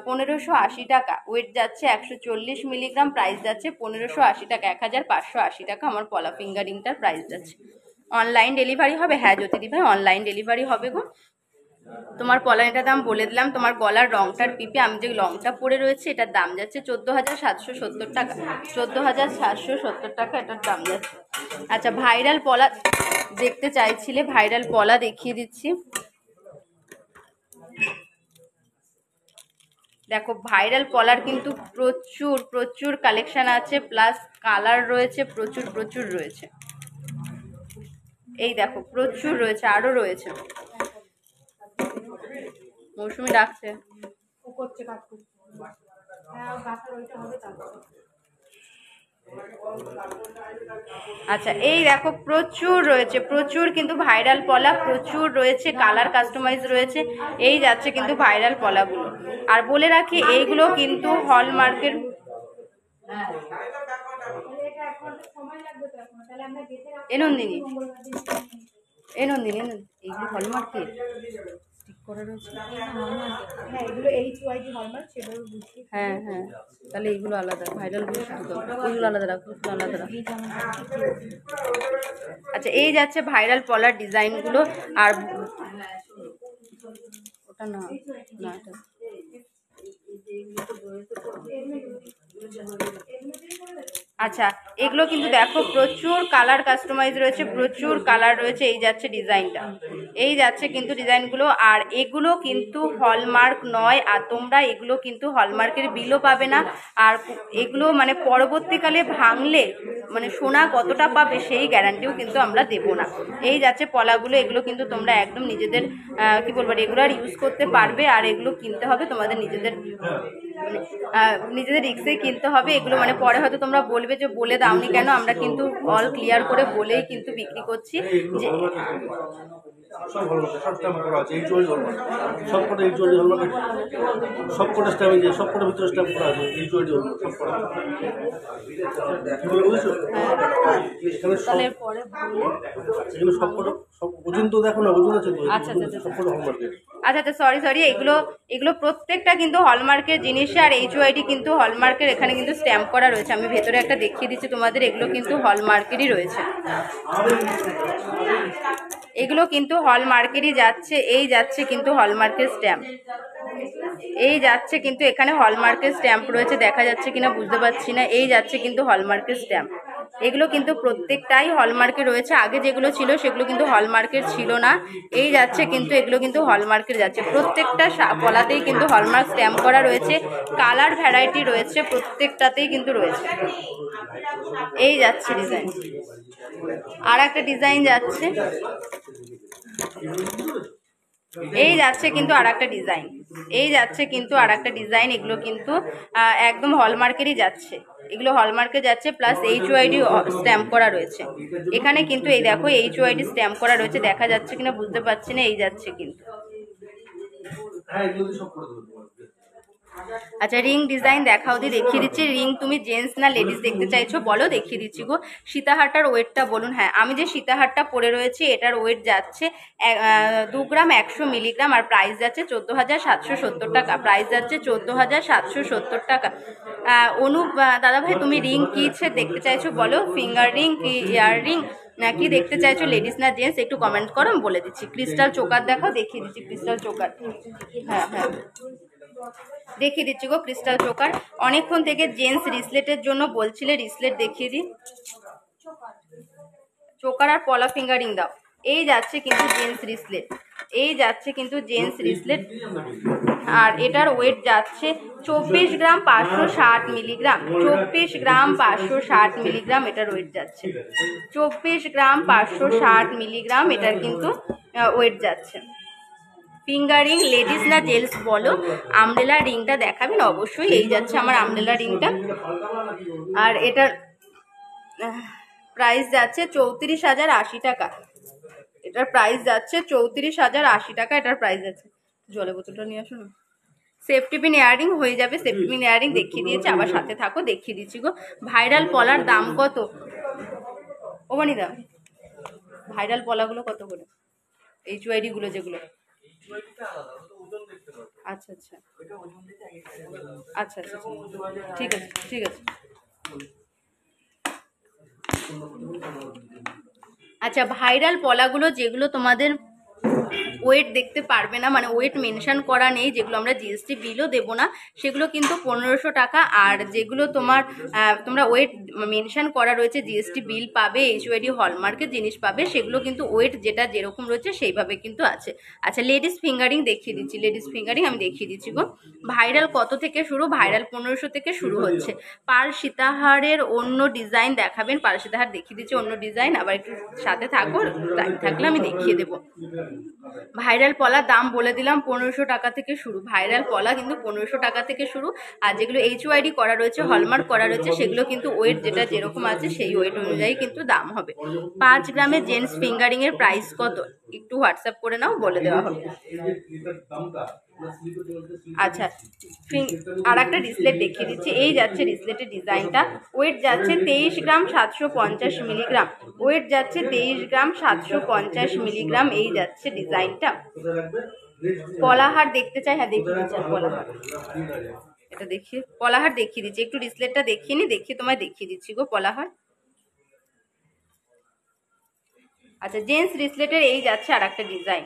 1,580 টাকা, ওয়েট যাচ্ছে 140 মিলিগ্রাম, প্রাইস যাচ্ছে 1,580 টাকা, 1,580 টাকা আমার পলা ফিঙ্গার রিংটার প্রাইস যাচ্ছে। অনলাইন ডেলিভারি হবে? হ্যাঁ জ্যোতিদি ভাই অনলাইন ডেলিভারি হবে গো। তোমার পলানিটার দাম বলে দিলাম। তোমার গলার রংটার পিপে আমি যে লংটা পরে রয়েছে এটার দাম যাচ্ছে 14,770 টাকা। 14,770 টাকা এটার দাম যাচ্ছে। আচ্ছা, ভাইরাল পলা দেখতে চাইছিলে, ভাইরাল পলা দেখিয়ে দিচ্ছি। দেখো, ভাইরাল পলার কিন্তু প্রচুর প্রচুর কালেকশন আছে, প্লাস কালার রয়েছে প্রচুর প্রচুর রয়েছে। এই দেখো প্রচুর রয়েছে, আরো রয়েছে। মৌসুমি ডাকছে। আচ্ছা, এই দেখো প্রচুর রয়েছে, প্রচুর কিন্তু ভাইরাল পলা প্রচুর রয়েছে, কালার কাস্টমাইজ রয়েছে। এই যাচ্ছে কিন্তু ভাইরাল পলাগুলো। আর বলে রাখি এইগুলো কিন্তু হলমার্কের। এ নন্দিনী, এ নন্দিনী, এইগুলো হলমার্কের স্টিক করা রয়েছে। হ্যাঁ হ্যাঁ, তাহলে এইগুলো আলাদা, ভাইরালগুলো শুধু ওইগুলো আলাদা রাখো, আলাদা রাখো। আচ্ছা, এই যাচ্ছে ভাইরাল পলার ডিজাইনগুলো। আর ওটা না, না এটা আচ্ছা, এগুলো কিন্তু দেখো প্রচুর কালার কাস্টমাইজ রয়েছে, প্রচুর কালার রয়েছে। এই যাচ্ছে ডিজাইনটা, এই যাচ্ছে কিন্তু ডিজাইনগুলো। আর এগুলো কিন্তু হলমার্ক নয়, আর তোমরা এগুলো কিন্তু হলমার্কের বিলও পাবে না। আর এগুলো মানে পরবর্তীকালে ভাঙলে মানে সোনা কতটা পাবে সেই গ্যারান্টিও কিন্তু আমরা দেবো না। এই যাচ্ছে পলাগুলো, এগুলো কিন্তু তোমরা একদম নিজেদের কি বলবো রেগুলার ইউজ করতে পারবে। আর এগুলো কিনতে হবে তোমাদের নিজেদের নিজেদের রিক্সে কিনতে হবে। এগুলো মানে পরে হয়তো তোমরা বলবে যে বলে দাওনি কেন, আমরা কিন্তু অল ক্লিয়ার করে বলেই কিন্তু বিক্রি করছি। যে সব হলমার্ক, সব স্ট্যাম্প করা আছে, এই চুয়ারি হলমার্ক, সব কটা এই চুয়ারি হলমার্ক, সব কটা স্ট্যাম্প, যে সব কটার ভিতরে স্ট্যাম্প করা আছে, এই চুয়ারি হলমার্ক সব কটা। কি বলে বুঝছো? এখানে সব এগুলো সব কটা, সব ওজন তো দেখো না, ওজন আছে তো, সব কটা হলমার্কের। আচ্ছা আচ্ছা, সরি সরি, এগুলো এগুলো প্রত্যেকটা কিন্তু হলমার্কের জিনিস। আর এইচওআইডি কিন্তু হলমার্কের, এখানে কিন্তু স্ট্যাম্প করা রয়েছে। আমি ভেতরে একটা দেখিয়ে দিচ্ছি তোমাদের, এগুলো কিন্তু হলমার্কেরই রয়েছে, এগুলো কিন্তু হলমার্কেরই যাচ্ছে। এই যাচ্ছে কিন্তু হলমার্কের স্ট্যাম্প, এই যাচ্ছে কিন্তু এখানে হলমার্কের স্ট্যাম্প রয়েছে, দেখা যাচ্ছে কিনা বুঝতে পারছি না। এই যাচ্ছে কিন্তু হলমার্কের স্ট্যাম্প, এগুলো কিন্তু প্রত্যেকটাই হলমার্কে রয়েছে। আগে যেগুলো ছিল সেগুলো কিন্তু হলমার্কের ছিল না। এই যাচ্ছে কিন্তু এগুলো কিন্তু হলমার্কের যাচ্ছে, প্রত্যেকটা পলাতেই কিন্তু হলমার্ক স্ট্যাম্প করা রয়েছে। কালার ভ্যারাইটি রয়েছে, প্রত্যেকটাতেই কিন্তু রয়েছে। এই যাচ্ছে ডিজাইন, আর একটা ডিজাইন যাচ্ছে, এই যাচ্ছে কিন্তু আর একটা ডিজাইন, এই যাচ্ছে কিন্তু আর একটা ডিজাইন। এগুলো কিন্তু একদম হলমার্কেরই যাচ্ছে, এগুলো হলমার্কে যাচ্ছে, প্লাস এইচওআইডি স্ট্যাম্প করা রয়েছে এখানে কিন্তু। এই দেখো এইচওআইডি স্ট্যাম্প করা রয়েছে, দেখা যাচ্ছে কিনা বুঝতে পারছি না। এই যাচ্ছে কিন্তু। আচ্ছা, রিং ডিজাইন দেখাও দি, দেখিয়ে দিচ্ছি। রিং তুমি জেন্টস না লেডিস দেখতে চাইছো বলো, দেখিয়ে দিচ্ছি গো। সীতাহারটার ওয়েটটা বলুন। হ্যাঁ, আমি যে সীতাহারটা পরে রয়েছি এটার ওয়েট যাচ্ছে 2 গ্রাম 100 মিলিগ্রাম, আর প্রাইস যাচ্ছে 14,770 টাকা। প্রাইস যাচ্ছে 14,770 টাকা। অনুপ দাদাভাই, তুমি রিং কি দেখতে চাইছো বলো, ফিঙ্গার রিং কি ইয়ার রিং না কি দেখতে চাইছো, লেডিস না জেন্টস একটু কমেন্ট করো, আমি বলে দিচ্ছি। ক্রিস্টাল চোকার দেখাও, দেখিয়ে দিচ্ছি ক্রিস্টাল চোকার। হ্যাঁ হ্যাঁ, দেখিয়ে দিচ্ছি গো ক্রিস্টাল চোকার। অনেকক্ষণ থেকে জেন্টস রিসলেটের জন্য বলছিলে, রিসলেট দেখিয়ে দিই। চোকার আর পলা ফিঙ্গারিং দাও। এই যাচ্ছে কিন্তু জেন্টস রিসলেট, এই যাচ্ছে কিন্তু জেন্টস রিসলেট। আর এটার ওয়েট যাচ্ছে 24 গ্রাম 560 মিলিগ্রাম। 24 গ্রাম 560 মিলিগ্রাম এটার ওয়েট যাচ্ছে। 24 গ্রাম 560 মিলিগ্রাম এটার কিন্তু ওয়েট যাচ্ছে। ফিঙ্গারিং লেডিস না জেন্টস বলো, আমব্রেলা রিংটা দেখাবেন অবশ্যই। এই যাচ্ছে আমার আমব্রেলা রিংটা, আর এটার প্রাইস যাচ্ছে 34,080 টাকা। এটার প্রাইস যাচ্ছে 34,080 টাকা, এটার প্রাইস যাচ্ছে। জলের বোতলটা নিয়ে আসো না। সেফটি পিন ইয়ারিং হয়ে যাবে, সেফটি পিন ইয়ারিং দেখিয়ে দিয়েছে, আবার সাথে থাকো, দেখিয়ে দিচ্ছি গো। ভাইরাল পলার দাম কত ও বানিদা? ভাইরাল পলাগুলো কত করে, এইচওআইডি গুলো যেগুলো? আচ্ছা আচ্ছা আচ্ছা আচ্ছা, ঠিক আছে ঠিক আছে। আচ্ছা, ভাইরাল পলাগুলো যেগুলো তোমাদের ওয়েট দেখতে পারবে না, মানে ওয়েট মেনশন করা নেই, যেগুলো আমরা জিএসটি বিলও দেবো না সেগুলো কিন্তু 1500 টাকা। আর যেগুলো তোমরা ওয়েট মেনশন করা রয়েছে, জিএসটি বিল পাবে, এইচওআইডি হলমার্কের জিনিস পাবে, সেগুলো কিন্তু ওয়েট যেটা যেরকম রয়েছে সেইভাবে কিন্তু আছে। আচ্ছা, লেডিস ফিঙ্গারিং দেখিয়ে দিচ্ছি, লেডিস ফিঙ্গারিং আমি দেখিয়ে দিচ্ছি গো। ভাইরাল কত থেকে শুরু? ভাইরাল 1500 থেকে শুরু হচ্ছে। পাল সীতাহারের অন্য ডিজাইন দেখাবেন? পাল সীতাহার দেখিয়ে দিচ্ছি অন্য ডিজাইন, আবার একটু সাথে থাকো, টাইম থাকলে আমি দেখিয়ে দেবো। ভাইরাল পলা দাম বলে দিলাম, 1500 টাকা থেকে শুরু। ভাইরাল পলা কিন্তু 1500 টাকা থেকে শুরু। আর যেগুলো এইচওআইডি করা রয়েছে, হলমার্ক করা রয়েছে, সেগুলো কিন্তু ওয়েট যেটা যেরকম আছে সেই ওয়েট অনুযায়ী কিন্তু দাম হবে। 5 গ্রামের জেন্টস ফিঙ্গারিং এর প্রাইস কত? একটু হোয়াটসঅ্যাপ করে নাও, বলে দেওয়া হবে। আচ্ছা, আর একটা রিসলেট দেখিয়ে দিচ্ছি। এই যাচ্ছে রিসলেটের ডিজাইনটা, ওয়েট যাচ্ছে 23 গ্রাম 750 মিলিগ্রাম, ওয়েট যাচ্ছে 23 গ্রাম 750 মিলিগ্রাম, এই যাচ্ছে ডিজাইনটা। পলাহার দেখতে চাই? হ্যাঁ দেখিয়ে দিচ্ছি। পলাহার এটা দেখিয়ে, পলাহার দেখিয়ে দিচ্ছি, একটু রিসলেটটা দেখিয়ে নি, দেখিয়ে তোমায় দেখিয়ে দিচ্ছি গো পলাহার। আচ্ছা, জেন্টস রিসলেটের এই যাচ্ছে আর একটা ডিজাইন,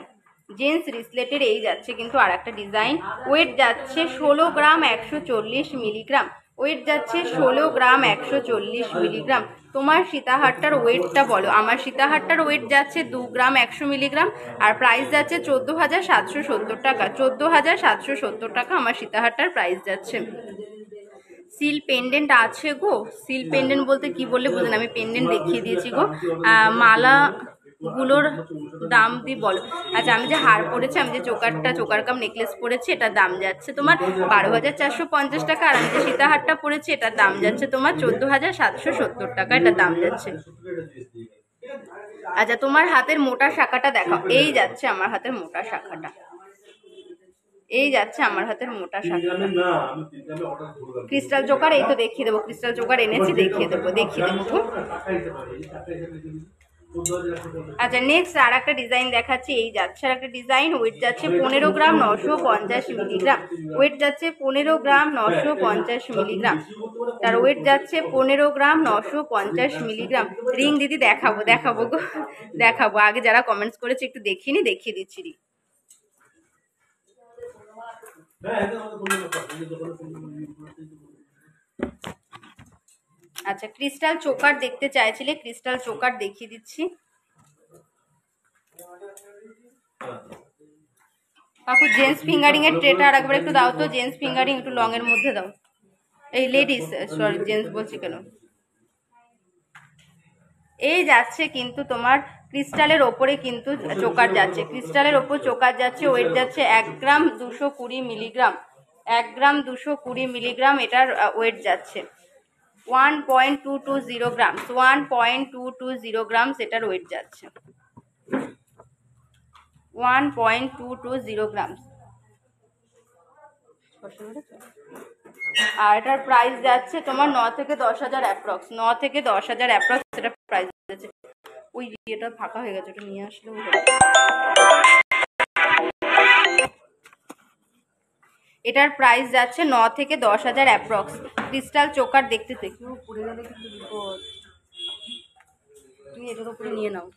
জেন্টস রিসলেটের এই যাচ্ছে কিন্তু আর একটা ডিজাইন। ওয়েট যাচ্ছে 16 গ্রাম 140 মিলিগ্রাম, ওয়েট যাচ্ছে 16 গ্রাম 140 মিলিগ্রাম। তোমার সীতাহারটার ওয়েটটা বলো। আমার সীতাহারটার ওয়েট যাচ্ছে 2 গ্রাম 100 মিলিগ্রাম, আর প্রাইস যাচ্ছে 14,770 টাকা। 14,770 টাকা আমার সীতাহারটার প্রাইস যাচ্ছে। সিল পেন্ডেন্ট আছে গো? সিল পেন্ডেন্ট বলতে কি বললে বুঝলেন? আমি পেন্ডেন্ট দেখিয়ে দিয়েছি গো। মালা গুলোর দাম দিয়ে বলো। আচ্ছা, আমি যে হার পরেছি, আমি যে চোকার কাম নেকলেস পরেছি, এটার দাম যাচ্ছে তোমার 12,450 টাকা। আর আমি যে সীতাহারটা পরেছি এটার দাম যাচ্ছে তোমার 14,770 টাকা, এটার দাম যাচ্ছে। আচ্ছা, তোমার হাতের মোটা শাখাটা দেখাও। এই যাচ্ছে আমার হাতের মোটা শাখাটা, এই যাচ্ছে আমার হাতের মোটা শাখাটা। ক্রিস্টাল চোকার এই তো দেখিয়ে দেবো, ক্রিস্টাল চোকার এনেছি, দেখিয়ে দেবো। আচ্ছা, নেক্সট আর একটা ডিজাইন দেখাচ্ছি। এই যাচ্ছে আর একটা ডিজাইন, ওয়েট যাচ্ছে 15 গ্রাম 950 মিলিগ্রাম, ওয়েট যাচ্ছে 15 গ্রাম 950 মিলিগ্রাম, তার ওয়েট যাচ্ছে 15 গ্রাম 950 মিলিগ্রাম। রিং দিদি দেখাবো গো, দেখাবো। আগে যারা কমেন্টস করেছে একটু দেখিনি, দেখিয়ে দিচ্ছি রিং। আচ্ছা, ক্রিস্টাল চোকার দেখতে চাইছিলে, ক্রিস্টাল চোকার দেখিয়ে দিচ্ছি। কাকু জেন্টস ফিঙ্গারিং এর ট্রেটা আর একবার একটু দাও তো, জেন্টস ফিঙ্গারিং একটু লং এর মধ্যে দাও। এই লেডিস, সরি জেন্টস বলছি কেন। এই যাচ্ছে কিন্তু তোমার ক্রিস্টালের ওপরে কিন্তু চোকার যাচ্ছে, ক্রিস্টালের ওপর চোকার যাচ্ছে। ওয়েট যাচ্ছে 1 গ্রাম 220 মিলিগ্রাম, 1 গ্রাম 220 মিলিগ্রাম এটার ওয়েট যাচ্ছে। 1.220 গ্রামস, 1.220 গ্রামস এটার ওয়েট যাচ্ছে। 1.220 গ্রামস। আর এটার প্রাইস যাচ্ছে তোমার 9 থেকে 10,000 অ্যাপ্রক্স, 9 থেকে 10,000 অ্যাপ্রক্স এটা প্রাইস যাচ্ছে। ওই এটা ফাঁকা হয়ে গেছে, ওটা নিয়ে আসলে। এটার প্রাইস যাচ্ছে 9 থেকে 10,000 অ্যাপ্রক্স। ক্রিস্টাল চোকার দেখতে কেউ পড়ে গেলে কিন্তু বিপদ, তুমি এটার উপরে নিয়ে নাও।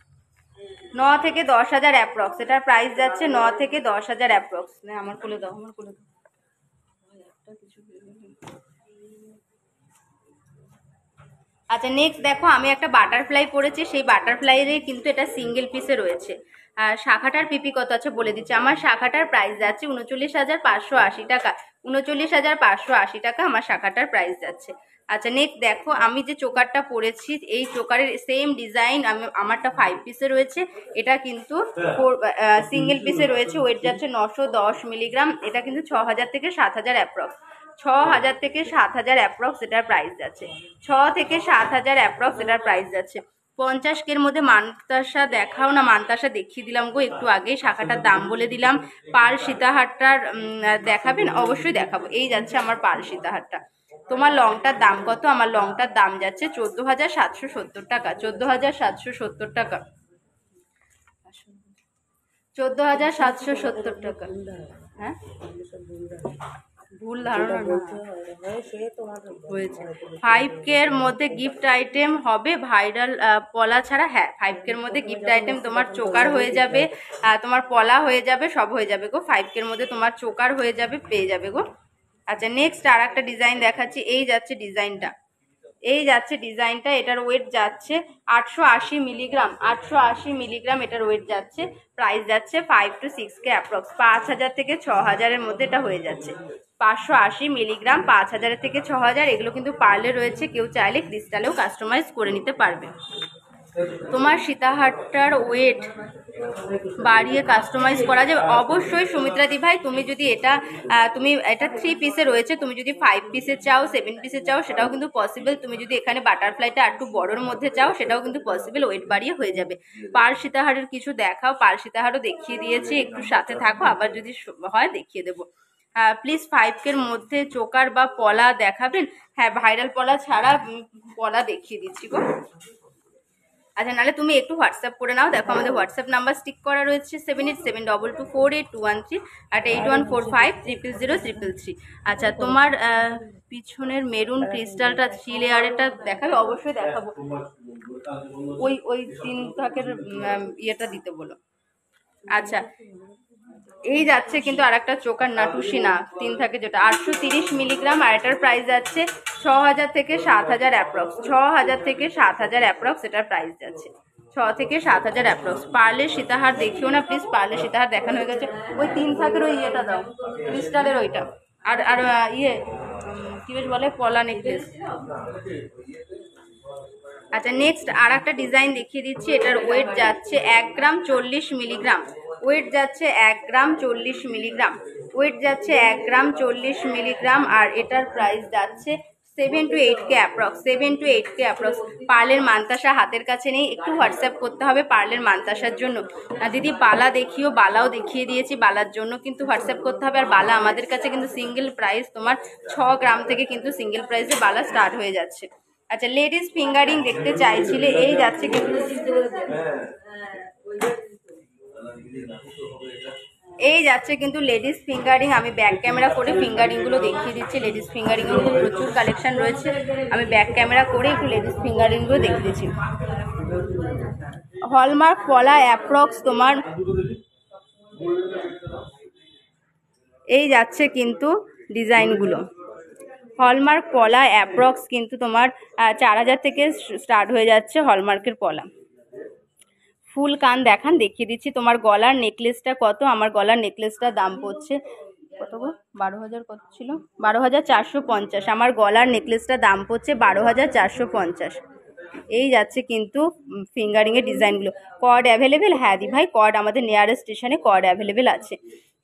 9 থেকে 10,000 অ্যাপ্রক্স, এটার প্রাইস যাচ্ছে 9 থেকে 10,000 অ্যাপ্রক্স। না আমার কোলে দাও, আমার কোলে দাও। আচ্ছা, নেক্সট দেখো, আমি একটা বাটারফ্লাই পরেছি, সেই বাটারফ্লাইয়েরই কিন্তু এটা সিঙ্গেল পিসে রয়েছে। আর শাখাটার পিপি কত আছে বলে দিচ্ছি। আমার শাখাটার প্রাইস যাচ্ছে 39,580 টাকা, 39,580 টাকা আমার শাখাটার প্রাইস যাচ্ছে। আচ্ছা, নেক্সট দেখো, আমি যে চোকারটা পরেছি, এই চোকারের সেম ডিজাইন আমারটা 5 পিসে রয়েছে, এটা কিন্তু সিঙ্গেল পিসে রয়েছে। ওয়েট যাচ্ছে 910 মিলিগ্রাম, এটা কিন্তু 6,000 থেকে 7,000 অ্যাপ্রক্স, 6,000 থেকে 7,000 অ্যাপ্রক্স এটার প্রাইস যাচ্ছে। 6 থেকে 7,000 অ্যাপ্রক্স এটার প্রাইস যাচ্ছে। 50 মধ্যে মানতাসা দেখাও না। মানতাসা দেখিয়ে দিলাম গো একটু আগে, শাখাটার দাম বলে দিলাম। পাল সীতাহারটার দেখাবেন? অবশ্যই দেখাবো। এই যাচ্ছে আমার পাল সীতাহারটা। তোমার লংটার দাম কত? আমার লংটার দাম যাচ্ছে 14,770 টাকা, 14,770 টাকা, 14,770 টাকা। হ্যাঁ, ভুল ধারণা না হয়েছে। 5K এর মধ্যে গিফট আইটেম হবে ভাইরাল পলা ছাড়া। হ্যাঁ, 5K এর মধ্যে গিফট আইটেম তোমার চোকার হয়ে যাবে, তোমার পলা হয়ে যাবে, সব হয়ে যাবে গো। 5K এর মধ্যে তোমার চোকার হয়ে যাবে, পেয়ে যাবে গো। আচ্ছা, নেক্সট আর একটা ডিজাইন দেখাচ্ছি। এই যাচ্ছে ডিজাইনটা, এই যাচ্ছে ডিজাইনটা। এটার ওয়েট যাচ্ছে 880 মিলিগ্রাম, 880 মিলিগ্রাম এটার ওয়েট যাচ্ছে। প্রাইস যাচ্ছে 5 to 6K অ্যাপ্রক্স, 5000 থেকে 6000-এর মধ্যে এটা হয়ে যাচ্ছে। 580 মিলিগ্রাম, 5000 থেকে 6000। এগুলো কিন্তু পার্লে রয়েছে, কেউ চাইলে ক্রিস্টালেও কাস্টমাইজ করে নিতে পারবে। তোমার সীতাহারটার ওয়েট বাড়িয়ে কাস্টমাইজ করা যাবে অবশ্যই সুমিত্রাদি ভাই। তুমি যদি এটা তুমি এটা 3 পিসে রয়েছে, তুমি যদি 5 পিসে চাও, 7 পিসে চাও, সেটাও কিন্তু পসিবল। তুমি যদি এখানে বাটারফ্লাইটা একটু বড়োর মধ্যে চাও, সেটাও কিন্তু পসিবল, ওয়েট বাড়িয়ে হয়ে যাবে। পাল সীতাহারের কিছু দেখাও, পাল সীতাহারও দেখিয়ে দিয়েছি, একটু সাথে থাকো, আবার যদি হয় দেখিয়ে দেবো। প্লিজ 5K এর মধ্যে চোকার বা পলা দেখাবেন। হ্যাঁ, ভাইরাল পলা ছাড়া পলা দেখিয়ে দিচ্ছি গো। আচ্ছা, নাহলে তুমি একটু হোয়াটসঅ্যাপ করে নাও। দেখো আমাদের হোয়াটসঅ্যাপ নাম্বার স্টিক করা রয়েছে 7872248213 আর 8145000333। আচ্ছা, তোমার পিছনের মেরুন ক্রিস্টালটা 3 লেয়ারেরটা দেখাবে? অবশ্যই দেখাবো। ওই 3 থাকের ইয়েটা দিতে বলো। আচ্ছা, এই যাচ্ছে কিন্তু আর একটা চোকার নাটুসি না 3 থাকে, যেটা 830 মিলিগ্রাম, আর এটার প্রাইস যাচ্ছে 6000 থেকে 7000 অ্যাপ্রক্স, 6000 থেকে 7000 অ্যাপ্রক্স এটার প্রাইস যাচ্ছে, 6 থেকে 7000 অ্যাপ্রক্স। পার্লের সীতাহার দেখিও না প্লিজ, পার্লের সীতাহার দেখানো হয়ে গেছে। ওই 3 থাকের ওই ইয়েটা দাও, ক্রিস্টালের ওইটা। আর আর ইয়ে কি বেশ বলে, পলা নেকলেস। আচ্ছা, নেক্সট আর একটা ডিজাইন দেখিয়ে দিচ্ছি। এটার ওয়েট যাচ্ছে 1 গ্রাম 40 মিলিগ্রাম, ওয়েট যাচ্ছে 1 গ্রাম 40 মিলিগ্রাম, ওয়েট যাচ্ছে 1 গ্রাম 40 মিলিগ্রাম, আর এটার প্রাইস যাচ্ছে 7 to 8K approx, 7 to 8K approx. পার্লের মানতাসা হাতের কাছে নেই, একটু হোয়াটসঅ্যাপ করতে হবে পার্লের মানতাসার জন্য। দিদি বালা দেখিও, বালাও দেখিয়ে দিয়েছি, বালার জন্য কিন্তু হোয়াটসঅ্যাপ করতে হবে। আর বালা আমাদের কাছে কিন্তু সিঙ্গেল প্রাইস তোমার 6 গ্রাম থেকে কিন্তু সিঙ্গেল প্রাইসে বালা স্টার্ট হয়ে যাচ্ছে। আচ্ছা, লেডিস ফিঙ্গারিং দেখতে চাইছিলে, এই যাচ্ছে কিন্তু, এই যাচ্ছে কিন্তু লেডিস ফিঙ্গারিং। আমি ব্যাক ক্যামেরা করে ফিঙ্গারিংগুলো দেখিয়ে দিচ্ছি। লেডিস ফিঙ্গারিংয়ের মধ্যে প্রচুর কালেকশন রয়েছে, আমি ব্যাক ক্যামেরা করে একটু লেডিস ফিঙ্গারিংগুলো দেখিয়ে দিচ্ছি। হলমার্ক পলা অ্যাপ্রক্স তোমার এই যাচ্ছে কিন্তু ডিজাইনগুলো। হলমার্ক পলা অ্যাপ্রক্স কিন্তু তোমার 4000 থেকে স্টার্ট হয়ে যাচ্ছে হলমার্কের পলা। ফুল কান দেখান, দেখিয়ে দিচ্ছি। তোমার গলার নেকলেসটা কত? আমার গলার নেকলেসটার দাম পড়ছে কত গো? 12000 কত ছিল? 12450। আমার গলার নেকলেসটার দাম পড়ছে 12450। এই যাচ্ছে কিন্তু ফিঙ্গারিংয়ের ডিজাইনগুলো। Cord available? হ্যাঁ দি ভাই, কর্ড আমাদের নিয়ারেস্ট স্টেশনে কর্ড অ্যাভেলেবেল আছে।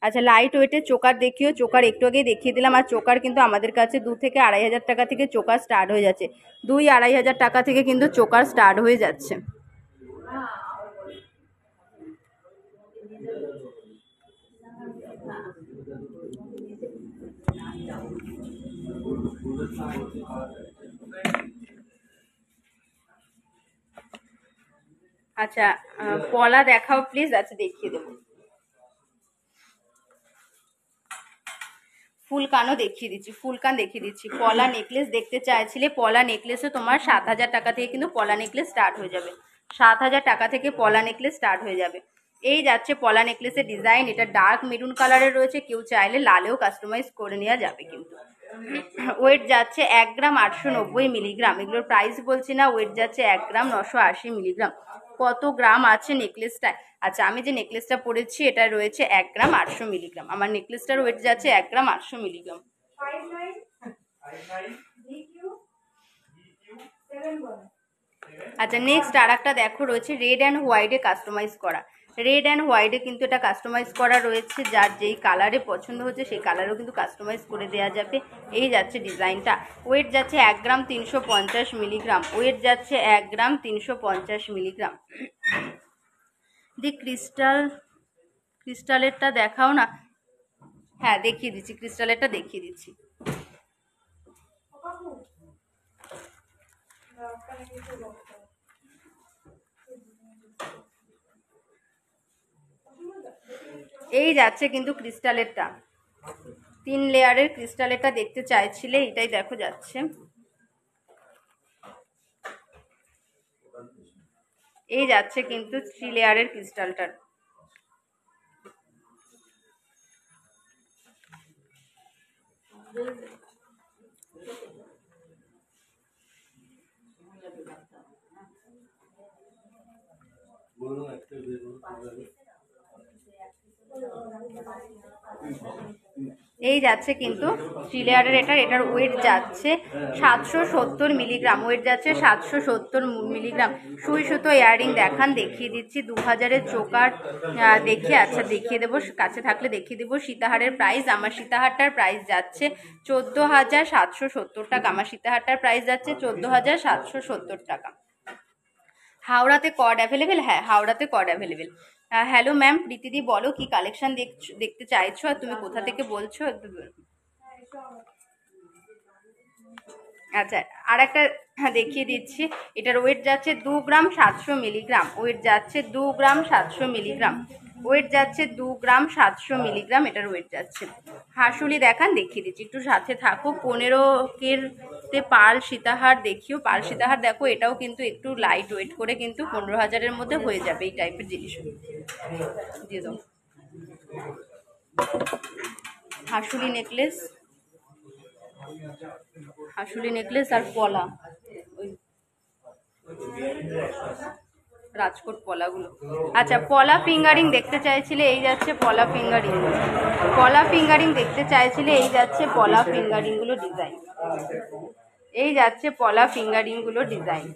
আচ্ছা, লাইট ওয়েটের চোকার দেখিও। চোকার একটু আগেই দেখিয়ে দিলাম। আর চোকার কিন্তু আমাদের কাছে 2 থেকে 2500 টাকা থেকে চোকার স্টার্ট হয়ে যাচ্ছে, 2-2500 টাকা থেকে কিন্তু চোকার স্টার্ট হয়ে যাচ্ছে। আচ্ছা, পলা দেখাও প্লিজ। আচ্ছা, দেখিয়ে দেবো। ফুল কানও দেখিয়ে দিচ্ছি, ফুল কান দেখিয়ে দিচ্ছি। পলা নেকলেস দেখতে চাইছিলে, পলা নেকলেসও তোমার 7000 টাকা থেকে কিন্তু পলা নেকলেস স্টার্ট হয়ে যাবে, 7000 টাকা থেকে পলা নেকলেস স্টার্ট হয়ে যাবে। এই যাচ্ছে পলা নেকলেসের ডিজাইন। এটা ডার্ক মেরুন কালারের রয়েছে, কেউ চাইলে লালেও কাস্টমাইজ করে নেওয়া যাবে কিন্তু। ওয়েট যাচ্ছে 1 গ্রাম 890 মিলিগ্রাম। এগুলোর প্রাইস বলছি না, ওয়েট যাচ্ছে 1 গ্রাম 980 মিলিগ্রাম। কত গ্রাম আছে নেকলেসটায়? আচ্ছা, আমি যে নেকলেসটা পরেছি এটা রয়েছে 1 গ্রাম 800 মিলিগ্রাম। আমার নেকলেসটার ওয়েট যাচ্ছে 1 গ্রাম 800 মিলিগ্রাম। আচ্ছা, নেক্সট আর একটা দেখো রয়েছে রেড অ্যান্ড হোয়াইটে কাস্টমাইজ করা। রেড অ্যান্ড হোয়াইটে কিন্তু এটা কাস্টমাইজ করা রয়েছে, যার যেই কালারে পছন্দ হচ্ছে সেই কালারেও কিন্তু কাস্টমাইজ করে দেওয়া যাবে। এই যাচ্ছে ডিজাইনটা। ওয়েট যাচ্ছে 1 গ্রাম 350 মিলিগ্রাম, ওয়েট যাচ্ছে 1 গ্রাম 350 মিলিগ্রাম। দি ক্রিস্টালেরটা দেখাও না। হ্যাঁ, দেখিয়ে দিচ্ছি, ক্রিস্টালেরটা দেখিয়ে দিচ্ছি। এই যাচ্ছে কিন্তু ক্রিস্টালেরটা। 3 লেয়ারের ক্রিস্টাল এটা দেখতে চাইছিলে, এটাই দেখো যাচ্ছে। এই যাচ্ছে কিন্তু 3 লেয়ারের ক্রিস্টালটার। এই যাচ্ছে কিন্তু 3 লেয়ারের এটার ওয়েট যাচ্ছে 770 মিলিগ্রাম, ওয়েট যাচ্ছে 770 মিলিগ্রাম। সুই সুতো ইয়াররিং দেখান, দেখিয়ে দিচ্ছি। 2000-এর চোকার দেখিয়ে দেবো, কাছে থাকলে দেখিয়ে দেবো। সীতাহারের প্রাইস, আমার সীতাহারটার প্রাইস যাচ্ছে 14,770 টাকা। আমার সীতাহারটার প্রাইস যাচ্ছে 14,770 টাকা। হাওড়াতে কর্ড অ্যাভেলেবেল? হ্যাঁ, হাওড়াতে কর্ড অ্যাভেলেবেল। হ্যালো ম্যাম, প্রীতিদি বলো কি কালেকশন দেখতে চাইছো আর তুমি কোথা থেকে বলছো একটু। আচ্ছা, আর একটা দেখিয়ে দিচ্ছি। এটার ওয়েট যাচ্ছে 2 গ্রাম 700 মিলিগ্রাম, ওয়েট যাচ্ছে 2 গ্রাম 700 মিলিগ্রাম, ওয়েট যাচ্ছে 2 গ্রাম 700 মিলিগ্রাম, এটার ওয়েট যাচ্ছে। হাঁসুলি দেখান, দেখিয়ে দিচ্ছি, একটু সাথে থাকো। 15K পার্ল সীতাহার দেখিও, পার্ল সীতাহার দেখো, এটাও কিন্তু একটু লাইট ওয়েট করে কিন্তু 15,000-এর মধ্যে হয়ে যাবে এই টাইপের জিনিস। দিয়ে দাও। হাঁসুলি নেকলেস, হাঁসুলি নেকলেস আর পলা, ওই রাজকোট পলাগুলো। আচ্ছা, পলা ফিঙ্গারিং দেখতে চাইছিলে, এই যাচ্ছে পলা ফিঙ্গারিং। পলা ফিঙ্গারিং দেখতে চাইছিলে, এই যাচ্ছে পলা ফিঙ্গারিং গুলো ডিজাইন, এই যাচ্ছে পলা ফিঙ্গারিং গুলো ডিজাইন।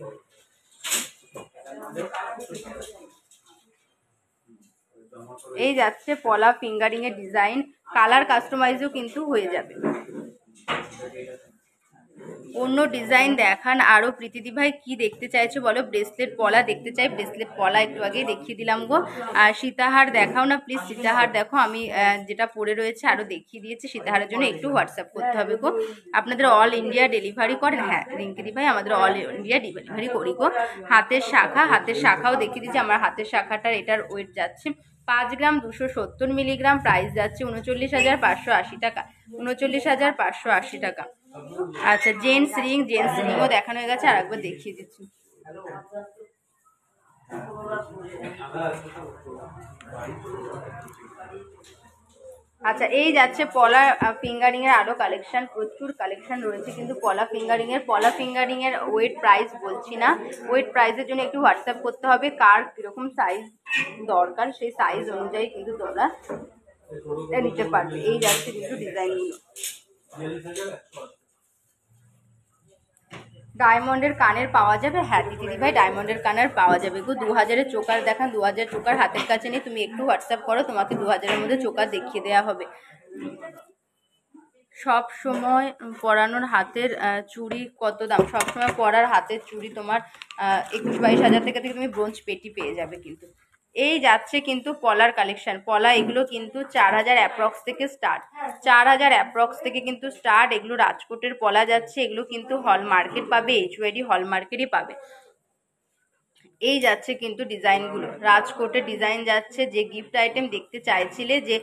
এই যাচ্ছে পলা ফিঙ্গারিং এর ডিজাইন, কালার কাস্টমাইজও কিন্তু হয়ে যাবে। অন্য ডিজাইন দেখান আরো। প্রীতিদি ভাই কি দেখতে চাইছো বলো? ব্রেসলেট পলা দেখতে চাই, ব্রেসলেট পলা একটু আগে দেখিয়ে দিলাম গো। আর সীতাহার দেখাও না প্লিজ, সীতাহার দেখো। আমি যেটা পরে রয়েছে আরো দেখিয়ে দিয়েছি। সীতাহারের জন্য একটু হোয়াটসঅ্যাপ করতে হবে গো। আপনাদের অল ইন্ডিয়া ডেলিভারি করেন? হ্যাঁ রিঙ্কিদি ভাই, আমাদের অল ইন্ডিয়া ডেলিভারি করি গো। হাতের শাখা, হাতের শাখাও দেখিয়ে দিচ্ছি। আমার হাতের শাখাটার এটার ওয়েট যাচ্ছে 5 গ্রাম 270 মিলিগ্রাম, প্রাইস যাচ্ছে 39,580 টাকা, 39,580 টাকা। আচ্ছা, জেন্টস রিংও দেখানো হয়ে গেছে, আর একবার দেখিয়ে দিচ্ছি। আচ্ছা, এই যাচ্ছে পলা ফিঙ্গারিং এর আরো কালেকশন, প্রচুর কালেকশন রয়েছে কিন্তু পলা ফিঙ্গারিং এর ওয়েট প্রাইস বলছি না, ওয়েট প্রাইসের জন্য একটু হোয়াটসঅ্যাপ করতে হবে। কার কিরকম সাইজ দরকার সেই সাইজ অনুযায়ী কিন্তু তোমরা নিতে পারবে। এই যাচ্ছে কিন্তু ডিজাইনগুলো। ডায়মন্ডের কানের পাওয়া যাবে? হ্যাঁ দিদি ভাই, ডায়মন্ডের কানের পাওয়া যাবে গো। 2000-এর চোকার দেখান, 2000 চোকার হাতের কাছে নেই, তুমি একটু হোয়াটসঅ্যাপ করো, তোমাকে 2000-এর মধ্যে চোকার দেখিয়ে দেওয়া হবে। সব সময় পরানোর হাতের চুড়ি কত দাম? সব সময় পরার হাতের চুড়ি তোমার 21-22 হাজার থেকে তুমি ব্রোঞ্জ পেটি পেয়ে যাবে কিন্তু। এই যাচ্ছে কিন্তু পলার কালেকশন, পলা এগুলো কিন্তু 4,000 অ্যাপ্রক্স থেকে স্টার্ট, 4,000 অ্যাপ্রক্স থেকে কিন্তু স্টার্ট। এগুলো রাজকোটের পলা যাচ্ছে, এগুলো কিন্তু হল মার্কেট পাবে, HYD হল মার্কেটই পাবে। এই যাচ্ছে কিন্তু ডিজাইনগুলো, রাজকোটের ডিজাইন যাচ্ছে। যে গিফট আইটেম দেখতে চাইছিলে, যে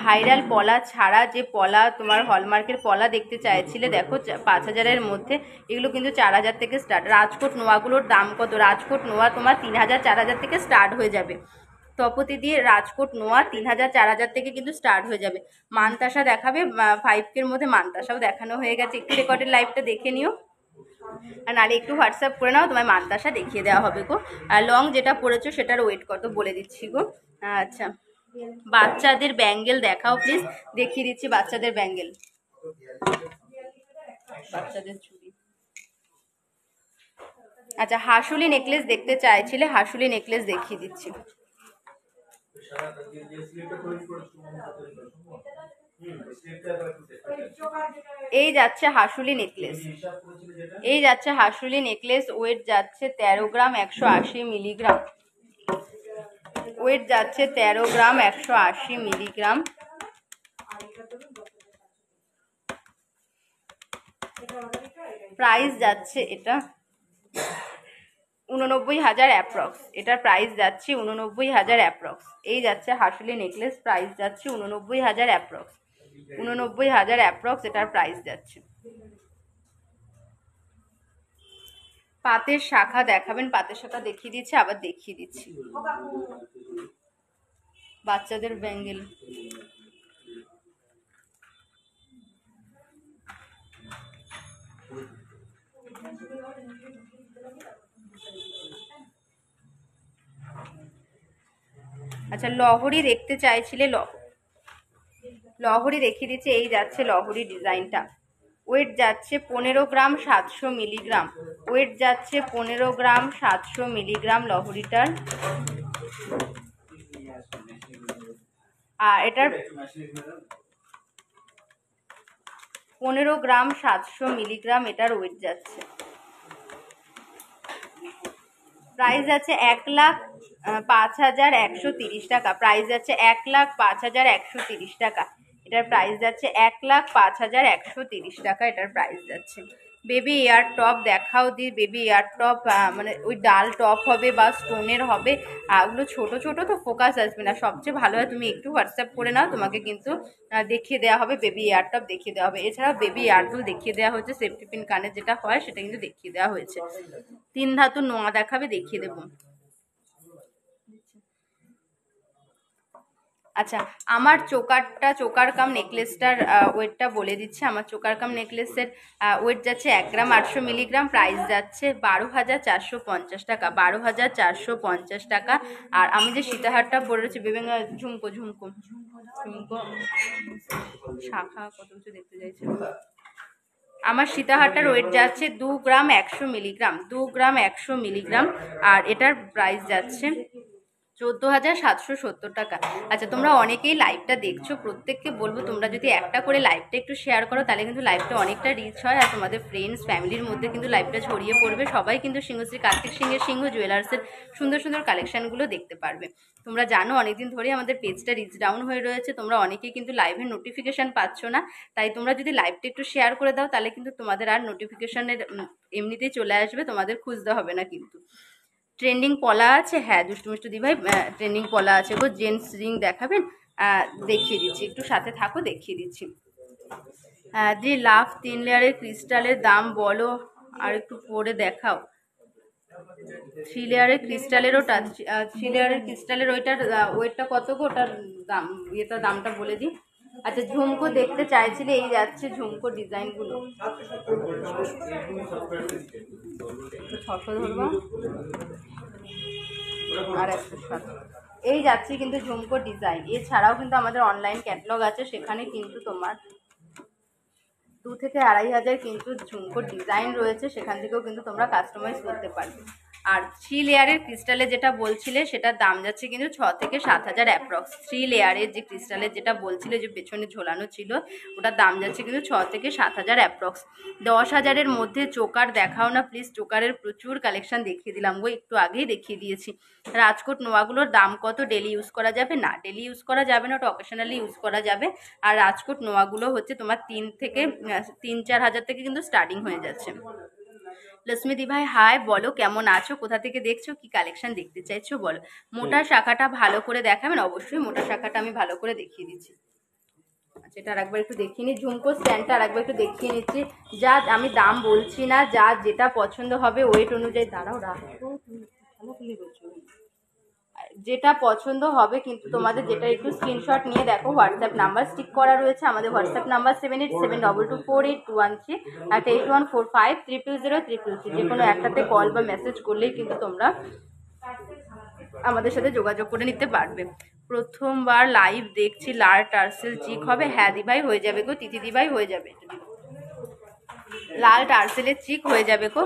ভাইরাল পলা ছাড়া যে পলা তোমার হলমার্কের পলা দেখতে চাইছিলে, দেখো 5,000-এর মধ্যে, এগুলো কিন্তু 4,000 থেকে স্টার্ট। রাজকোট নোয়াগুলোর দাম কত? রাজকোট নোয়া তোমার 3,000 4,000 থেকে স্টার্ট হয়ে যাবে। তপতি দিয়ে রাজকোট নোয়া 3,000 4,000 থেকে কিন্তু স্টার্ট হয়ে যাবে। মানতাসা দেখাবে 5K-র মধ্যে, মানতাসাও দেখানো হয়ে গেছে, একটু রেকর্ডের লাইভটা দেখে নিও। আর নাহলে একটু হোয়াটসঅ্যাপ করে নাও, তোমায় মানতাসা দেখিয়ে দেওয়া হবে গো। আর লং যেটা পড়েছো সেটার ওয়েট কত বলে দিচ্ছি গো। আচ্ছা, বাচ্চাদের ব্যাঙ্গেল দেখাও প্লিজ, দেখিয়ে দিচ্ছি বাচ্চাদের ব্যাঙ্গেল, বাচ্চাদের চুড়ি। আচ্ছা, হাঁসুলি নেকলেস দেখতে চাইছিলে, হাঁসুলি নেকলেস দেখিয়ে দিচ্ছি। এই যাচ্ছে হাঁসুলি নেকলেস, এই যাচ্ছে হাঁসুলি নেকলেস, ওয়েট যাচ্ছে 13 গ্রাম 180 মিলিগ্রাম, ওয়েট যাচ্ছে 13 গ্রাম 180 মিলিগ্রাম। প্রাইস যাচ্ছে এটা 89,000 অ্যাপ্রক্স, এটার প্রাইস যাচ্ছে 89,000 অ্যাপ্রক্স। এই যাচ্ছে হাঁসুলি নেকলেস, প্রাইস যাচ্ছে 89,000 অ্যাপ্রক্স। 89,000 অ্যাপ্রক্স এটার প্রাইস যাচ্ছে। পাতের শাখা দেখাবেন? পাতের শাখা দেখিয়ে দিচ্ছি, আবার দেখিয়ে দিচ্ছি। বাচ্চাদের ব্যাঙ্গেল, আচ্ছা লহরি দেখতে চাইছিলে, লহরি দেখিয়ে দিচ্ছি। এই যাচ্ছে লহরি ডিজাইনটা, ওয়েট যাচ্ছে 15 গ্রাম 700 মিলিগ্রাম, ওয়েট যাচ্ছে 15 গ্রাম 700 মিলিগ্রাম লহরিটার। আর এটার 15 গ্রাম 700 মিলিগ্রাম এটার ওয়েট যাচ্ছে। প্রাইস আছে 1,05,130 টাকা। প্রাইস যাচ্ছে 1,05,130 টাকা। এটার প্রাইস যাচ্ছে 1,05,130 টাকা এটার প্রাইস যাচ্ছে। বেবি এয়ার টপ দেখাও দি। বেবি এয়ার টপ মানে ওই ডাল টপ হবে বা স্টোনের হবে, ওগুলো ছোট ছোট তো ফোকাস আসবে না। সবচেয়ে ভালো হয় তুমি একটু হোয়াটসঅ্যাপ করে নাও, তোমাকে কিন্তু দেখিয়ে দেওয়া হবে, বেবি এয়ার টপ দেখিয়ে দেওয়া হবে। এছাড়াও বেবি এয়ারডুল দেখিয়ে দেওয়া হয়েছে, সেফটি পিন কানের যেটা হয় সেটা কিন্তু দেখিয়ে দেওয়া হয়েছে। 3 ধাতু নোয়া দেখাবে, দেখিয়ে দেবো। আচ্ছা আমার চোকার কাম নেকলেসটার ওয়েটটা বলে দিচ্ছে। আমার চোকার কাম নেকলেসের ওয়েট যাচ্ছে 1 গ্রাম 800 মিলিগ্রাম। প্রাইস যাচ্ছে 12,450 টাকা, 12,450 টাকা। আর আমি যে সীতাহারটা পরে রয়েছে বিভিন্ন ঝুমকো ঝুমকো ঝুমকো শাখা কত কিছু দেখতে চাইছে। আমার সীতাহারটার ওয়েট যাচ্ছে 2 গ্রাম 100 মিলিগ্রাম, 2 গ্রাম 100 মিলিগ্রাম। আর এটার প্রাইস যাচ্ছে 14,770 টাকা। আচ্ছা তোমরা অনেকেই লাইভটা দেখছো, প্রত্যেককে বলবো তোমরা যদি একটা করে লাইভটা একটু শেয়ার করো তাহলে কিন্তু লাইভটা অনেকটা রিচ হয়, আর তোমাদের ফ্রেন্ডস ফ্যামিলির মধ্যে কিন্তু লাইভটা ছড়িয়ে পড়বে। সবাই কিন্তু সিংহশ্রী কার্তিক সিংহের সিংহ জুয়েলার্সের সুন্দর সুন্দর কালেকশনগুলো দেখতে পারবে। তোমরা জানো অনেকদিন ধরে আমাদের পেজটা রিচ ডাউন হয়ে রয়েছে, তোমরা অনেকেই কিন্তু লাইভের নোটিফিকেশান পাচ্ছ না। তাই তোমরা যদি লাইভটা একটু শেয়ার করে দাও তাহলে কিন্তু তোমাদের আর নোটিফিকেশানের এমনিতেই চলে আসবে, তোমাদের খুঁজতে হবে না কিন্তু। ট্রেন্ডিং পলা আছে, হ্যাঁ দুষ্টু মিষ্টু দিভাই ট্রেন্ডিং পলা আছে গো। জেন্টস রিং দেখাবেন? দেখিয়ে দিচ্ছি, একটু সাথে থাকো দেখিয়ে দিচ্ছি। দি লাভ 3 লেয়ারের ক্রিস্টালের দাম বলো, আর একটু পরে দেখাও। 3 লেয়ারের ক্রিস্টালের ওটা 3 লেয়ারের ক্রিস্টালের ওইটার ওয়েটটা কত গো? ওটার দাম দামটা বলে দিই। আচ্ছা ঝুমকো দেখতে চাইছিলে, এই যাচ্ছে ঝুমকো ডিজাইনগুলো। 600 ধরবা আর 107। এই যাচ্ছে কিন্তু ঝুমকো ডিজাইন। এছাড়াও কিন্তু আমাদের অনলাইন ক্যাটালগ আছে, সেখানে কিন্তু তোমার 2 থেকে 2,500 কিন্তু ঝুমকো ডিজাইন রয়েছে, সেখান থেকেও কিন্তু তোমরা কাস্টমাইজ করতে পারবে। আর 3 লেয়ারের ক্রিস্টালে যেটা বলছিলে সেটার দাম যাচ্ছে কিন্তু 6 থেকে 7,000 অ্যাপ্রক্স। 3 লেয়ারের যে ক্রিস্টালের যেটা বলছিলে যে পেছনে ঝোলানো ছিল, ওটার দাম যাচ্ছে কিন্তু 6 থেকে 7,000 অ্যাপ্রক্স। 10,000-এর মধ্যে চোকার দেখাও না প্লিজ। চোকারের প্রচুর কালেকশন দেখিয়ে দিলাম গো, একটু আগেই দেখিয়ে দিয়েছি। রাজকোট নোয়াগুলোর দাম কত? ডেলি ইউজ করা যাবে না, ডেলি ইউজ করা যাবে না, ওটা অকেশনালি ইউজ করা যাবে। আর রাজকোট নোয়াগুলো হচ্ছে তোমার 3-4 হাজার থেকে কিন্তু স্টার্টিং হয়ে যাচ্ছে। লক্ষ্মী দি ভাই হাই, বলো কেমন আছো, কোথা থেকে দেখছো, কি কালেকশন দেখতে চাইছো বলো। মোটা শাখাটা ভালো করে দেখাবেন? অবশ্যই মোটা শাখাটা আমি ভালো করে দেখিয়ে দিচ্ছি। আচ্ছা এটা আরেকবার একটু দেখিয়ে নিই, ঝুমকো স্ট্যান্ডটা আরেকবার একটু দেখিয়ে নিচ্ছি। যা আমি দাম বলছি না, যা যেটা পছন্দ হবে ওয়েট অনুযায়ী। দাঁড়াও রাখো, যেটা পছন্দ হবে কিন্তু তোমাদের, যেটা একটু স্ক্রিনশট নিয়ে দেখো। হোয়াটসঅ্যাপ নাম্বার স্টিক করা রয়েছে, আমাদের হোয়াটসঅ্যাপ নাম্বার 7872248248 আর 8145000333। যে কোনো একটাতে কল বা মেসেজ করলেই কিন্তু তোমরা আমাদের সাথে যোগাযোগ করে নিতে পারবে। প্রথমবার লাইভ দেখছি, লাল টার্সেল চিক হবে? হ্যাঁ দিভাই হয়ে যাবে গো, তিথি দিভাই হয়ে যাবে, লাল টার্সেলের চিক হয়ে যাবে গো।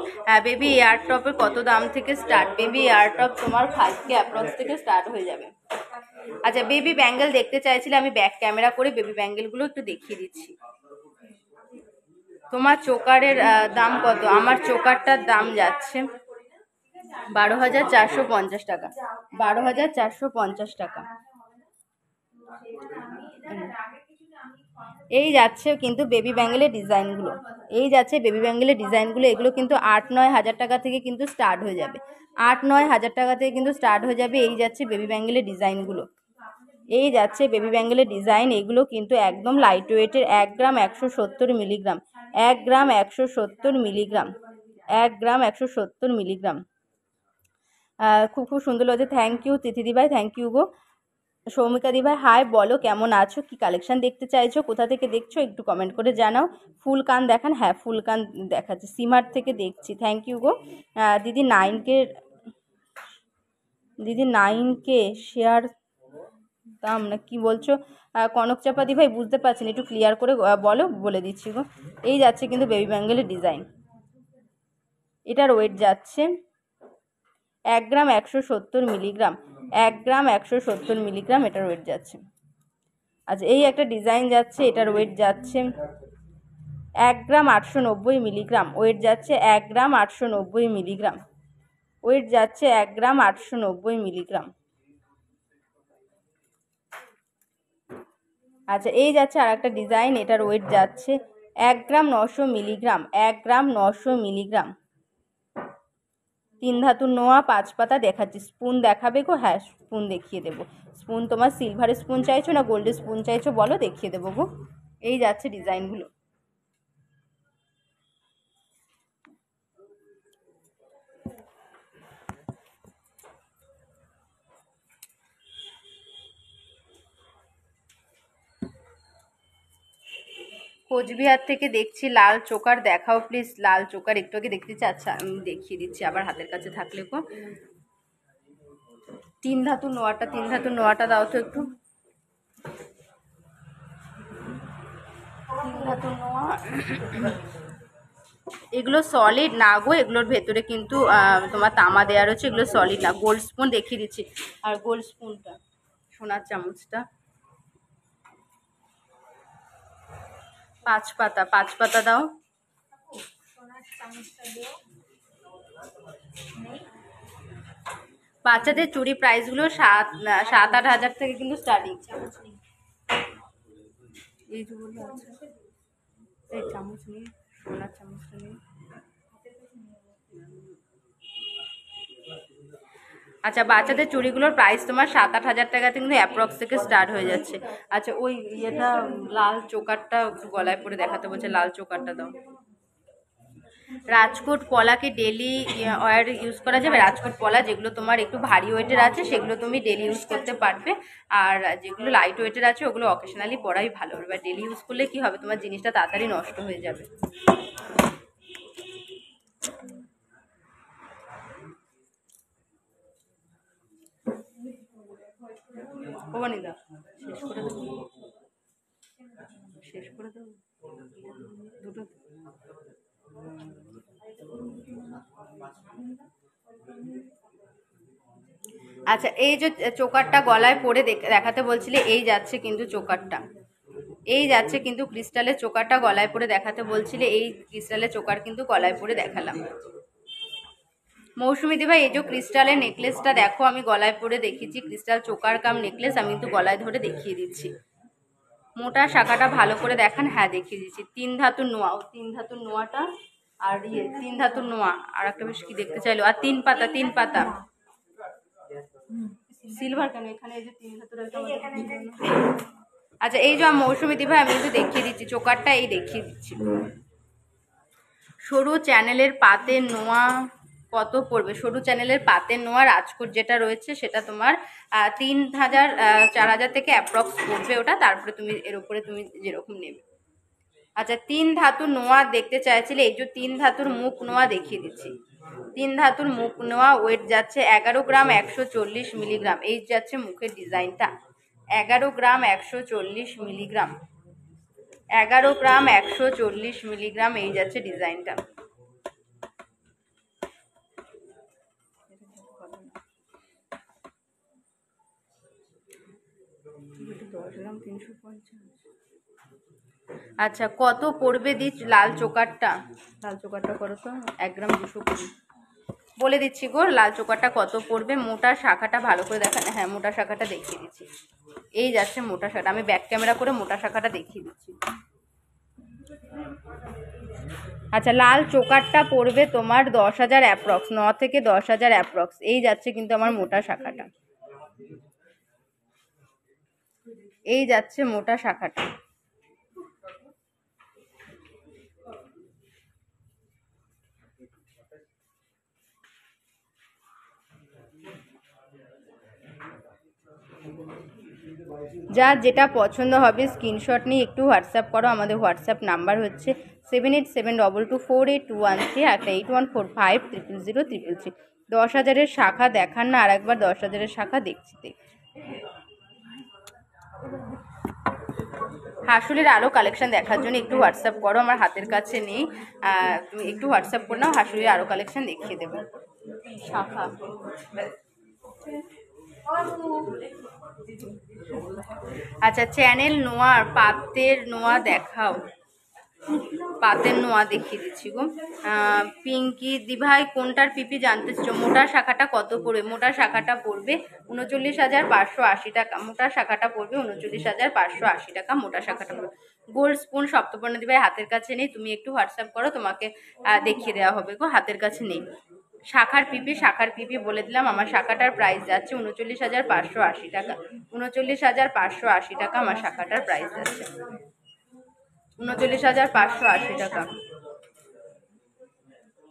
বেবি এয়ার টপের কত দাম থেকে স্টার্ট? বেবি এয়ার টপ তোমার 5K অ্যাপ্রক্স থেকে স্টার্ট হয়ে যাবে। আচ্ছা বেবি ব্যাঙ্গেল দেখতে চাইছিলে, আমি ব্যাক ক্যামেরা করে বেবি ব্যাঙ্গেলগুলো একটু দেখিয়ে দিচ্ছি। তোমার চোকারের দাম কত? আমার চোকারটার দাম যাচ্ছে 12,450 টাকা, 12,450 টাকা। এই যাচ্ছে কিন্তু বেবি ব্যাঙ্গেলের ডিজাইনগুলো, এই যাচ্ছে বেবি ব্যাঙ্গেলের ডিজাইনগুলো। এগুলো কিন্তু 8-9 হাজার টাকা থেকে কিন্তু স্টার্ট হয়ে যাবে, 8-9 হাজার টাকা থেকে কিন্তু স্টার্ট হয়ে যাবে। এই যাচ্ছে বেবি ব্যাঙ্গেলের ডিজাইনগুলো। এই যাচ্ছে বেবি ব্যাঙ্গেলের ডিজাইন। এগুলো কিন্তু একদম লাইট ওয়েটের, 1 গ্রাম 170 মিলিগ্রাম, 1 গ্রাম 170 মিলিগ্রাম, 1 গ্রাম 170 মিলিগ্রাম। খুব খুব সুন্দর লাগছে। থ্যাংক ইউ তিথিদি ভাই, থ্যাংক ইউ গো। সৌমিকা দি ভাই হাই, বলো কেমন আছো, কি কালেকশন দেখতে চাইছো, কোথা থেকে দেখছো একটু কমেন্ট করে জানাও। ফুল কান দেখান, হ্যাঁ ফুল কান দেখাচ্ছে, সিমার থেকে দেখছি। থ্যাংক ইউ গো। দিদি 9K শেয়ার দাম না কি বলছো? কনক চাপা দি ভাই বুঝতে পারছি না, একটু ক্লিয়ার করে বলো, বলে দিচ্ছি গো। এই যাচ্ছে কিন্তু বেবি ব্যাঙ্গেলের ডিজাইন। এটার ওয়েট যাচ্ছে 1 গ্রাম 170 মিলিগ্রাম, 1 গ্রাম 170 মিলিগ্রাম এটার ওয়েট যাচ্ছে। আচ্ছা এই একটা ডিজাইন যাচ্ছে, এটার ওয়েট যাচ্ছে 1 গ্রাম 890 মিলিগ্রাম, ওয়েট যাচ্ছে 1 গ্রাম 890 মিলিগ্রাম, ওয়েট যাচ্ছে 1 গ্রাম 890 মিলিগ্রাম। আচ্ছা এই যাচ্ছে আর একটা ডিজাইন, এটার ওয়েট যাচ্ছে 1 গ্রাম 900 মিলিগ্রাম, 1 গ্রাম 900 মিলিগ্রাম। 3 ধাতুর নোয়া 5 পাতা দেখাচ্ছি। স্পুন দেখাবে গো? হ্যাঁ স্পুন দেখিয়ে দেবো। স্পুন তোমার সিলভারের স্পুন চাইছো না গোল্ডের স্পুন চাইছো বলো, দেখিয়ে দেবো গো। এই যাচ্ছে ডিজাইনগুলো। কোচবিহার থেকে দেখছি, লাল চোকার দেখাও প্লিজ, লাল চোকার একটু আগে দেখতে চাচ্ছি। আচ্ছা আমি দেখিয়ে দিচ্ছি আবার হাতের কাছে থাকলে গো। 3 ধাতুর নোয়াটা, 3 ধাতুর নোয়াটা দাও তো একটু। 3 ধাতুর নোয়া, এগুলো সলিড না গো, এগুলোর ভেতরে কিন্তু তোমার তামা দেওয়া রয়েছে, এগুলো সলিড না। গোল্ড স্পুন দেখিয়ে দিচ্ছি, আর গোল্ড স্পুনটা, সোনার চামচটা 5 পাতা, 5 পাতা দাও। বাচ্চাদের চুড়ি প্রাইসগুলো 7-8 হাজার থেকে কিন্তু স্টার্টিং। এই যেগুলো আছে, এই চামচ নিয়ে, সোনার চামচটা নিয়ে। আচ্ছা বাচ্চাদের চুড়িগুলোর প্রাইস তোমার 7-8 হাজার টাকা কিন্তু অ্যাপ্রক্স থেকে স্টার্ট হয়ে যাচ্ছে। আচ্ছা ওই ইয়েটা লাল চোকারটা একটু গলায় পরে দেখাতে বলছে, লাল চোকারটা দাও। রাজকোট পলাকে ডেলি ওয়্যার ইউজ করা যাবে। রাজকোট পলা যেগুলো তোমার একটু ভারী ওয়েটের আছে সেগুলো তুমি ডেলি ইউজ করতে পারবে, আর যেগুলো লাইট ওয়েটের আছে ওগুলো অকেশনালি পরাই ভালো। এবার ডেলি ইউজ করলে কি হবে, তোমার জিনিসটা তাড়াতাড়ি নষ্ট হয়ে যাবে। ভবানীদা শেষ করে দেবো, শেষ করে দেবো দুটো। আচ্ছা এই যে চোকারটা গলায় পরে দেখাতে বলছিলে, এই যাচ্ছে কিন্তু চোকারটা, এই যাচ্ছে কিন্তু ক্রিস্টালের চোকারটা গলায় পরে দেখাতে বলছিলে, এই ক্রিস্টালের চোকার কিন্তু গলায় পরে দেখালাম। মৌসুমী দি ভাই এই যে ক্রিস্টালের নেকলেসটা দেখো, আমি গলায় পরে দেখিয়েছি, ক্রিস্টাল চোকার কাম নেকলেস আমি কিন্তু গলায় ধরে দেখিয়ে দিচ্ছি। মোটা শাখাটা ভালো করে দেখান, হ্যাঁ দেখিয়ে দিচ্ছি। 3 ধাতুর নোয়া, 3 ধাতুর নোয়াটা, আর 3 ধাতুর নোয়া, আর একটা বেশ কি দেখতে চাইলো, আর 3 পাতা, 3 পাতা সিলভার কেন এখানে, এই যে 3 ধাতুর একটা। আচ্ছা এই যে মৌসুমী দি ভাই আমি কিন্তু দেখিয়ে দিচ্ছি চোকারটা, এই দেখিয়ে দিচ্ছি। সরু চ্যানেলের পাতের নোয়া কত পড়বে? সরু চ্যানেলের পাতের নোয়া রাজকোট যেটা রয়েছে সেটা তোমার 3,000-4,000 থেকে অ্যাপ্রক্স পড়বে ওটা, তারপরে তুমি এর উপরে তুমি যেরকম নেবে। আচ্ছা 3 ধাতুর নোয়া দেখতে চাইছিলে, এই যে 3 ধাতুর মুখ নোয়া দেখিয়ে দিচ্ছি। 3 ধাতুর মুখ নোয়া ওয়েট যাচ্ছে 11 গ্রাম 140 মিলিগ্রাম, এই যাচ্ছে মুখের ডিজাইনটা 11 গ্রাম 140 মিলিগ্রাম, 11 গ্রাম 140 মিলিগ্রাম এই যাচ্ছে ডিজাইনটা। আচ্ছা কত পড়বে দি লাল চোকারটা? লাল চোকারটা করো তো, 1 গ্রাম 220 বলে দিচ্ছি গো। লাল চোকারটা কত পড়বে? মোটা শাখাটা ভালো করে দেখান, হ্যাঁ মোটা শাখাটা দেখিয়ে দিচ্ছি। এই যাচ্ছে মোটা শাখা, আমি ব্যাক ক্যামেরা করে মোটা শাখাটা দেখিয়ে দিচ্ছি। আচ্ছা লাল চোকারটা পড়বে তোমার 10,000 অ্যাপ্রক্স, 9 থেকে 10,000 অ্যাপ্রক্স, এই যাচ্ছে কিন্তু আমার মোটা শাখাটা। এই যাচ্ছে মোটা শাখাটা। যার যেটা পছন্দ হবে স্ক্রিনশট নিয়ে একটু হোয়াটসঅ্যাপ করো। আমাদের হোয়াটসঅ্যাপ নাম্বার হচ্ছে 7872248213, একটা 8145000033। 10,000-এর শাখা দেখান না, আর একবার 10,000-এর শাখা দেখছি। হাসুলের আরও কালেকশন দেখার জন্য একটু হোয়াটসঅ্যাপ করো, আমার হাতের কাছে নেই। তুমি একটু হোয়াটসঅ্যাপ করে নাও, হাসুলের আরও কালেকশন দেখিয়ে দেবো। শাখা আচ্ছা, চ্যানেল নোয়ার পাতের নোয়া দেখাও। পাতের নোয়া দেখিয়ে দিচ্ছি গো। পিঙ্কি দিভাই কোনটার পিপি জানতে চাইছো? মোটা শাখাটা কত পড়বে? মোটা শাখাটা পড়বে 39,580 টাকা। মোটা শাখাটা পড়বে 39,580 টাকা। মোটা শাখাটা পড়বে। গোল্ড স্পুন সপ্তপর্ণা দিভাই হাতের কাছে নেই, তুমি একটু হোয়াটসঅ্যাপ করো, তোমাকে দেখিয়ে দেওয়া হবে গো, হাতের কাছে নেই। শাখার পিপি বলে দিলাম, আমার শাখাটার প্রাইস যাচ্ছে 39,580 টাকা। 39,580 টাকা আমার শাখাটার প্রাইস যাচ্ছে। 39,580 টাকা।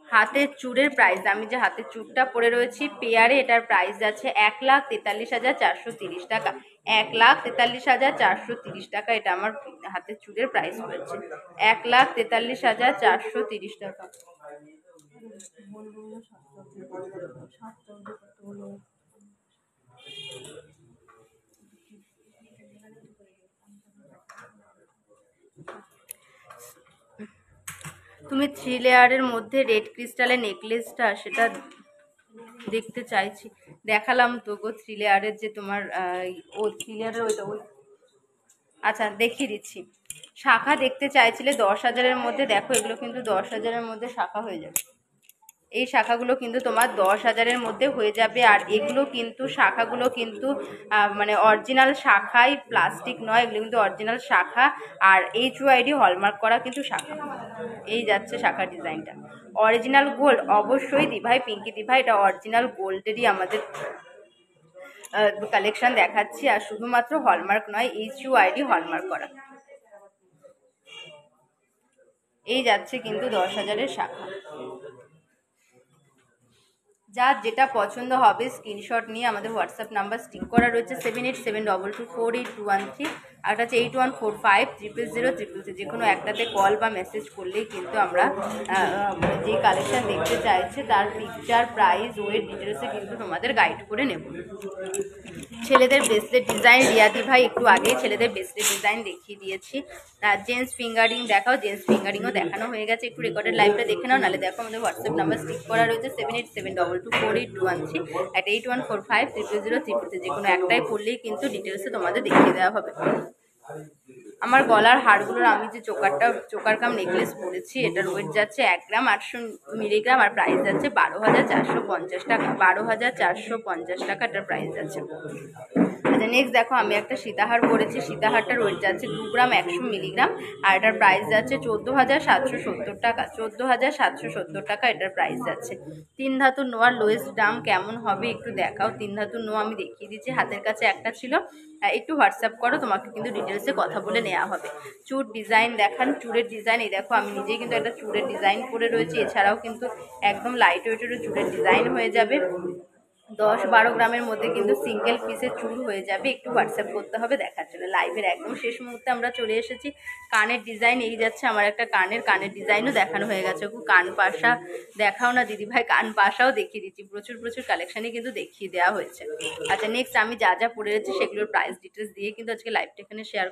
হাতের চূড়ের প্রাইস, আমি যে হাতের চূড়টা পরে রয়েছি পেয়ারে, এটার প্রাইস যাচ্ছে 1,43,430 টাকা। 1,43,430 টাকা এটা আমার হাতের চূড়ের প্রাইস হয়েছে। 1,43,430 টাকা। তুমি 3 লেয়ারের মধ্যে রেড ক্রিস্টালের নেকলেসটা সেটা দেখতে চাইছি, দেখালাম তো গো 3 লেয়ারের যে তোমার ও 3 লেয়ারের ওইটা ওই। আচ্ছা দেখিয়ে দিচ্ছি। শাখা দেখতে চাইছিলে 10,000-এর মধ্যে, দেখো এগুলো কিন্তু 10,000-এর মধ্যে শাখা হয়ে যাবে। এই শাখাগুলো কিন্তু তোমার 10,000-এর মধ্যে হয়ে যাবে। আর এগুলো কিন্তু শাখাগুলো কিন্তু মানে অরিজিনাল শাখাই, প্লাস্টিক নয়, এগুলো কিন্তু অরিজিনাল শাখা। আর HUID হলমার্ক করা কিন্তু শাখা। এই যাচ্ছে শাখা ডিজাইনটা, অরিজিনাল গোল্ড অবশ্যই দিভাই, পিঙ্কি দিভাই, এটা অরিজিনাল গোল্ডেরই আমাদের কালেকশন দেখাচ্ছি। আর শুধুমাত্র হলমার্ক নয়, HUID হলমার্ক করা। এই যাচ্ছে কিন্তু 10,000-এর শাখা। যার যেটা পছন্দ হবে স্ক্রিনশট নিয়ে আমাদের হোয়াটসঅ্যাপ নাম্বার স্টিক করা রয়েছে 7872248213, আর একটা হচ্ছে 8145000033। যে কোনো একটাতে কল বা মেসেজ করলেই কিন্তু আমরা যে কালেকশন দেখতে চাইছে তার পিকচার, প্রাইস, ওয়েট ডিটেলসে কিন্তু তোমাদের গাইড করে নেব। ছেলেদের ব্রেসলেট ডিজাইন রিয়াদি ভাই একটু আগেই ছেলেদের ব্রেসলেট ডিজাইন দেখিয়ে দিয়েছি। জেন্টস ফিঙ্গারিং দেখাও, জেন্টস ফিঙ্গারিংও দেখানো হয়ে গেছে, একটু রেকর্ডেড লাইভটা দেখে নাও, নাহলে দেখো আমাদের হোয়াটসঅ্যাপ নাম্বার স্টিক করা রয়েছে 7872248213, at 8145000033। যে কোনো একটাই পড়লেই কিন্তু ডিটেলসে তোমাদের দেখিয়ে দেওয়া হবে। আমার গলার হারগুলোর আমি যে চোকার কাম নেকলেস পরেছি, এটার ওয়েট যাচ্ছে 1 গ্রাম 800 মিলিগ্রাম, আর প্রাইস যাচ্ছে 12,450 টাকা। 12,450 টাকা এটার প্রাইস যাচ্ছে। আচ্ছা নেক্সট দেখো, আমি একটা সীতাহার পরেছি, সীতাহারটার ওয়েট যাচ্ছে 2 গ্রাম 100 মিলিগ্রাম, আর এটার প্রাইস যাচ্ছে 14,770 টাকা। 14,770 টাকা এটার প্রাইস যাচ্ছে। 3 ধাতুর নোয়ার লোয়েস্ট দাম কেমন হবে একটু দেখাও। 3 ধাতুর নোয়া আমি দেখিয়ে দিচ্ছি, হাতের কাছে একটা ছিল, একটু হোয়াটসঅ্যাপ করো, তোমাকে কিন্তু ডিটেলসে কথা বলে নেওয়া হবে। চুর ডিজাইন দেখান, চুরের ডিজাইন এই দেখো, আমি নিজেই কিন্তু একটা চুরের ডিজাইন করে রয়েছি। এছাড়াও কিন্তু একদম লাইট ওয়েটেরও চুরের ডিজাইন হয়ে যাবে। 10-12 গ্রামের মধ্যে কিন্তু সিঙ্গেল পিসের চুল হয়ে যাবে, একটু হোয়াটসঅ্যাপ করতে হবে দেখার জন্য। লাইভের একদম শেষ মুহূর্তে আমরা চলে এসেছি। কানের ডিজাইন এই যাচ্ছে, আমার একটা কানের ডিজাইনও দেখানো হয়ে গেছে। কান পাশা দেখাও না দিদিভাই, কান পাশাও দেখিয়ে দিচ্ছি, প্রচুর কালেকশানই কিন্তু দেখিয়ে দেওয়া হয়েছে। আচ্ছা নেক্সট আমি যা যা পড়ে রয়েছি সেগুলোর প্রাইস ডিটেলস দিয়ে কিন্তু আজকে লাইভটা এখানে শেষ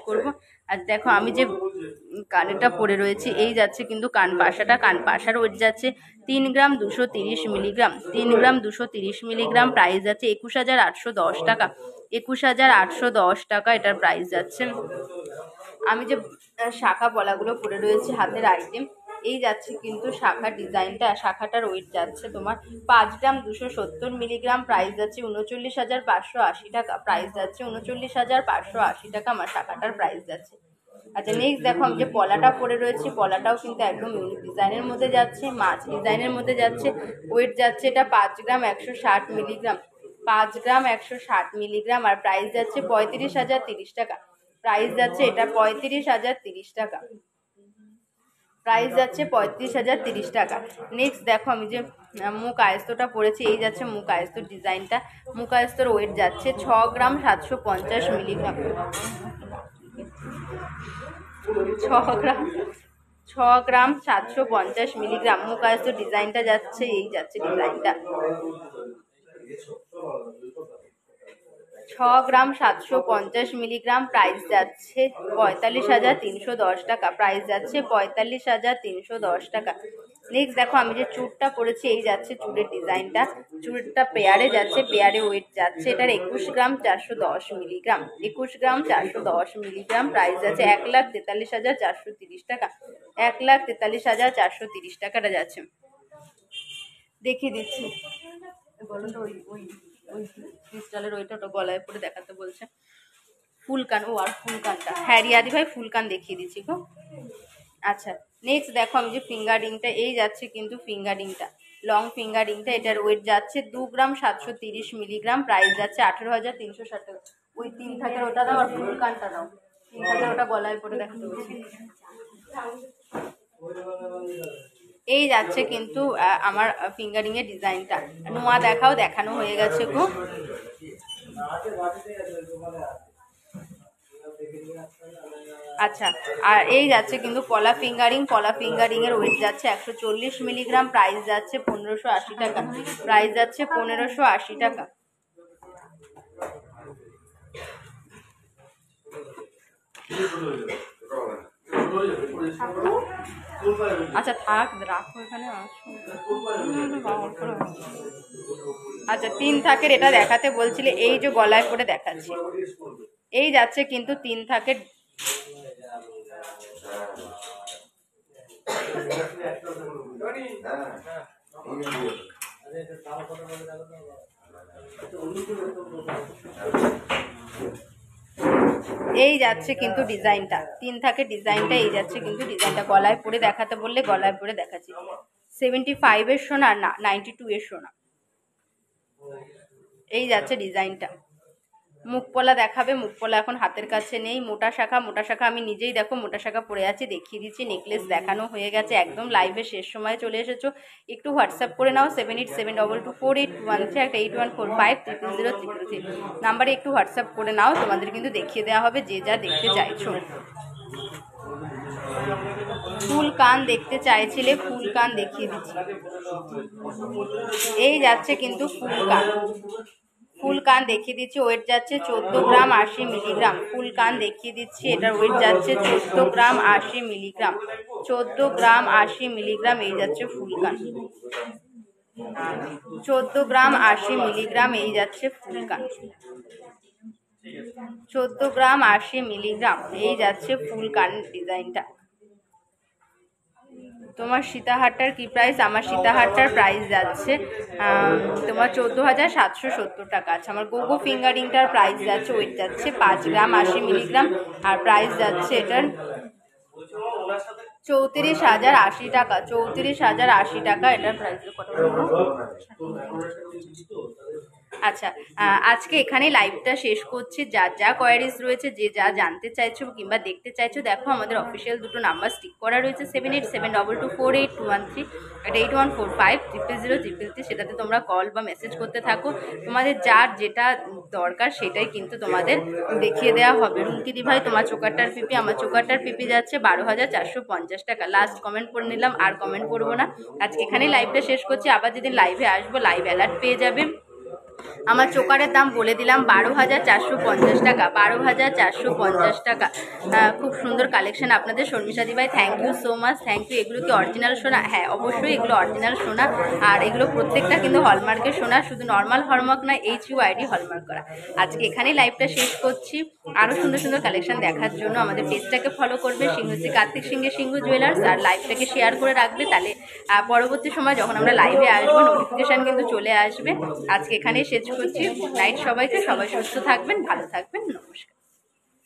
করবো। আর দেখো আমি যে কানেরটা পরে রয়েছি এই যাচ্ছে কিন্তু কান পাশার ওয়েট যাচ্ছে 3 গ্রাম 230 মিলিগ্রাম। 3 গ্রাম 230 মিলিগ্রাম, প্রাইস যাচ্ছে 21,810 টাকা। 21,810 টাকা এটার প্রাইস যাচ্ছে। আমি যে শাখা পলাগুলো পরে রয়েছে হাতের আইটেম, এই যাচ্ছে কিন্তু শাখা ডিজাইনটা। শাখাটার ওয়েট যাচ্ছে তোমার 5 গ্রাম 270 মিলিগ্রাম, প্রাইস যাচ্ছে 39,580 টাকা। প্রাইস যাচ্ছে 39,580 টাকা আমার শাখাটার প্রাইস যাচ্ছে। আচ্ছা নেক্সট দেখো, আমি যে পলাটা পরে রয়েছি, পলাটাও কিন্তু একদম ইউনিক ডিজাইনের মধ্যে যাচ্ছে, মাছ ডিজাইনের মধ্যে যাচ্ছে। ওয়েট যাচ্ছে এটা 5 গ্রাম 160 মিলিগ্রাম। 5 গ্রাম 160 মিলিগ্রাম, আর প্রাইস যাচ্ছে 35,030 টাকা। প্রাইস যাচ্ছে এটা 35,030 টাকা। প্রাইস যাচ্ছে 35,030 টাকা। নেক্সট দেখো আমি যে মুখ আয়স্তটা পরেছি, এই যাচ্ছে মুখ আয়স্তর ডিজাইনটা। মুখ আয়স্তর ওয়েট যাচ্ছে 6 গ্রাম 750 মিলিগ্রাম। 6 গ্রাম 750 মিলিগ্রাম মুখ আয়স্তর ডিজাইনটা যাচ্ছে, এই যাচ্ছে ডিজাইনটা। 6 গ্রাম 750 মিলিগ্রাম, প্রাইস যাচ্ছে 45,310 টাকা। প্রাইস যাচ্ছে 45,310 টাকা। নেক্সট দেখো আমি যে চুড়টা পরেছি, এই যাচ্ছে চুড়ের ডিজাইনটা। চুড়টা পেয়ারে যাচ্ছে, পেয়ারে ওয়েট যাচ্ছে এটার 21 গ্রাম 410 মিলিগ্রাম। 21 গ্রাম 410 মিলিগ্রাম, প্রাইস যাচ্ছে 1,43,430 টাকা। 1,43,430 টাকাটা যাচ্ছে। দেখিয়ে দিচ্ছি, বলো তো ওই ওই ওই ক্রিস্টালের ওইটা গলায় পরে দেখাতে বলছে। ফুলকান, ও আর ফুলকানটা, হ্যাঁ রিয়াদি ভাই ফুলকান দেখিয়ে দিচ্ছি গো। আচ্ছা নেক্সট দেখো আমি যে ফিঙ্গারিংটা, এই যাচ্ছে কিন্তু ফিঙ্গারিংটা, লং ফিঙ্গারিংটা, এটার ওয়েট যাচ্ছে 2 গ্রাম 730 মিলিগ্রাম। প্রাইস যাচ্ছে 18,360 টাকা। ওই 3 থাকের ওটা দাও, আর ফুলকানটা দাও। 3 থাকের ওটা গলায় পরে দেখাতে বলছি। এই যাচ্ছে কিন্তু আমার ফিঙ্গারিং এর ডিজাইনটা। নোয়া দেখাও, দেখানো হয়ে গেছে গো। আচ্ছা, আর এই যাচ্ছে কিন্তু পলা ফিঙ্গারিং। পলা ফিঙ্গারিং এর ওয়েট যাচ্ছে 140 মিলিগ্রাম। প্রাইস যাচ্ছে 1580 টাকা। প্রাইস যাচ্ছে 1580 টাকা। আচ্ছা থাক, রাখো এখানে। আচ্ছা 3 থাকের এটা দেখাতে বলছিলে, এই যে গলায় করে দেখাচ্ছি। এই যাচ্ছে কিন্তু 3 থাকের। এই যাচ্ছে কিন্তু ডিজাইনটা, 3 থাকে ডিজাইনটা। এই যাচ্ছে কিন্তু ডিজাইনটা, গলায় পরে দেখাতে বললে গলায় পরে দেখাচ্ছি। 75 এর সোনা না 92 এর সোনা। এই যাচ্ছে ডিজাইনটা। মুখপলা দেখাবে, মুখপলা এখন হাতের কাছে নেই। মোটা শাখা, মোটা শাখা আমি নিজেই দেখো মোটা শাখা পরে আছি, দেখিয়ে দিচ্ছি। নেকলেস দেখানো হয়ে গেছে, একদম লাইভে শেষ সময় চলে এসেছো। একটু হোয়াটসঅ্যাপ করে নাও 7872248113, একটা 81450003 নাম্বারে একটু হোয়াটসঅ্যাপ করে নাও, তোমাদের কিন্তু দেখিয়ে দেওয়া হবে যে যা দেখতে চাইছো। ফুল কান দেখতে চাইছিলে, ফুল কান দেখিয়ে দিচ্ছি। এই যাচ্ছে কিন্তু ফুল কান। ফুল কান দেখিয়ে দিচ্ছি, ওয়েট যাচ্ছে 14 গ্রাম 80 মিলিগ্রাম। ফুল কান দেখিয়ে দিচ্ছি, এটার ওয়েট যাচ্ছে 14 গ্রাম 80 মিলিগ্রাম। 14 গ্রাম 80 মিলিগ্রাম, এই যাচ্ছে ফুল কান। 14 গ্রাম 80 মিলিগ্রাম, এই যাচ্ছে ফুল কান। 14 গ্রাম 80 মিলিগ্রাম, এই যাচ্ছে ফুল কান ডিজাইনটা। তোমার সীতাহারটার কি প্রাইস? আমার সীতাহারটার প্রাইস যাচ্ছে তোমার 14,770 টাকা। আচ্ছা আমার গোগো ফিঙ্গারিংটার প্রাইস যাচ্ছে, ওয়েট যাচ্ছে 5 গ্রাম 80 মিলিগ্রাম, আর প্রাইস যাচ্ছে এটার 34,080 টাকা। 34,080 টাকা এটার প্রাইস। কত বলবো? আচ্ছা আজকে এখানেই লাইভটা শেষ করছি। যার যা কোয়ারিজ রয়েছে, যে যা জানতে চাইছো কিংবা দেখতে চাইছো, দেখো আমাদের অফিসিয়াল দুটো নাম্বার স্টিক করা রয়েছে, 7872248213, এটা 8145000033। সেটাতে তোমরা কল বা মেসেজ করতে থাকো, তোমাদের যার যেটা দরকার সেটাই কিন্তু তোমাদের দেখিয়ে দেওয়া হবে। রুমকিদি ভাই তোমার চোকারটার পিপি, আমার চোকারটার পিপি যাচ্ছে 12,450 টাকা। লাস্ট কমেন্ট করে নিলাম, আর কমেন্ট করবো না। আজকে এখানেই লাইভটা শেষ করছি। আবার যেদিন লাইভে আসবো লাইভ অ্যালার্ট পেয়ে যাবে। আমার চোকারের দাম বলে দিলাম 12,450 টাকা। 12,450 টাকা। খুব সুন্দর কালেকশন আপনাদের। শর্মিষ্ঠাদি ভাই thank you so much, thank you. এগুলো কি অরিজিনাল সোনা? হ্যাঁ অবশ্যই এগুলো অরিজিনাল সোনা, আর এগুলো প্রত্যেকটা কিন্তু হলমার্কের সোনা, শুধু নর্মাল হলমার্ক নয়, HUID হলমার্ক করা। আজকে এখানেই লাইভটা শেষ করছি। আরও সুন্দর সুন্দর কালেকশন দেখার জন্য আমাদের পেজটাকে ফলো করবে, সিংহশ্রী কার্তিক সিংহে সিংহ জুয়েলার্স, আর লাইভটাকে শেয়ার করে রাখবে। তাহলে পরবর্তী সময় যখন আমরা লাইভে আসবো নোটিফিকেশান কিন্তু চলে আসবে। আজকে এখানেই শেষ করছি। গুড নাইট সবাইকে, সবাই সুস্থ থাকবেন, ভালো থাকবেন, নমস্কার।